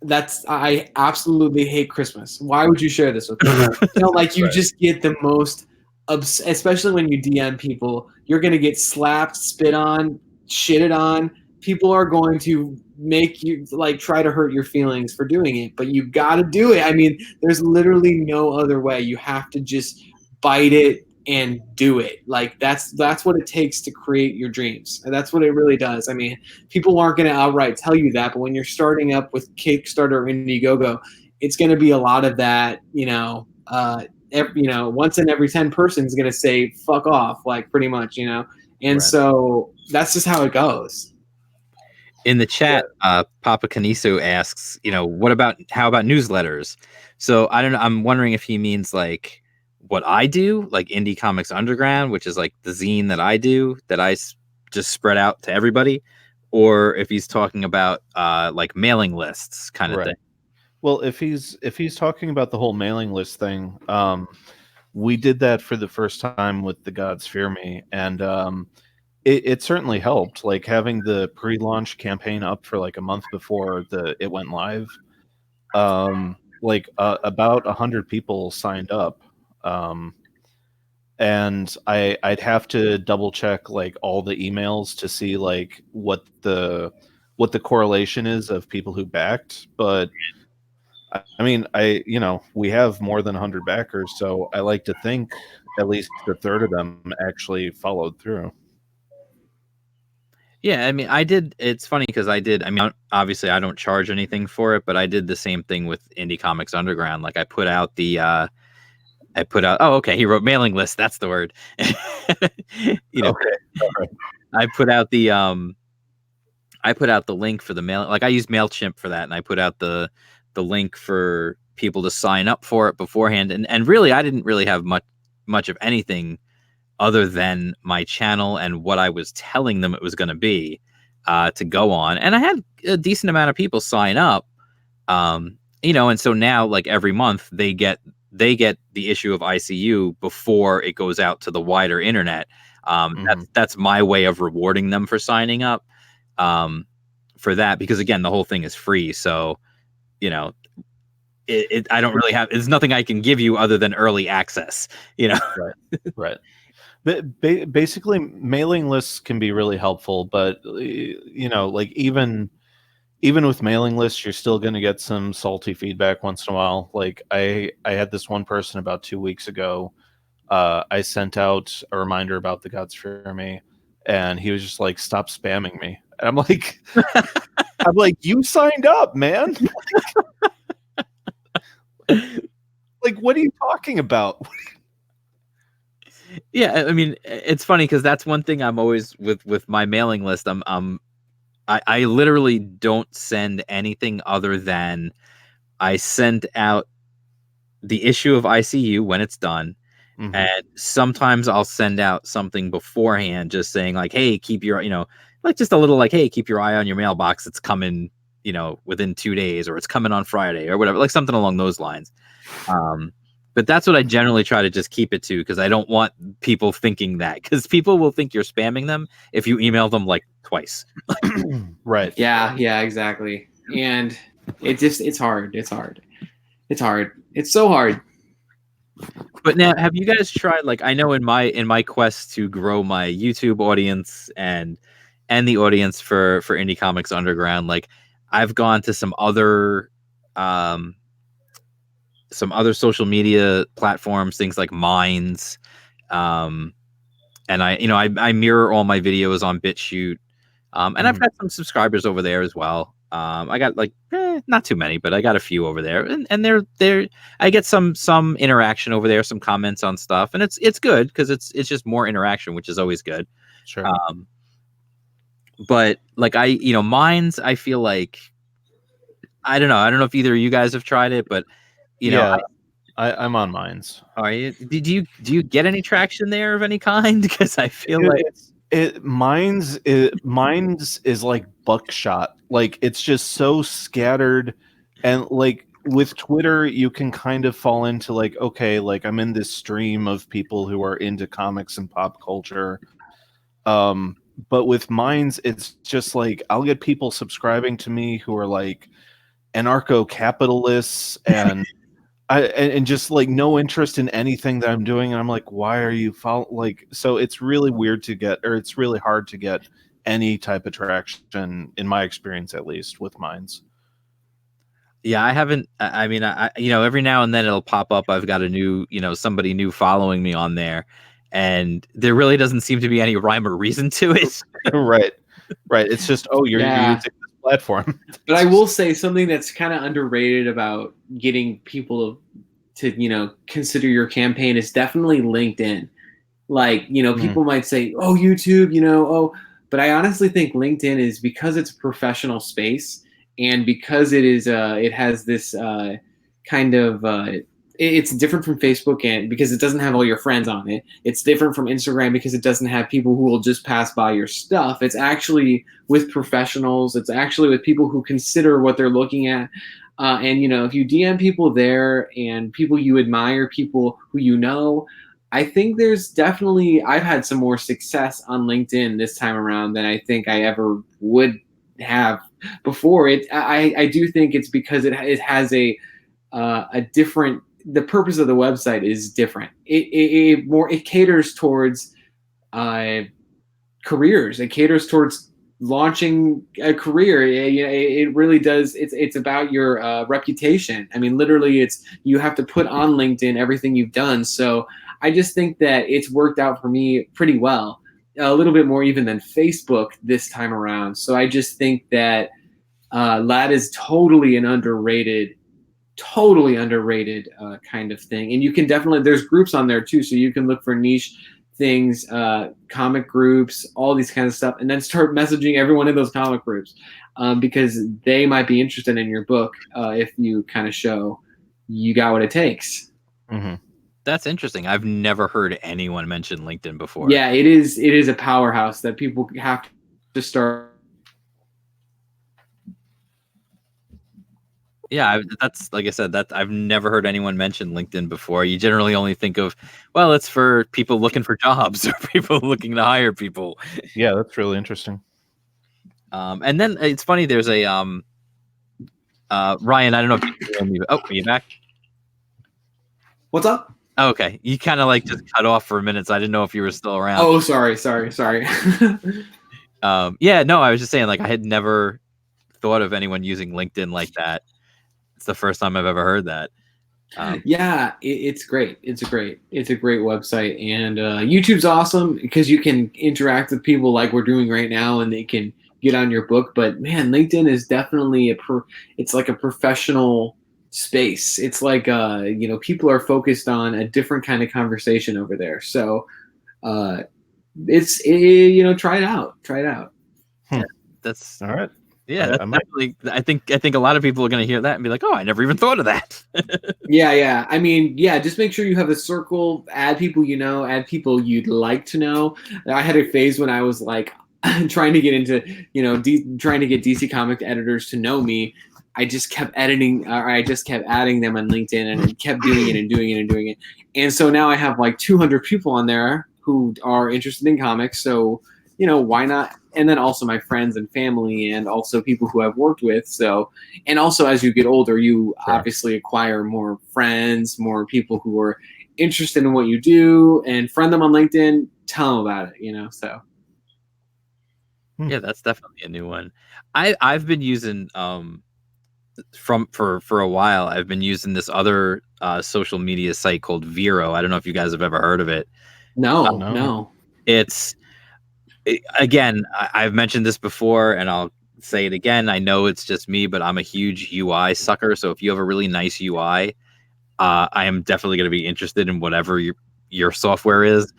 I absolutely hate Christmas. Why would you share this with me? Like you Right. just get the most, especially when you DM people, you're gonna get slapped, spit on, shitted on. People are going to make you like try to hurt your feelings for doing it, but you got to do it. I mean, there's literally no other way. You have to just bite it and do it. Like that's what it takes to create your dreams. And that's what it really does. I mean, people aren't going to outright tell you that, but when you're starting up with Kickstarter or Indiegogo, it's going to be a lot of that. Once in every 10 person is going to say "fuck off," like pretty much, and Right. so that's just how it goes. In the chat, Papa Caniso asks, how about newsletters? So I don't know. I'm wondering if he means like what I do, like Indie Comics Underground, which is like the zine that I do, that just spread out to everybody, or if he's talking about like mailing lists kind of Right. thing. Well, if he's talking about the whole mailing list thing, we did that for the first time with The Gods Fear Me, and it certainly helped. Like having the pre-launch campaign up for like a month before it went live, about 100 people signed up, and I'd have to double check like all the emails to see like what the correlation is of people who backed, but I mean, we have more than 100 backers, so I like to think at least a third of them actually followed through. Yeah, I mean, it's funny because obviously I don't charge anything for it, but I did the same thing with Indie Comics Underground. Like I put out oh, okay, he wrote mailing list. That's the word. Okay. All right. I put out the link for the mail. Like I used MailChimp for that, and I put out the link for people to sign up for it beforehand. And really, I didn't really have much of anything other than my channel and what I was telling them it was going to be to go on. And I had a decent amount of people sign up, and so now like every month they get the issue of ICU before it goes out to the wider internet. That's my way of rewarding them for signing up for that, because again, the whole thing is free. So, I don't really there's nothing I can give you other than early access, Right. But basically, mailing lists can be really helpful, but like even with mailing lists, you're still going to get some salty feedback once in a while. Like I had this one person about 2 weeks ago. I sent out a reminder about The Gods Fear Me, and he was just like, "Stop spamming me." And I'm like, "You signed up, man." Like, what are you talking about? Yeah, I mean, it's funny because that's one thing I'm always with my mailing list. I literally don't send anything other than I send out the issue of ICU when it's done. Mhm. And sometimes I'll send out something beforehand, just saying like, hey, keep your, like just a little like, hey, keep your eye on your mailbox. It's coming, within 2 days, or it's coming on Friday or whatever, like something along those lines. But that's what I generally try to just keep it to, because I don't want people thinking that, because people will think you're spamming them if you email them like twice. Right. Yeah, exactly. And it's hard. It's so hard. But now, have you guys tried, like, I know in my quest to grow my YouTube audience and the audience for Indie Comics Underground, like I've gone to some other social media platforms, things like Minds, and I mirror all my videos on BitChute. And I've got some subscribers over there as well. I got like not too many, but I got a few over there, and they're I get some interaction over there, some comments on stuff, and it's good because it's just more interaction, which is always good. Sure. But like Minds, I feel like I don't know if either of you guys have tried it, but I'm on Minds. Are you? Do you get any traction there of any kind? Because I feel like Minds is like buckshot. Like it's just so scattered, and like with Twitter, you can kind of fall into like, okay, like I'm in this stream of people who are into comics and pop culture. But with Minds, it's just like I'll get people subscribing to me who are like anarcho-capitalists and and just like no interest in anything that I'm doing. And I'm like, why are you so it's really weird to get, or it's really hard to get any type of traction in my experience, at least with Minds. Yeah, I haven't. I mean, I every now and then it'll pop up. I've got a new, somebody new following me on there, and there really doesn't seem to be any rhyme or reason to it. Right. It's just, you're using this platform. But I will say something that's kind of underrated about getting people to consider your campaign is definitely LinkedIn. Like, people might say, oh, YouTube, but I honestly think LinkedIn is, because it's a professional space and because it has this kind of it's different from Facebook, and because it doesn't have all your friends on it. It's different from Instagram because it doesn't have people who will just pass by your stuff. It's actually with professionals. It's actually with people who consider what they're looking at. And if you DM people there and people you admire, people who I think there's definitely, I've had some more success on LinkedIn this time around than I think I ever would have before. I do think it's because it has a different, the purpose of the website is different. It caters towards careers. It caters towards launching a career. It really does. It's about your reputation. I mean, literally, you have to put on LinkedIn everything you've done. So I just think that it's worked out for me pretty well, a little bit more even than Facebook this time around. So I just think that that is totally an underrated kind of thing. And you can definitely, there's groups on there too, so you can look for niche things, comic groups, all these kinds of stuff, and then start messaging everyone in those comic groups, because they might be interested in your book if you kind of show you got what it takes. Mm-hmm. That's interesting. I've never heard anyone mention LinkedIn before. Yeah, it is a powerhouse that people have to start. Yeah, that's, like I said, that I've never heard anyone mention LinkedIn before. You generally only think of, well, it's for people looking for jobs or people looking to hire people. Yeah, that's really interesting. And then it's funny. There's a Ryan. I don't know if you can hear me. Oh, are you back? What's up? Oh, okay, you kind of like just cut off for a minute, so I didn't know if you were still around. Oh, sorry. Yeah, no, I was just saying, like, I had never thought of anyone using LinkedIn like that. It's the first time I've ever heard that. Yeah, it's great. It's a great website, and YouTube's awesome because you can interact with people like we're doing right now, and they can get on your book. But man, LinkedIn is definitely it's like a professional space. It's like people are focused on a different kind of conversation over there. So try it out. Yeah, that's all right. Yeah, that's definitely. I think a lot of people are going to hear that and be like, "Oh, I never even thought of that." Yeah. I mean, just make sure you have a circle. Add people add people you'd like to know. I had a phase when I was like trying to get into, trying to get DC comic editors to know me. I just kept adding them on LinkedIn, and kept doing it. And so now I have like 200 people on there who are interested in comics. So, why not? And then also my friends and family, and also people who I've worked with. So, and also as you get older, you obviously acquire more friends, more people who are interested in what you do, and friend them on LinkedIn, tell them about it, so. Yeah, that's definitely a new one. I've been using, for a while, I've been using this other social media site called Vero. I don't know if you guys have ever heard of it. No. Again, I've mentioned this before, and I'll say it again. I know it's just me, but I'm a huge UI sucker. So if you have a really nice UI, I am definitely going to be interested in whatever your software is.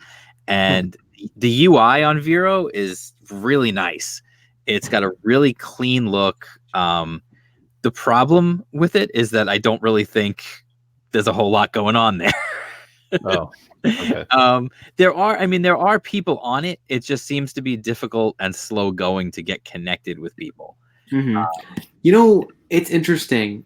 And the UI on Vero is really nice. It's got a really clean look. The problem with it is that I don't really think there's a whole lot going on there. Oh, okay. There are people on it. It just seems to be difficult and slow going to get connected with people. It's interesting.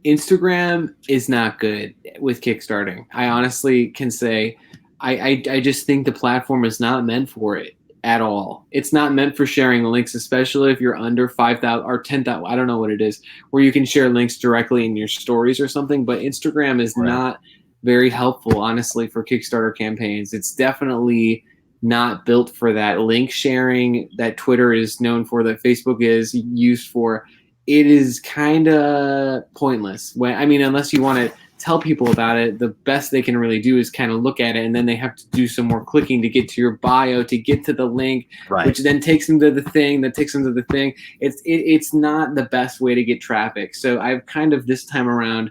Instagram is not good with kickstarting. I honestly can say I just think the platform is not meant for it at all. It's not meant for sharing links, especially if you're under 5,000 or 10,000. I don't know what it is, where you can share links directly in your stories or something. But Instagram is not very helpful, honestly, for Kickstarter campaigns. It's definitely not built for that link sharing that Twitter is known for, that Facebook is used for. It is kind of pointless. Unless you want to tell people about it, the best they can really do is kind of look at it, and then they have to do some more clicking to get to your bio, to get to the link, which then takes them to the thing that takes them to the thing. It's not the best way to get traffic. So I've kind of this time around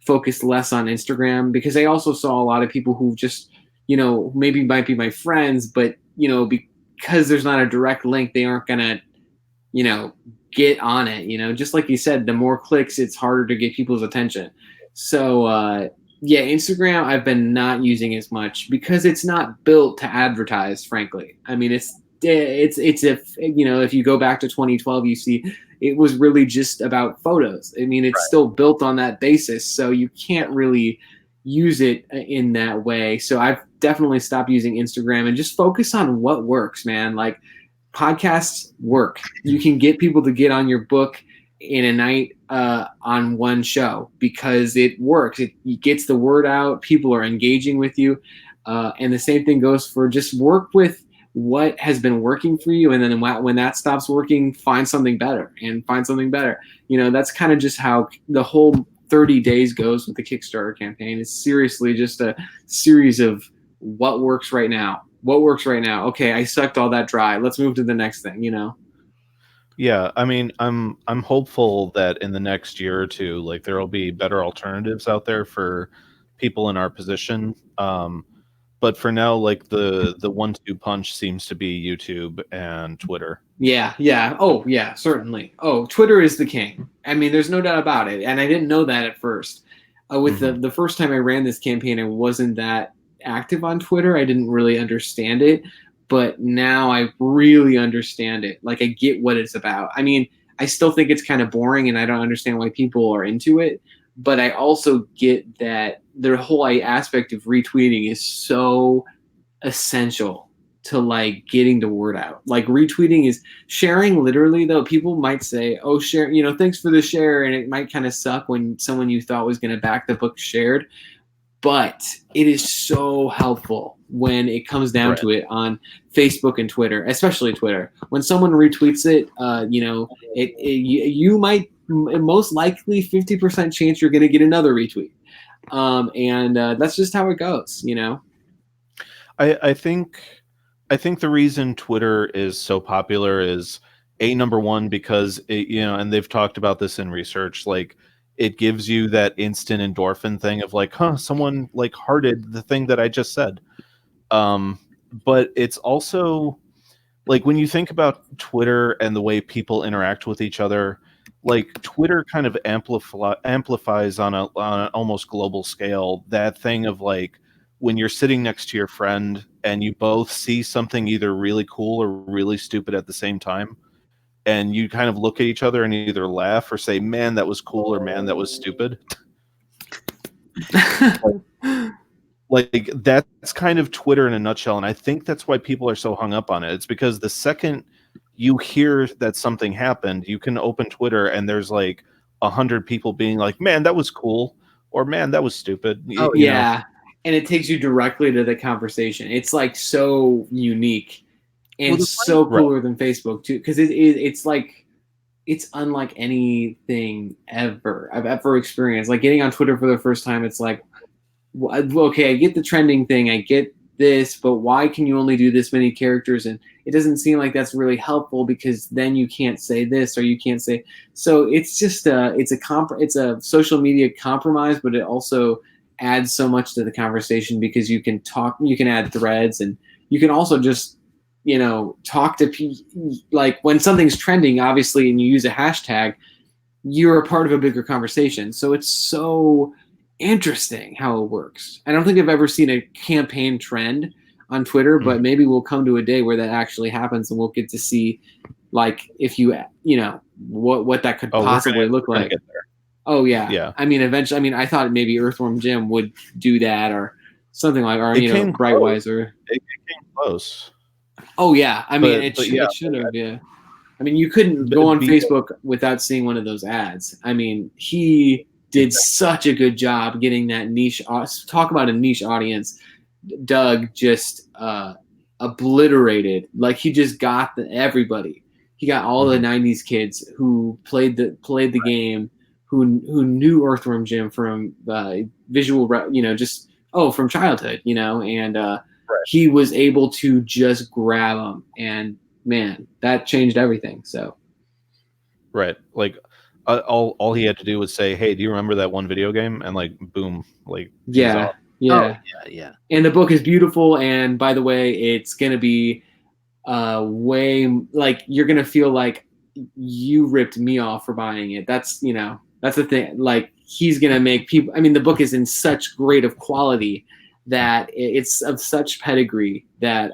focused less on Instagram, because I also saw a lot of people who just, maybe might be my friends, but, because there's not a direct link, they aren't going to, get on it. Just like you said, the more clicks, it's harder to get people's attention. So, Instagram, I've been not using as much because it's not built to advertise, frankly. I mean, it's if you go back to 2012, you see it was really just about photos. I mean, it's still built on that basis, so you can't really use it in that way. So I've definitely stopped using Instagram and just focus on what works, man. Like, podcasts work. You can get people to get on your book in a night on one show because it works. It gets the word out. People are engaging with you. And the same thing goes for just work with what has been working for you. And then when that stops working, find something better and find something better. That's kind of just how the whole 30 days goes with the Kickstarter campaign. It's seriously just a series of what works right now. What works right now? Okay, I sucked all that dry. Let's move to the next thing, Yeah, I mean, I'm hopeful that in the next year or two, like, there will be better alternatives out there for people in our position. But for now, like, the 1-2 punch seems to be YouTube and Twitter. Yeah. Oh, yeah, certainly. Oh, Twitter is the king. I mean, there's no doubt about it. And I didn't know that at first. With the first time I ran this campaign, I wasn't that active on Twitter. I didn't really understand it, but now I really understand it. Like, I get what it's about. I mean, I still think it's kind of boring and I don't understand why people are into it, but I also get that the whole aspect of retweeting is so essential to, like, getting the word out. Like, retweeting is sharing, literally, though. People might say, oh, share, thanks for the share, and it might kind of suck when someone you thought was going to back the book shared. But it is so helpful when it comes down to it on Facebook and Twitter, especially Twitter. When someone retweets it, you might, most likely 50% chance you're going to get another retweet. And that's just how it goes, I think the reason Twitter is so popular is number one, because it, and they've talked about this in research, like, it gives you that instant endorphin thing of like, someone like hearted the thing that I just said. But it's also like, when you think about Twitter and the way people interact with each other, like, Twitter kind of amplifies on an almost global scale that thing of, like, when you're sitting next to your friend and you both see something either really cool or really stupid at the same time, and you kind of look at each other and either laugh or say, man, that was cool, or man, that was stupid. Like, that's kind of Twitter in a nutshell. And I think that's why people are so hung up on it. It's because the second you hear that something happened, you can open Twitter and there's like 100 people being like, man, that was cool, or man, that was stupid. Oh, yeah. And it takes you directly to the conversation. It's like so unique. And so cooler than Facebook too, because it's like, it's unlike anything I've ever experienced. Like, getting on Twitter for the first time, it's like, okay, I get the trending thing, I get this, but why can you only do this many characters? And it doesn't seem like that's really helpful because then you can't say this or you can't say. So it's just it's a social media compromise, but it also adds so much to the conversation because you can add threads, and you can also just talk to people. Like when something's trending, obviously, and you use a hashtag, you're a part of a bigger conversation. So it's so interesting how it works. I don't think I've ever seen a campaign trend on Twitter, but maybe we'll come to a day where that actually happens, and we'll get to see, like, if what that could possibly look like. Oh yeah. I mean, eventually. I mean, I thought maybe Earthworm Jim would do that or something like, or Brightwise, or it came close. Oh yeah. I mean, it should have. Yeah. I mean, you couldn't go on Facebook without seeing one of those ads. I mean, he did such a good job getting that niche. Talk about a niche audience. Doug just obliterated. Like, he just got everybody. He got all the '90s kids who played the game, who knew Earthworm Jim from visual, from childhood, and he was able to just grab them, and man, that changed everything. So, right, like all he had to do was say, "Hey, do you remember that one video game?" And like, boom, like yeah. And the book is beautiful. And by the way, it's gonna be way, like, you're gonna feel like you ripped me off for buying it. That's the thing. Like, he's gonna make people. I mean, the book is in such great of quality that it's of such pedigree that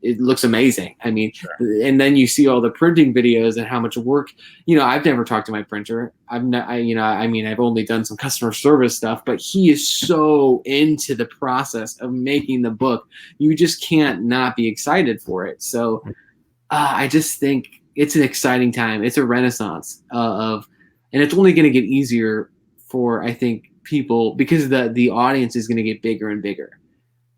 it looks amazing. I mean, and then you see all the printing videos and how much work. I've never talked to my printer. I've only done some customer service stuff, but he is so into the process of making the book. You just can't not be excited for it. So I just think it's an exciting time. It's a renaissance and it's only going to get easier for, I think, people, because the audience is going to get bigger and bigger.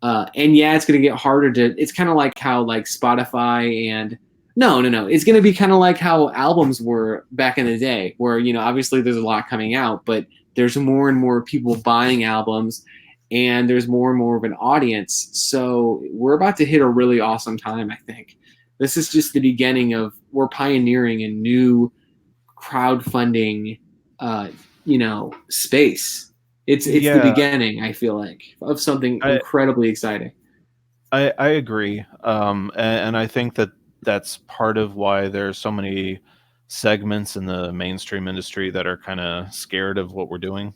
And yeah, it's going to get harder it's kind of like how, like, Spotify and no, it's going to be kind of like how albums were back in the day, where, obviously there's a lot coming out, but there's more and more people buying albums, and there's more and more of an audience. So we're about to hit a really awesome time. I think this is just the beginning of, we're pioneering a new crowdfunding, space. It's the beginning, I feel like, of something incredibly exciting. I agree. And I think that's part of why there's so many segments in the mainstream industry that are kind of scared of what we're doing.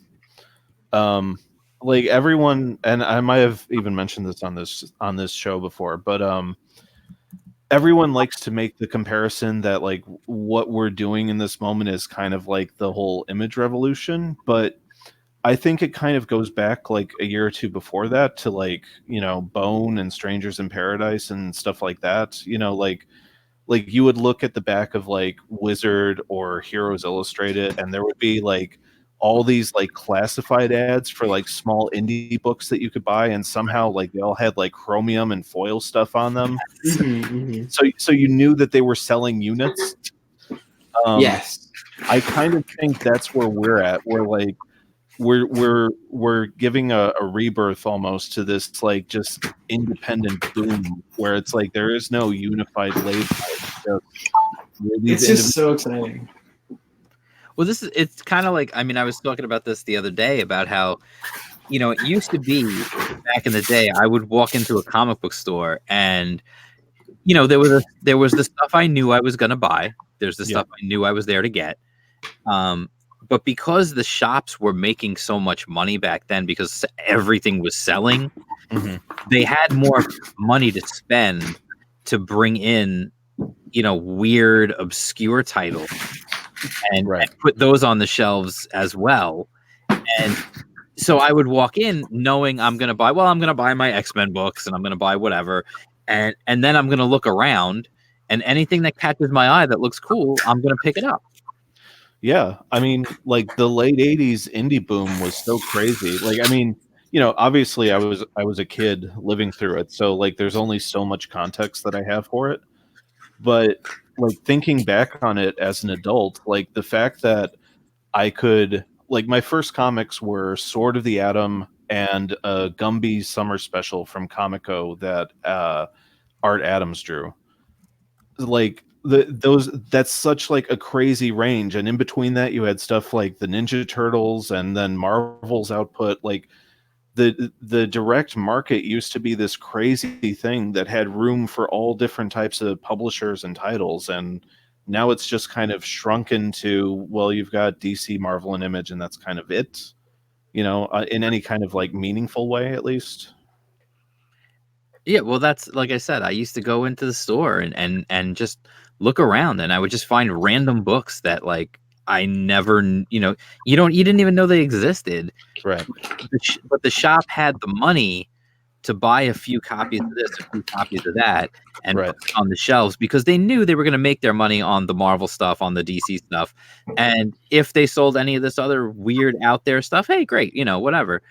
Like, everyone, and I might have even mentioned this on this show before, but everyone likes to make the comparison that, like, what we're doing in this moment is kind of like the whole image revolution, but I think it kind of goes back like a year or two before that to, like, Bone and Strangers in Paradise and stuff like that. Like you would look at the back of, like, Wizard or Heroes Illustrated, and there would be, like, all these, like, classified ads for, like, small indie books that you could buy, and somehow, like, they all had, like, chromium and foil stuff on them. So you knew that they were selling units. Yes, I kind of think that's where we're at. We're like, we're giving a rebirth almost to this, like, just independent boom, where it's like there is no unified label. It's just so exciting. Well, it's kind of like, I mean, I was talking about this the other day about how, it used to be back in the day, I would walk into a comic book store and, there was the stuff I knew I was going to buy. There's the stuff I knew I was there to get. But because the shops were making so much money back then, because everything was selling, they had more money to spend to bring in, weird, obscure titles and put those on the shelves as well. And so I would walk in knowing I'm going to buy my X-Men books, and I'm going to buy whatever. And then I'm going to look around, and anything that catches my eye that looks cool, I'm going to pick it up. Yeah, I mean, like, the late '80s indie boom was so crazy. Like, I mean, obviously I was a kid living through it, so, like, there's only so much context that I have for it. But, like, thinking back on it as an adult, like, the fact that I could, like, my first comics were Sword of the Atom and a Gumby summer special from Comico that Art Adams drew. Like that's such like a crazy range, and in between that you had stuff like the Ninja Turtles and then Marvel's output. Like the direct market used to be this crazy thing that had room for all different types of publishers and titles, and now it's just kind of shrunken to, well, you've got DC, Marvel, and Image, and that's kind of it, in any kind of like meaningful way, at least. Yeah, well, that's like I said, I used to go into the store and just look around, and I would just find random books that like I never, you didn't even know they existed. Right. But the shop had the money to buy a few copies of this, a few copies of that, and Right. put it on the shelves because they knew they were going to make their money on the Marvel stuff, on the DC stuff. And if they sold any of this other weird out there stuff, hey, great, whatever.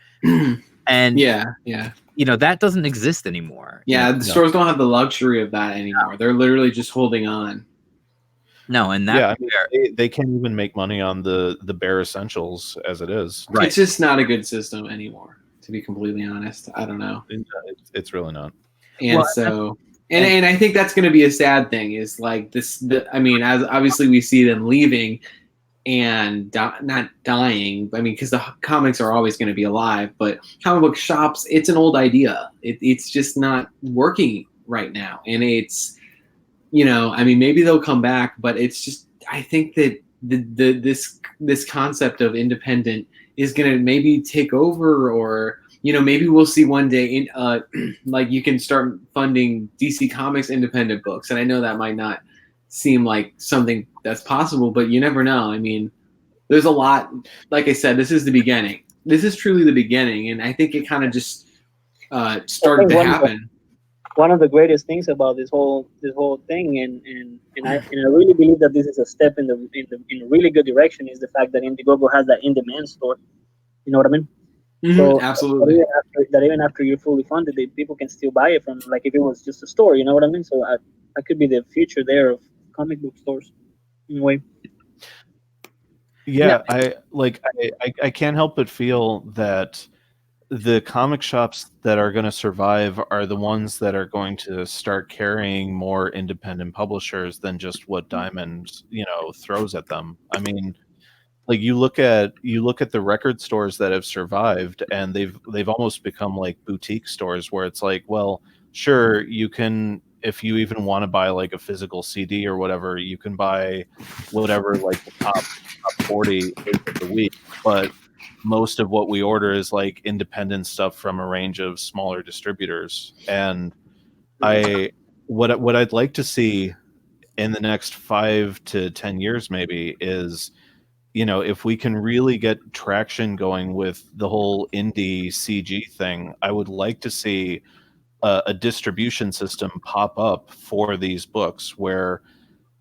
And yeah. That doesn't exist anymore. Yeah, the stores don't have the luxury of that anymore. They're literally just holding on. No, and that they can't even make money on the bare essentials as it is. Right. It's just not a good system anymore, to be completely honest. I don't know. It's really not. And and I think that's going to be a sad thing. Is like this. As obviously we see them leaving and not dying. Because the comics are always going to be alive. But comic book shops, it's an old idea. It's just not working right now, and it's. Maybe they'll come back, but it's just, I think that this concept of independent is going to maybe take over, or, maybe we'll see one day like you can start funding DC Comics independent books. And I know that might not seem like something that's possible, but you never know. There's a lot, like I said, this is the beginning. This is truly the beginning. And I think it kind of just started to happen. One of the greatest things about this whole thing, and I really believe that this is a step in a really good direction, is the fact that Indiegogo has that in-demand store. You know what I mean? Mm-hmm, so absolutely. That even after you're fully funded, people can still buy it from, like, if it was just a store. You know what I mean? So that could be the future there of comic book stores, in a way. Yeah. I can't help but feel that the comic shops that are going to survive are the ones that are going to start carrying more independent publishers than just what Diamond, throws at them. Like you look at the record stores that have survived, and they've almost become like boutique stores where it's like, well, sure, you can, if you even want to buy like a physical CD or whatever, you can buy whatever, like the top 40 of the week, but most of what we order is like independent stuff from a range of smaller distributors. And what I'd like to see in the next 5 to 10 years maybe is, if we can really get traction going with the whole indie CG thing, I would like to see a distribution system pop up for these books where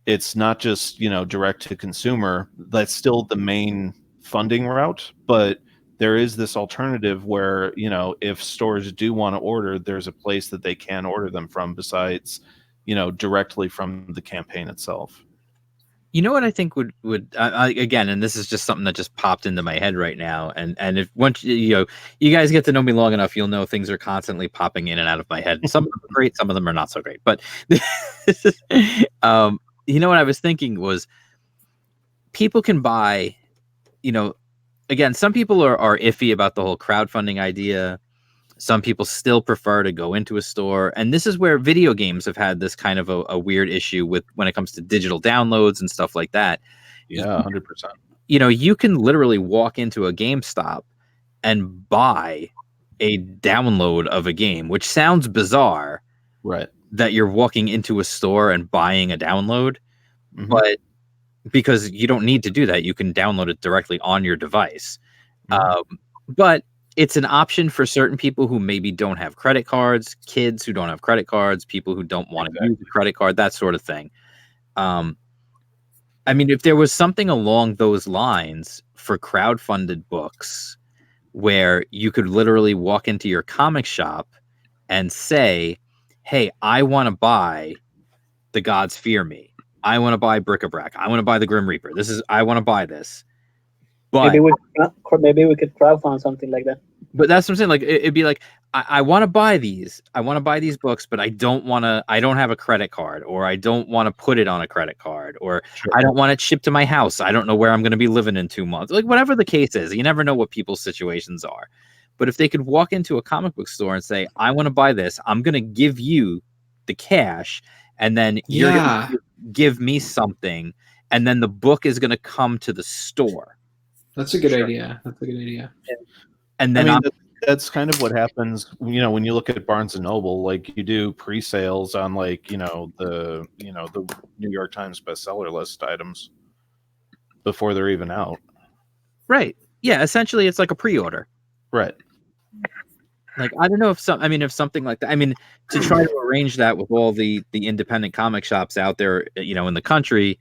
it's not just, direct to consumer. That's still the main funding route, but there is this alternative where, if stores do want to order, there's a place that they can order them from besides, directly from the campaign itself. You know what I think would again, and this is just something that just popped into my head right now, and if once you guys get to know me long enough, you'll know things are constantly popping in and out of my head. Some of them are great, some of them are not so great. But what I was thinking was, people can buy, again, some people are iffy about the whole crowdfunding idea. Some people still prefer to go into a store. And this is where video games have had this kind of a weird issue with when it comes to digital downloads and stuff like that. Yeah, 100%. You can literally walk into a GameStop and buy a download of a game, which sounds bizarre. Right. That you're walking into a store and buying a download. Mm-hmm. But because you don't need to do that, you can download it directly on your device. Mm-hmm. But it's an option for certain people who maybe don't have credit cards, kids who don't have credit cards, people who don't want to use a credit card, that sort of thing. If there was something along those lines for crowdfunded books where you could literally walk into your comic shop and say, hey, I want to buy The Gods Fear Me. I want to buy Bric-A-Brac. I want to buy the Grim Reaper. I want to buy this. But maybe we could crowdfund something like that. But that's what I'm saying. Like it'd be like, I want to buy these. I want to buy these books, but I don't want to. I don't have a credit card, or I don't want to put it on a credit card, or Sure. I don't want it shipped to my house. I don't know where I'm going to be living in 2 months. Like whatever the case is, you never know what people's situations are. But if they could walk into a comic book store and say, "I want to buy this. I'm going to give you the cash, and then you're going Yeah, to give me something, and then the book is going to come to the store." that's a good Sure. idea. That's a good idea. And I then mean, that's kind of what happens, when you look at Barnes and Noble. Like, you do pre-sales on, like, the New York Times bestseller list items before they're even out. right. Yeah, essentially it's like a pre-order. Right. Like I don't know if something like that. I mean, to try to arrange that with all the independent comic shops out there, in the country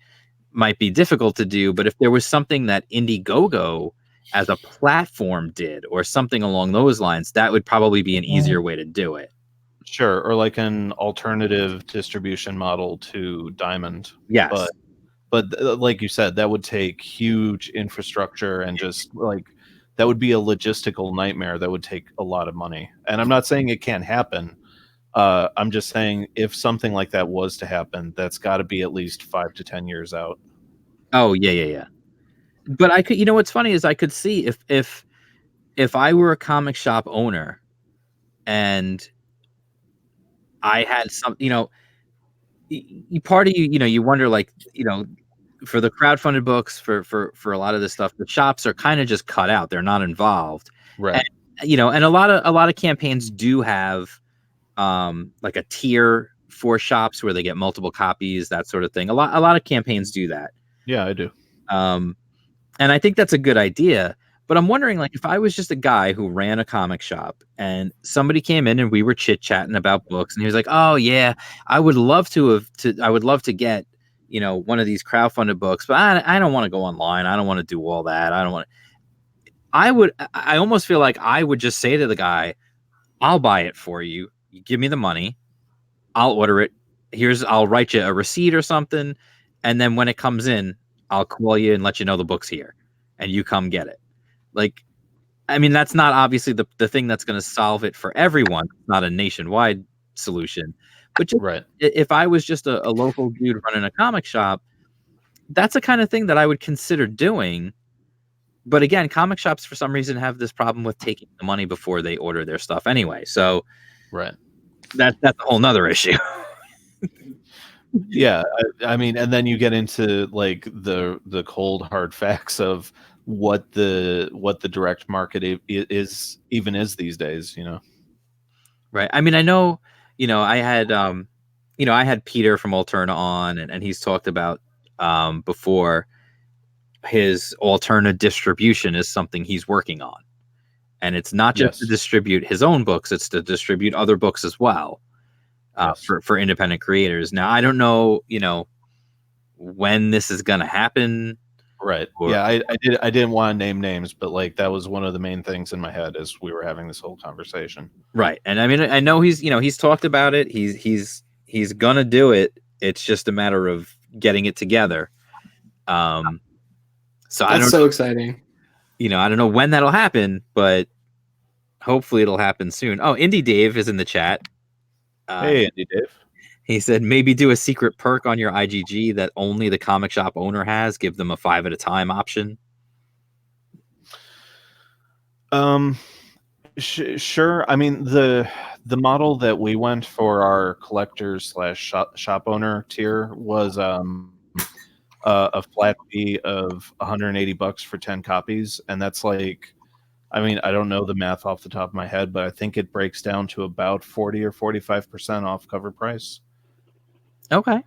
might be difficult to do, but if there was something that Indiegogo as a platform did or something along those lines, that would probably be an easier way to do it. Sure. Or like an alternative distribution model to Diamond. Yes. But like you said, that would take huge infrastructure, and just like that would be a logistical nightmare that would take a lot of money. And I'm not saying it can't happen. I'm just saying if something like that was to happen, that's got to be at least 5 to 10 years out. Oh yeah. But I could, what's funny is I could see if I were a comic shop owner and I had some, part of you wonder, like, for the crowdfunded books, for a lot of this stuff, the shops are kind of just cut out. They're not involved. Right. And, and a lot of campaigns do have like a tier for shops where they get multiple copies, that sort of thing. A lot of campaigns do that. Yeah, I do. And I think that's a good idea. But I'm wondering, like, if I was just a guy who ran a comic shop and somebody came in and we were chit-chatting about books, and he was like, "Oh yeah, I would love to get, one of these crowdfunded books, but I don't want to go online. I don't want to do all that. I don't want to." I almost feel like I would just say to the guy, "I'll buy it for you. You give me the money. I'll order it. I'll write you a receipt or something. And then when it comes in, I'll call you and let you know the book's here and you come get it." Like, I mean, that's not obviously the thing that's going to solve it for everyone. It's not a nationwide solution. But just, Right. if I was just a local dude running a comic shop, that's the kind of thing that I would consider doing. But again, comic shops for some reason have this problem with taking the money before they order their stuff anyway. So Right. that's a whole nother issue. Yeah, I mean, and then you get into like the cold hard facts of what the direct market is these days. Right. I mean, I know, I had, I had Peter from Alterna on, and he's talked about before his Alterna distribution is something he's working on. And it's not just to distribute his own books, it's to distribute other books as well for independent creators. Now, I don't know, when this is going to happen. Right. Yeah, I didn't want to name names, but like that was one of the main things in my head as we were having this whole conversation. Right. And I mean, I know he's talked about it. He's gonna do it. It's just a matter of getting it together. So That's so exciting. I don't know when that'll happen, but hopefully it'll happen soon. Oh, Indie Dave is in the chat. Hey, Indie Dave. He said maybe do a secret perk on your IGG that only the comic shop owner has. Give them a 5 at a time option. Sure. I mean, the model that we went for our collectors / shop owner tier was a flat fee of $180 for 10 copies, and that's like, I mean, I don't know the math off the top of my head, but I think it breaks down to about 40 or 45% off cover price. Okay.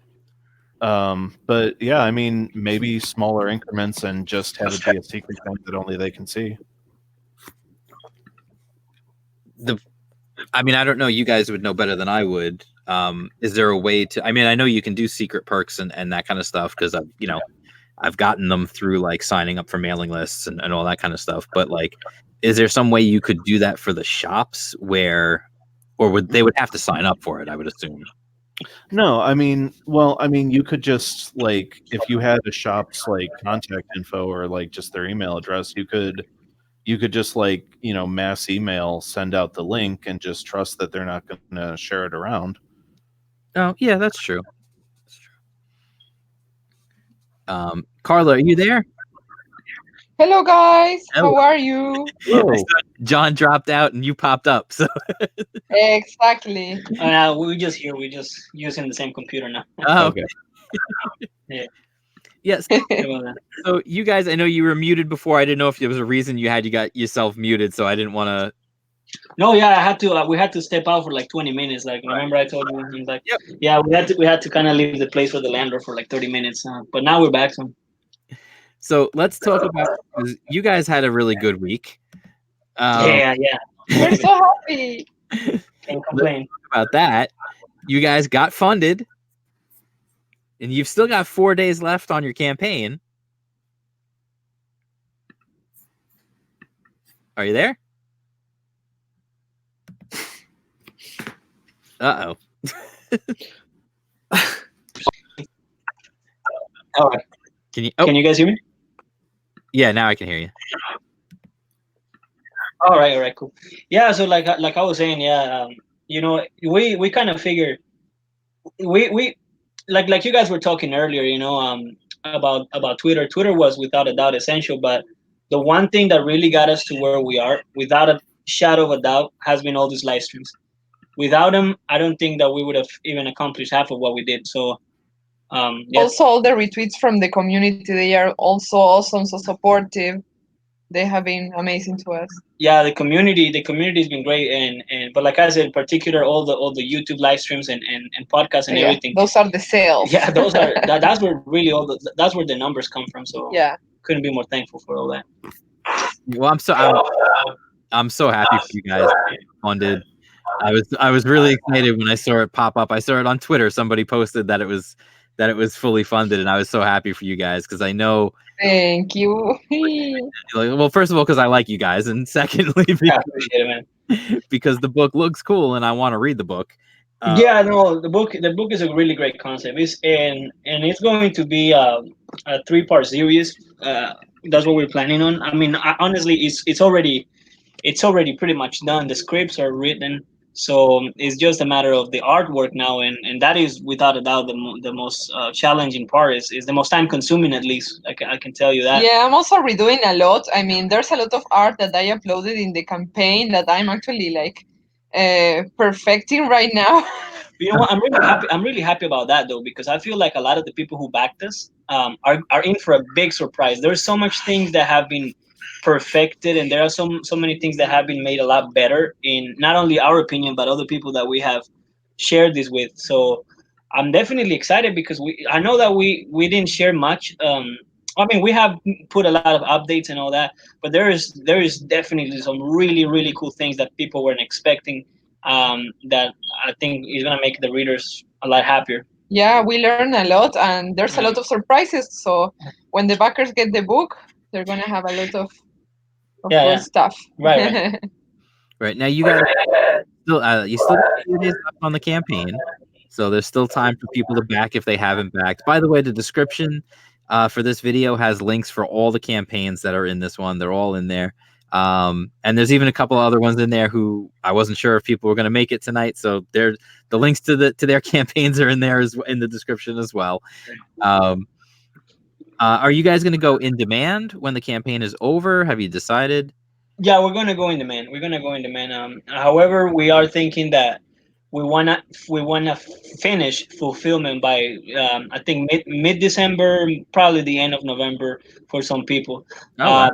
But yeah, I mean, maybe smaller increments and just have it be a secret thing that only they can see. I mean, I don't know. You guys would know better than I would. Is there a way to? I mean, I know you can do secret perks and that kind of stuff because I've gotten them through like signing up for mailing lists and all that kind of stuff. But like, is there some way you could do that for the shops or they would have to sign up for it? I would assume. No, I mean, you could just like if you had a shop's like contact info or like just their email address, you could you could just like, mass email, send out the link, and just trust that they're not going to share it around. Oh, yeah, that's true. Carla, are you there? Hello, guys. Hello. How are you? Oh, John dropped out and you popped up. So Exactly. We're just here. We're just using the same computer now. okay. Yes. So you guys, I know you were muted before. I didn't know if there was a reason you got yourself muted, so I didn't want to. No, yeah, I had to. We had to step out for like 20 minutes. Like, remember I told you? And like, Yep. Yeah, we had to kind of leave the place for the landlord for like 30 minutes. But now we're back. So let's talk about, you guys had a really good week. Yeah. We're so happy. Can't complain. About that, you guys got funded, and you've still got 4 days left on your campaign. Are you there? Uh-oh. All right. Can you Can you guys hear me? Yeah, now I can hear you. All right, cool. Yeah, so like I was saying, yeah, we kind of figured we like you guys were talking earlier, about Twitter. Twitter was without a doubt essential, but the one thing that really got us to where we are, without a shadow of a doubt, has been all these live streams. Without them, I don't think that we would have even accomplished half of what we did. So, yeah. Also, all the retweets from the community, they are also awesome, so supportive. They have been amazing to us. Yeah, the community has been great, but like I said, in particular, all the YouTube live streams and podcasts and everything. Those are the sales. Yeah, those are that's where really that's where the numbers come from. So yeah, couldn't be more thankful for all that. Well, I'm so happy for you guys funded. I was really excited when I saw it pop up. I saw it on Twitter. Somebody posted that it was fully funded, and I was so happy for you guys because I know. Thank you. Well, first of all, because I like you guys, and secondly, I appreciate it, man. Because the book looks cool, and I want to read the book. Yeah, no, the book is a really great concept. And it's going to be a 3-part series. That's what we're planning on. I mean, honestly, it's already pretty much done. The scripts are written, so it's just a matter of the artwork now, and that is without a doubt the most challenging part. Is the most time consuming, at least. I can tell you that. Yeah, I'm also redoing a lot. I mean, there's a lot of art that I uploaded in the campaign that I'm actually like perfecting right now. You know what? I'm really happy about that though, because I feel like a lot of the people who backed us are in for a big surprise. There's so much things that have been perfected, and there are so many things that have been made a lot better in not only our opinion but other people that we have shared this with. So I'm definitely excited because I know that we didn't share much. I mean, we have put a lot of updates and all that, but there is definitely some really cool things that people weren't expecting. That I think is gonna make the readers a lot happier. Yeah, we learn a lot, and there's a lot of surprises. So when the backers get the book, they're gonna have a lot of cool stuff. Right. Right now, you guys you still got 4 days left on the campaign, so there's still time for people to back if they haven't backed. By the way, the description for this video has links for all the campaigns that are in this one. They're all in there. And there's even a couple other ones in there who I wasn't sure if people were going to make it tonight. So the links to their campaigns are in there in the description as well. Are you guys going to go in demand when the campaign is over? Have you decided? Yeah, we're going to go in demand. However, we are thinking that we wanna finish fulfillment by I think mid December, probably the end of November for some people. Oh,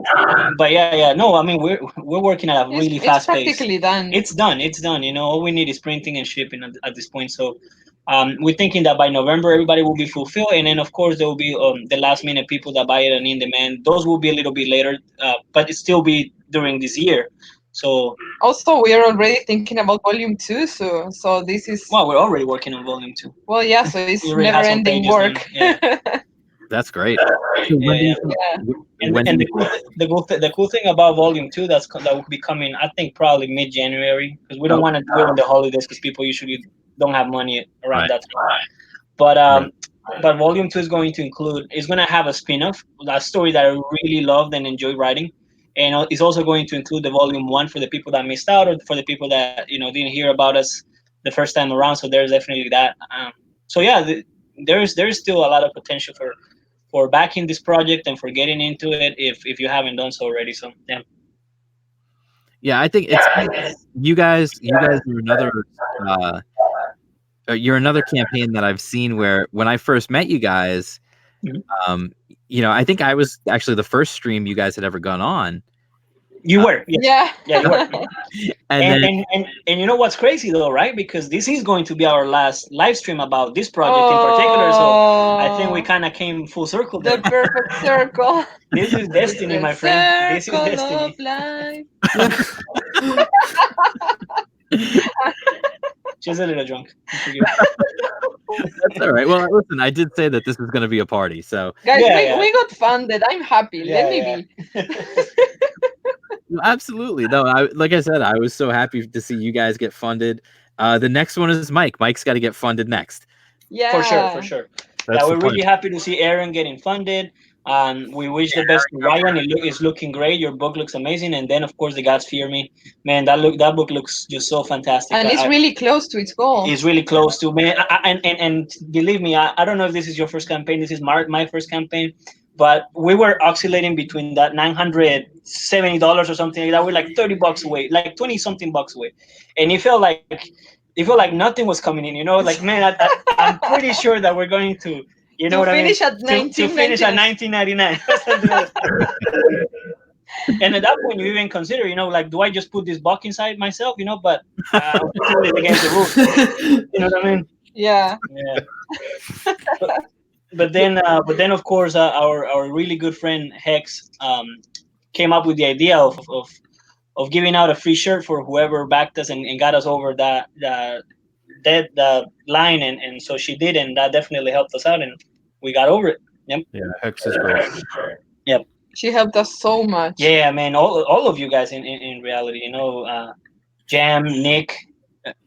but yeah, no, I mean we're working at a really fast pace. It's practically done. It's done. You know, all we need is printing and shipping at this point. So we're thinking that by November everybody will be fulfilled, and then of course there will be the last minute people that buy it and in demand. Those will be a little bit later, but it still be during this year. So also we are already thinking about volume 2, so this is we're already working on volume 2. Well, yeah, so it's never ending work. That's great. Yeah. And the cool thing about volume 2 that will be coming, I think probably mid-January, because we don't want to do it in the holidays because people usually don't have money around that time. But volume 2 is going to have a spin-off, a story that I really loved and enjoyed writing. and it's also going to include the volume 1 for the people that missed out, or for the people that didn't hear about us the first time around. So there's definitely that. So yeah, there's still a lot of potential for backing this project and for getting into it if you haven't done so already. So yeah. Yeah, I think it's you guys are another campaign that I've seen where when I first met you guys, Mhm. I think I was actually the first stream you guys had ever gone on. You were, yes. Yeah. You were. And then And you know what's crazy though, right? Because this is going to be our last live stream about this project in particular. So I think we Oh, kind of came full circle the there. perfect circle. This is destiny, The my friend. This is circle destiny. of life. Just a little drunk. that's all right. Well, listen, I did say that this was going to be a party, so Guys, Yeah, we got funded. I'm happy. Let me be. absolutely. No, like I said, I was so happy to see you guys get funded. The next one is Mike. Mike's got to get funded next. Yeah. For sure. That's Yeah, the we're plan. really happy to see Aaron getting funded. We wish the best to Ryan. It's looking great. Your book looks amazing. And then, of course, The Gods Fear Me. Man, that book looks just so fantastic. And it's really close to its goal. It's really close to me. And believe me, I don't know if this is your first campaign. This is my first campaign. But we were oscillating between that $970 or something like that. We're like $30 away, like 20 something bucks away. And it felt like nothing was coming in, like, man, I'm pretty sure that we're going to, you know To what I mean? finish at To finish at 1999. And at that point, you even consider, like, do I just put this buck inside myself, but unfortunately, it's against the rules. You know what I mean? Yeah. Yeah. But then of course, our really good friend Hex came up with the idea of giving out a free shirt for whoever backed us and got us over the line, and so she did, and that definitely helped us out, and we got over it. Yep. Yeah, Hex is great. Yep. She helped us so much. Yeah, man, all of you guys in reality, Jam, Nick,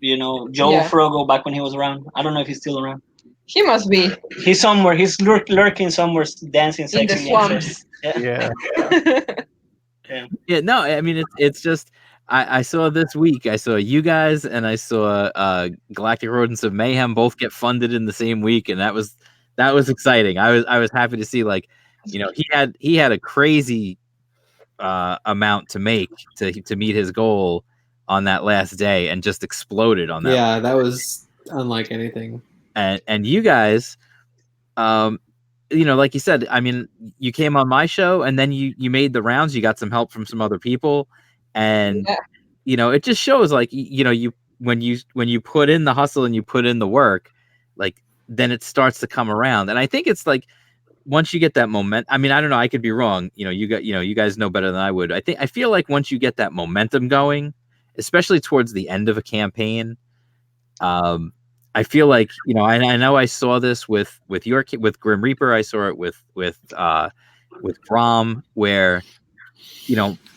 Joe Yeah. Frogo back when he was around. I don't know if he's still around. He must be He's somewhere. He's lurking somewhere, dancing in the sexy. I'm sure. swamps. Yeah. Yeah. Yeah, no, I mean it's just I saw this week. I saw you guys and I saw Galactic Rodents of Mayhem both get funded in the same week, and that was exciting. I was happy to see, like, he had a crazy amount to make to meet his goal on that last day, and just exploded on that. Yeah, that was unlike anything. And you guys, like you said, I mean, you came on my show and then you made the rounds. You got some help from some other people, and Yeah. it just shows, like, you when you put in the hustle and you put in the work, like, then it starts to come around. And I think it's like, once you get that moment, I mean, I don't know, I could be wrong. You guys know better than I would. I feel like once you get that momentum going, especially towards the end of a campaign, I feel like, I know I saw this with Grim Reaper. I saw it with Brom, where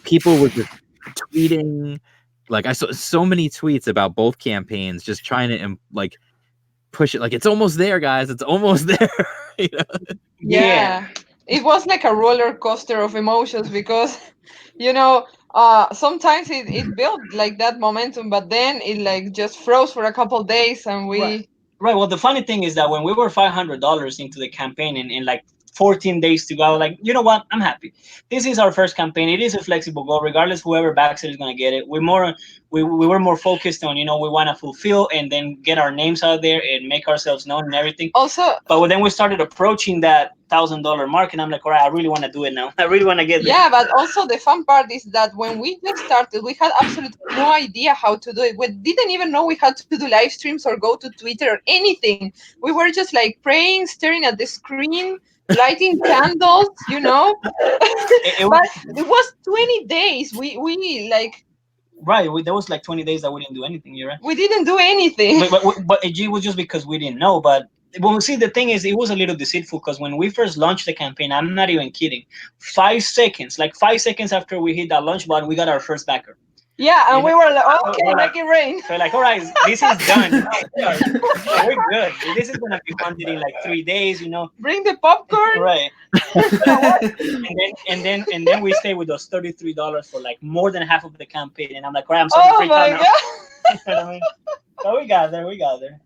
people were just tweeting. Like, I saw so many tweets about both campaigns, just trying to like push it. Like, it's almost there, guys. It's almost there. Yeah. It was like a roller coaster of emotions because, sometimes it built like that momentum, but then it like just froze for a couple days, and we. Right. Well, the funny thing is that when we were $500 into the campaign in like 14 days to go, like, you know what? I'm happy. This is our first campaign. It is a flexible goal. Regardless, whoever backs it is going to get it. We were more focused on, we want to fulfill and then get our names out there and make ourselves known and everything. Also, but then we started approaching that $1,000 mark, and I'm like, all right, I really want to do it now. I really want to get there. yeah, but also the fun part is that when we just started, we had absolutely no idea how to do it. We didn't even know we had to do live streams or go to Twitter or anything. We were just like praying, staring at the screen, lighting candles, It But it was 20 days. We like. Right. There was like 20 days that we didn't do anything. You're right. We didn't do anything. But it was just because we didn't know. But when we see, the thing is, it was a little deceitful, because when we first launched the campaign, I'm not even kidding, 5 seconds after we hit that launch button, we got our first backer. Yeah, and You we know, were like, so okay, we're like, make it rain. so like, all right, this is done. We're good. This is gonna be funded in like 3 days. Bring the popcorn. Right. And then we stay with those $33 for like more than half of the campaign, and I'm like, all right, I'm starting to Oh freak out my now. You know what I mean? So we got there.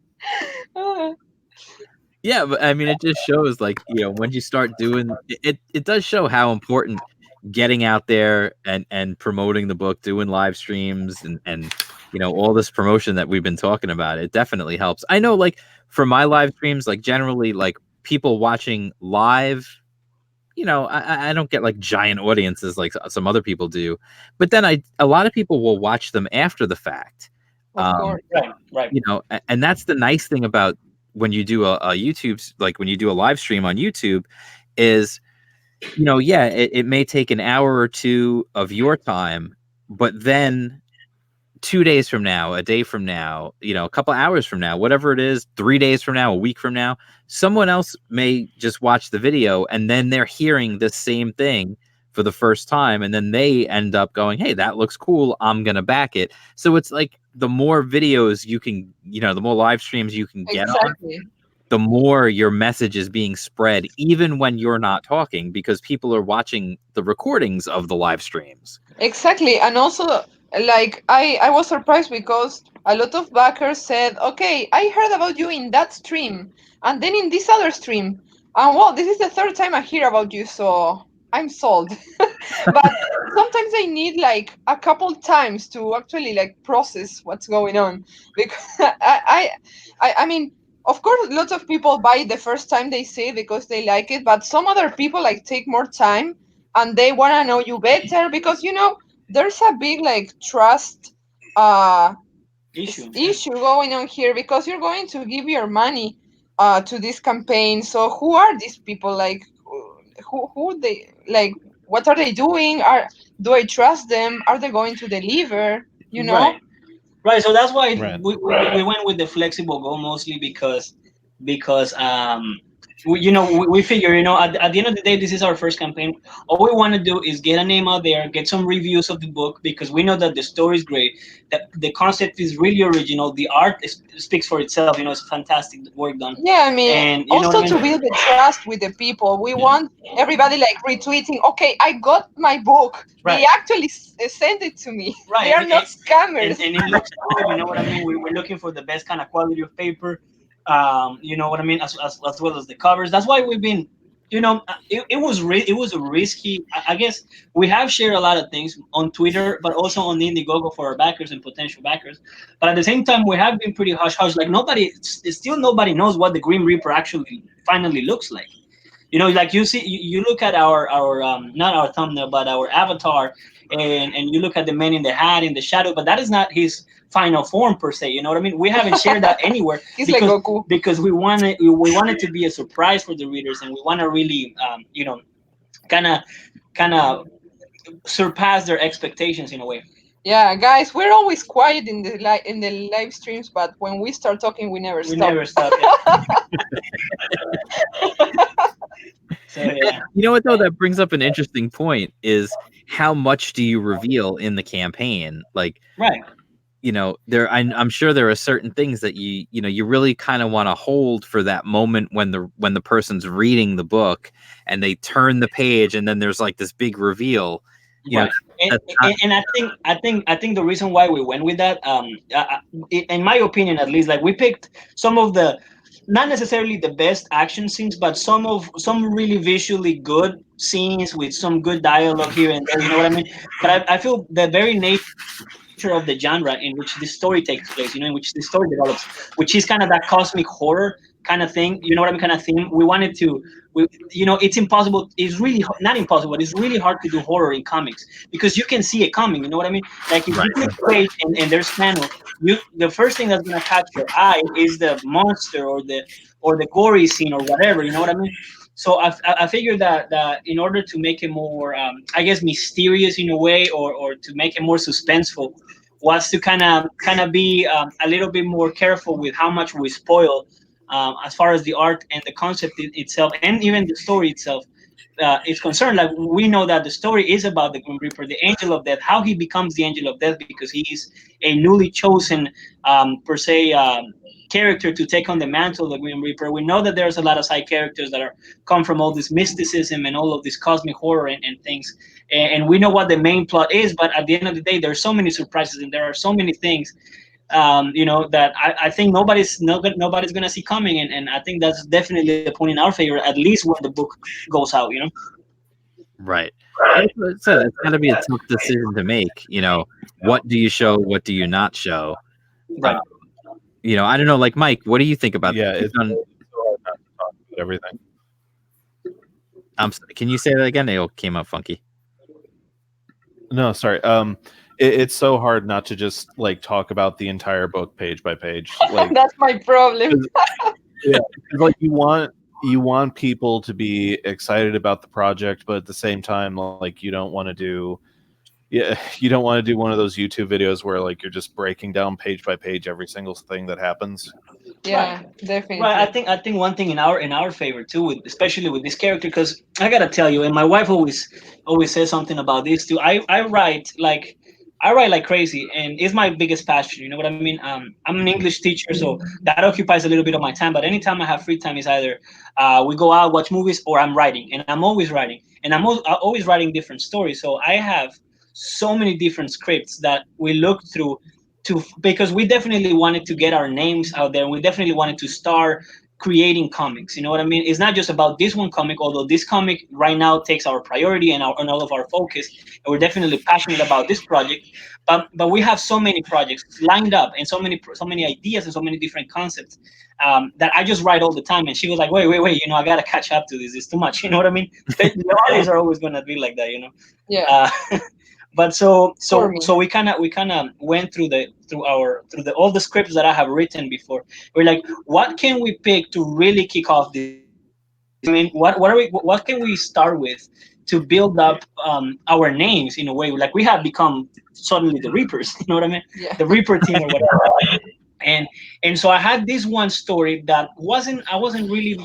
god. Yeah, but I mean, it just shows like when you start doing it does show how important getting out there and promoting the book, doing live streams and all this promotion that we've been talking about. It definitely helps. I know, like for my live streams, like generally, like people watching live. I don't get like giant audiences like some other people do, but then a lot of people will watch them after the fact. Of course. Right. And that's the nice thing about when you do a YouTube, like when you do a live stream on YouTube, is yeah, it may take an hour or two of your time, but then 2 days from now, a day from now, a couple hours from now, whatever it is, 3 days from now, a week from now, someone else may just watch the video and then they're hearing the same thing for the first time. And then they end up going, hey, that looks cool. I'm going to back it. So it's like the more videos you can, the more live streams you can get on, Exactly. the more your message is being spread, even when you're not talking, because people are watching the recordings of the live streams. Exactly. And also, like, I was surprised because a lot of backers said, okay, I heard about you in that stream and then in this other stream. And well, this is the third time I hear about you, so I'm sold. But sometimes I need like a couple times to actually like process what's going on. Because I mean, of course, lots of people buy it the first time they see it because they like it, but some other people like take more time and they want to know you better because there's a big like trust uh issue going on here because you're going to give your money to this campaign. So who are these people? Like who they like? What are they doing? Do I trust them? Are they going to deliver? Right. So that's why Right. we went with the flexible goal mostly because we figure at the end of the day this is our first campaign. All we want to do is get a name out there, get some reviews of the book because we know that the story is great, that the concept is really original, the art speaks for itself. It's fantastic work done. Yeah, I mean, And you know what also I to mean? build the trust with the people. We Yeah. want everybody like retweeting. Okay, I got my book. Right. They actually sent it to me. Right. They are not scammers. And it looks good. You know what I mean? We're looking for the best kind of quality of paper. You know what I mean? As well as the covers. That's why we've been. It was a risky. I guess we have shared a lot of things on Twitter, but also on Indiegogo for our backers and potential backers. But at the same time, we have been pretty hush hush. Like nobody knows what the Grim Reaper actually finally looks like. Like you see, you look at our not our thumbnail, but our avatar, and you look at the man in the hat in the shadow, but that is not his final form per se. You know what I mean? We haven't shared that anywhere He's because like Goku. because we want it to be a surprise for the readers, and we want to really kind of surpass their expectations in a way. Yeah, guys, we're always quiet in the live streams, but when we start talking, we never We stop. never stop. Yeah. So yeah. You know what though? That brings up an interesting point: is how much do you reveal in the campaign? Like, Right. I'm sure there are certain things that you really kind of want to hold for that moment when the person's reading the book and they turn the page and then there's like this big reveal. Right. And I think the reason why we went with that, in my opinion at least, like we picked some of the not necessarily the best action scenes, but some really visually good scenes with some good dialogue here and there. You know what I mean? But I feel the very nature of the genre in which this story takes place, in which the story develops, which is kind of that cosmic horror kind of thing. You know what I mean? Kind of theme. We wanted to. It's impossible. It's really not impossible. But it's really hard to do horror in comics because you can see it coming. You know what I mean? Like if you click page and there's panel, the first thing that's gonna catch your eye is the monster or the gory scene or whatever. You know what I mean? So I figured that in order to make it more, I guess, mysterious in a way, or to make it more suspenseful, was to kind of be a little bit more careful with how much we spoil as far as the art and the concept itself, and even the story itself. is concerned, like we know that the story is about the Grim Reaper, the Angel of Death, how he becomes the Angel of Death because he is a newly chosen, per se, character to take on the mantle of the Grim Reaper. We know that there's a lot of side characters that are come from all this mysticism and all of this cosmic horror and things, and we know what the main plot is. But at the end of the day, there's so many surprises and there are so many things, that I think nobody's gonna see coming, and I think that's definitely a point in our favor, at least when the book goes out. Right. It's got to be a tough decision to make. What do you show? What do you not show? Right. I don't know. Like Mike, what do you think about Yeah, that? it's so hard not to talk about everything. Can you say that again? It came up funky. No, sorry. It's so hard not to just like talk about the entire book page by page. Like That's my problem. like you want people to be excited about the project, but at the same time, like you don't want to do one of those YouTube videos where like you're just breaking down page by page every single thing that happens. Yeah, definitely. Right. I think one thing in our favor too, especially with this character, because I gotta tell you, and my wife always says something about this too. I write like crazy, and it's my biggest passion. You know what I mean? I'm an English teacher, so that occupies a little bit of my time. But anytime I have free time, is either we go out, watch movies, or I'm writing, and I'm always writing, and I'm always writing different stories. So I have so many different scripts that we look through because we definitely wanted to get our names out there. We definitely wanted to start creating comics. You know what I mean? It's not just about this one comic, although this comic right now takes our priority and all of our focus, and we're definitely passionate about this project. But we have so many projects lined up and so many ideas and so many different concepts, that I just write all the time. And she was like, wait, I gotta catch up to this. It's too much. You know what I mean? The artists are always gonna be like that. Yeah. But so For me. we kind of went through all the scripts that I have written before. We're like, what can we pick to really kick off this? I mean, what can we start with to build up our names in a way? Like we have become suddenly the Reapers. You know what I mean? Yeah. The Reaper team or whatever. And so I had this one story that I wasn't really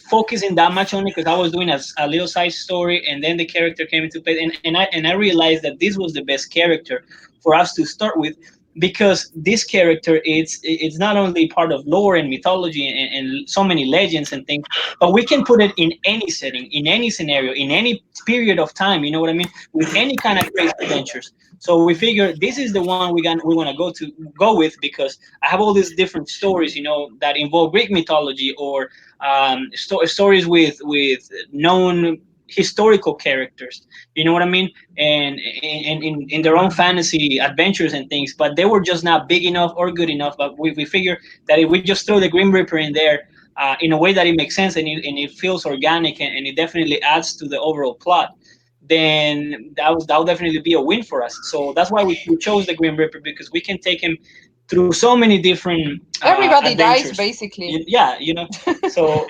focusing that much on it because I was doing a little side story, and then the character came into play, and I realized that this was the best character for us to start with, because this character it's not only part of lore and mythology and so many legends and things, but we can put it in any setting, in any scenario, in any period of time. You know what I mean? With any kind of crazy adventures. So we figure this is the one we want to go with, because I have all these different stories, that involve Greek mythology or stories with known historical characters. You know what I mean? And in their own fantasy adventures and things, but they were just not big enough or good enough. But we figure that if we just throw the Grim Reaper in there, in a way that it makes sense and it feels organic and it definitely adds to the overall plot, then that'll definitely be a win for us. So that's why we chose the Grim Reaper, because we can take him through so many different Everybody adventures. dies basically. Yeah, so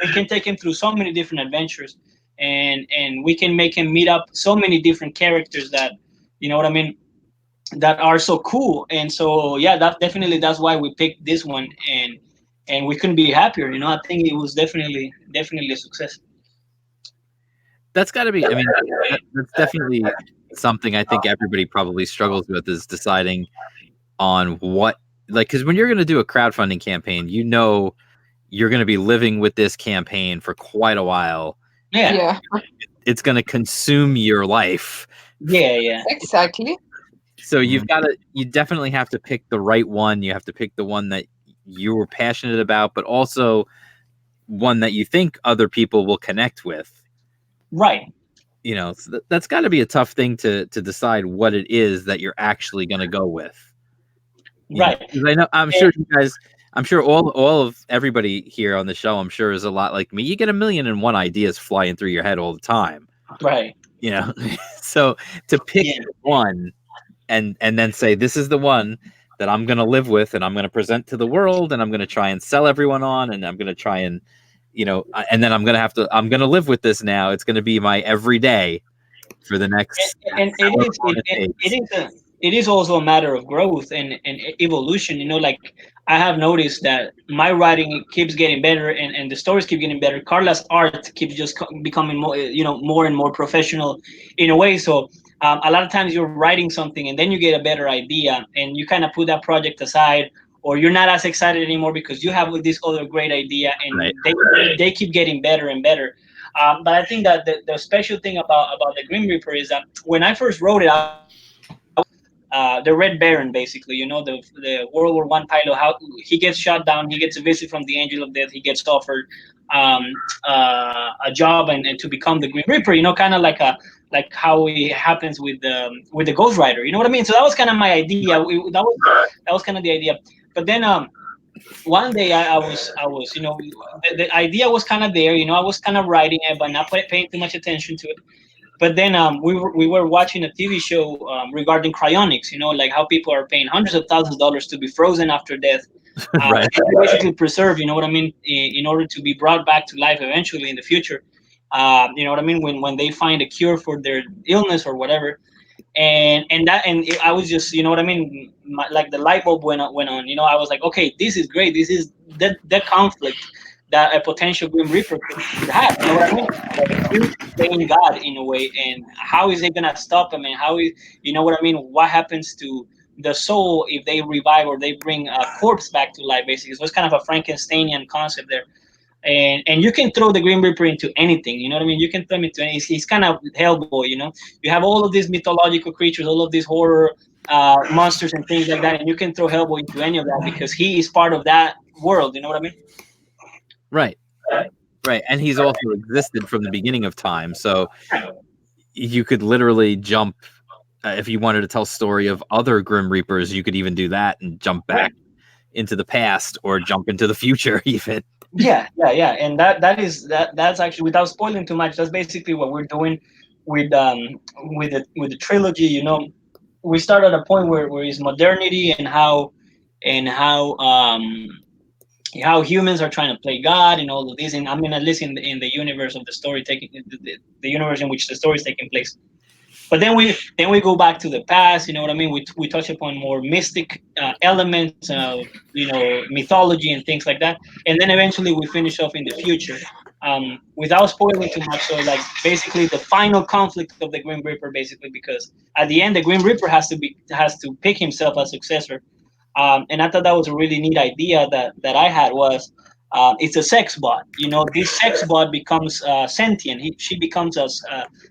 we can take him through so many different adventures, and we can make him meet up so many different characters that, you know what I mean, that are so cool. And so yeah, that's why we picked this one, and we couldn't be happier. I think it was definitely a success. That's got to be. I mean, that's definitely something I think everybody probably struggles with, is deciding on what, like, because when you're going to do a crowdfunding campaign, you're going to be living with this campaign for quite a while. Yeah. It's going to consume your life. Yeah. Exactly. So you definitely have to pick the right one. You have to pick the one that you were passionate about, but also one that you think other people will connect with. Right. So that's got to be a tough thing to decide what it is that you're actually going to go with. Right. I'm sure you guys, I'm sure all of everybody here on the show, I'm sure, is a lot like me. You get 1,000,001 ideas flying through your head all the time. Right. So to pick one and then say, this is the one that I'm going to live with and I'm going to present to the world and I'm going to try and sell everyone on, and I'm going to try and, and then I'm going to live with this now. It's going to be my everyday for the next. And it is also a matter of growth and evolution. Like I have noticed that my writing keeps getting better, and the stories keep getting better. Carla's art keeps just becoming more, more and more professional in a way. So a lot of times you're writing something and then you get a better idea and you kind of put that project aside, or you're not as excited anymore because you have this other great idea, and Right. they keep getting better and better. But I think that the special thing about the Grim Reaper is that when I first wrote it, I was the Red Baron, basically. The World War One pilot. How he gets shot down, he gets a visit from the Angel of Death. He gets offered a job and to become the Grim Reaper. Kind of like how it happens with the Ghost Rider. You know what I mean? So that was kind of my idea. That was kind of the idea. But then one day I was the idea was kind of there. I was kind of writing it, but not paying too much attention to it. But then we were watching a TV show regarding cryonics. Like how people are paying hundreds of thousands of dollars to be frozen after death, Right. basically preserved. You know what I mean? In order to be brought back to life eventually in the future. You know what I mean? When they find a cure for their illness or whatever, I was just, you know what I mean, like the light bulb went on. I was like, okay, this is great. This is the conflict that a potential Grim Reaper could have. You know what I mean? Like he's playing God in a way, and how is it gonna stop him? And how is, you know what I mean? What happens to the soul if they revive or they bring a corpse back to life? Basically, so it's kind of a Frankensteinian concept there. And you can throw the Grim Reaper into anything. You know what I mean? You can throw him into he's kind of Hellboy. You have all of these mythological creatures, all of these horror monsters and things like that, and you can throw Hellboy into any of that because he is part of that world. You know what I mean? Right. Right. And he's also existed from the beginning of time. So you could literally jump, if you wanted to tell a story of other Grim Reapers, you could even do that and jump back into the past or jump into the future even. Yeah, and that's actually, without spoiling too much, that's basically what we're doing with the trilogy. We start at a point where it's modernity and how humans are trying to play God and all of this. And I'm gonna listen in the universe of the story the universe in which the story is taking place. But then we go back to the past. You know what I mean? We touch upon more mystic elements, mythology and things like that, and then eventually we finish off in the future, without spoiling too much. So like basically the final conflict of the Grim Reaper, basically, because at the end the Grim Reaper has to pick himself a successor. And I thought that was a really neat idea that I had was. It's a sex bot. This sex bot becomes sentient. She becomes a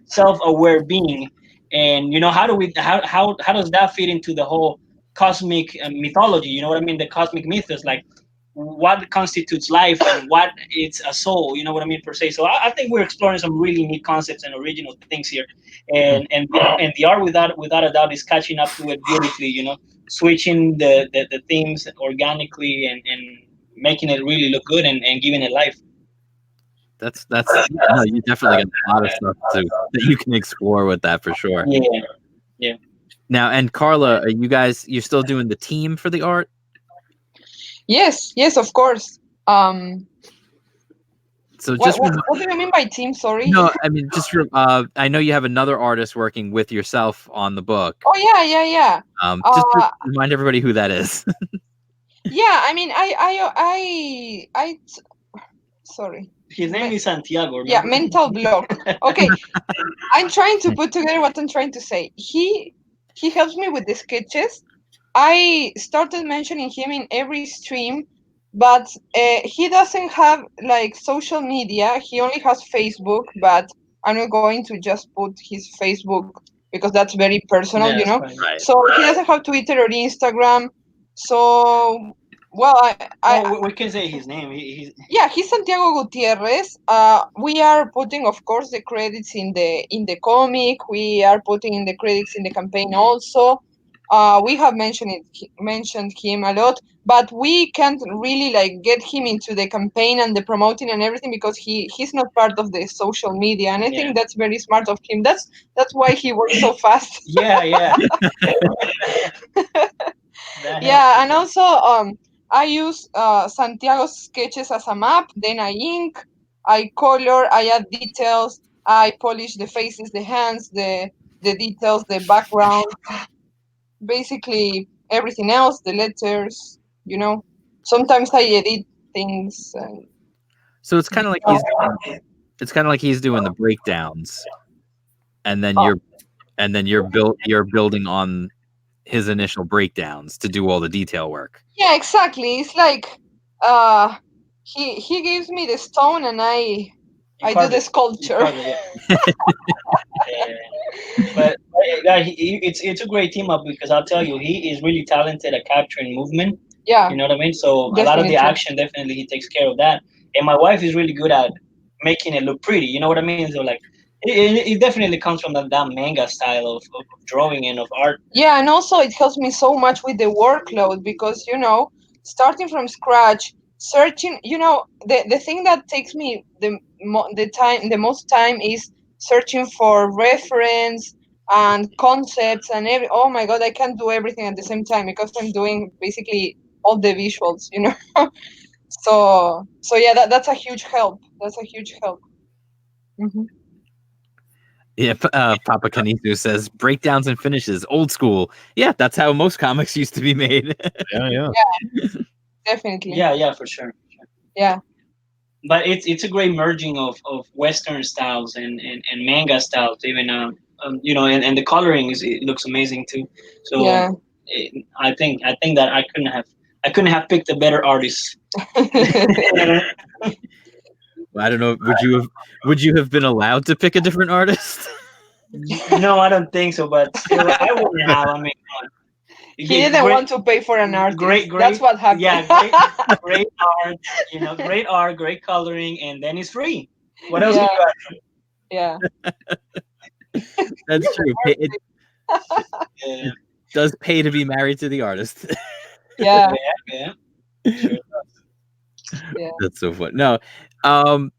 self-aware being, and how does that fit into the whole cosmic mythology? You know what I mean? The cosmic mythos, like what constitutes life and what is a soul. You know what I mean, per se. So I think we're exploring some really neat concepts and original things here, and the art without a doubt is catching up to it beautifully. Switching the themes organically and making it really look good and giving it life. That's no, you definitely got a lot of stuff that you can explore with that for sure. Yeah. Now, and Carla, you're still doing the team for the art? Yes, of course. So What do you mean by team? Sorry. No, I mean just from I know you have another artist working with yourself on the book. Oh yeah. Just to remind everybody who that is. Yeah, I mean, sorry. His name is Santiago. Remember? Yeah, mental block. Okay, I'm trying to put together what I'm trying to say. He helps me with the sketches. I started mentioning him in every stream, but he doesn't have like social media. He only has Facebook, but I'm not going to just put his Facebook because that's very personal, Yeah, right. So he doesn't have Twitter or Instagram. So, well, we can say his name. he's Santiago Gutierrez. We are putting, of course, the credits in the comic. We are putting in the credits in the campaign also. We have mentioned him a lot, but we can't really like get him into the campaign and the promoting and everything because he's not part of the social media, and I think that's very smart of him. That's why he works so fast. Yeah. Yeah, and also I use Santiago's sketches as a map. Then I ink, I color, I add details, I polish the faces, the hands, the details, the background. basically everything else, the letters, you know. Sometimes I edit things. So it's kind of like he's doing the breakdowns, and then Oh. you're building on his initial breakdowns to do all the detail work. Yeah, exactly. It's like he gives me the stone and I do carve the it. sculpture. Carve it, yeah. But yeah, it's a great team up because I'll tell you, he is really talented at capturing movement. Yeah, You know what I mean? So a lot of definitely. the action, definitely he takes care of that. And my wife is really good at making it look pretty. You know what I mean? So like, it definitely comes from that manga style of drawing and of art. Yeah, and also it helps me so much with the workload because starting from scratch, searching. The thing that takes me the most time is searching for reference and concepts and oh my god, I can't do everything at the same time because I'm doing basically all the visuals. So yeah, that's a huge help. That's a huge help. Hmm. Yeah, Papa Canizu says breakdowns and finishes, old school. Yeah, that's how most comics used to be made. Yeah. Definitely. Yeah, for sure. Yeah. But it's a great merging of Western styles and manga styles. Even and the coloring it looks amazing too. So Yeah. I think that I couldn't have picked a better artist. I don't know. Would you have been allowed to pick a different artist? No, I don't think so. But still, I wouldn't have. I mean, come on. He didn't want to pay for an artist. Great. That's what happened. Yeah, great art. Great art, great coloring, and then it's free. What else? Yeah. That's true. It does pay to be married to the artist. Yeah. Sure. Yeah. That's so fun. No. So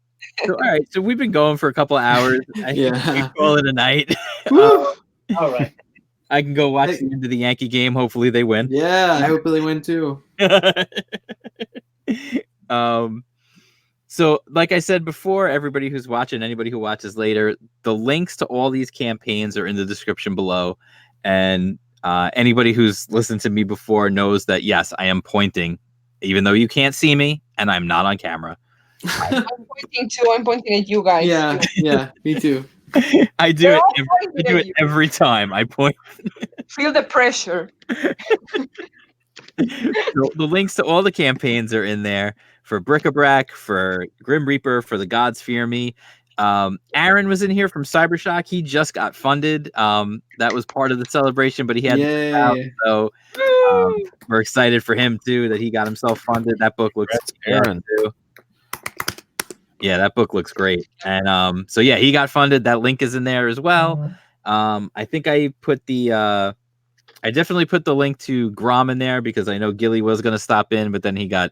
all right. So we've been going for a couple of hours. I think we call it a night. All right. I can go watch the end of the Yankee game. Hopefully they win. Yeah, I hope they win too. So like I said before, everybody who's watching, anybody who watches later, the links to all these campaigns are in the description below. And anybody who's listened to me before knows that, yes, I am pointing, even though you can't see me and I'm not on camera. I'm pointing too. I'm pointing at you guys. Yeah, me too. I do it every time I point. Feel the pressure. The links to all the campaigns are in there for Bric-A-Brac, for Grim Reaper, for The Gods Fear Me. Aaron was in here from Cybershock. He just got funded. That was part of the celebration, but he had to come out, so we're excited for him too that he got himself funded. That book looks Aaron too. Yeah, that book looks great. And so yeah, he got funded. That link is in there as well. I think I definitely put the link to Grom in there because I know Gilly was going to stop in, but then he got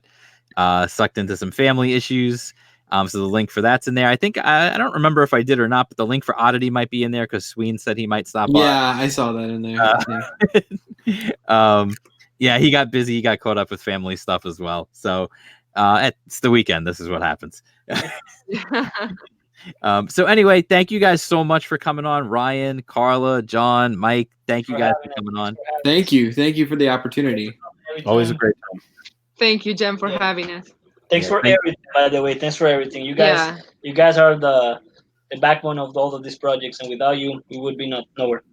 sucked into some family issues. So the link for that's in there. I think I don't remember if I did or not, but the link for Oddity might be in there because Sween said he might stop by. Yeah, I saw that in there. Yeah, he got busy. He got caught up with family stuff as well. So it's the weekend. This is what happens. So anyway, thank you guys so much for coming on. Ryan, Carla, John, Mike, thank you guys for coming on. Thank you for the opportunity. Always a great time. Thank you, Jem, for having us. Thanks for everything, by the way. Thanks for everything. You guys are the backbone of all of these projects, and without you, we would be nowhere.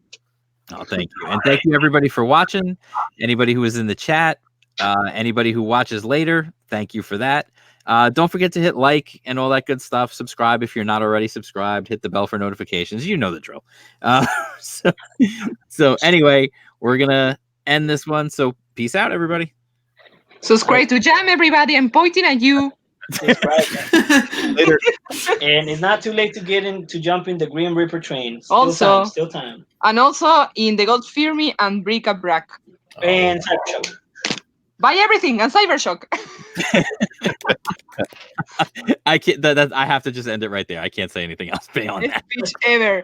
Oh, thank you. And thank you everybody for watching. Anybody who was in the chat, anybody who watches later, thank you for that. Don't forget to hit like and all that good stuff. Subscribe if you're not already subscribed. Hit the bell for notifications. You know the drill. So anyway, we're going to end this one. So peace out, everybody. Subscribe to Jam, everybody. I'm pointing at you. Later. And it's not too late to jump in the Grim Reaper train. Still time. And also in The Gods Fear Me and Bric-A-Brac. And Cybershock. Buy everything and Cybershock. I can't. I have to just end it right there. I can't say anything else beyond that. Best speech ever.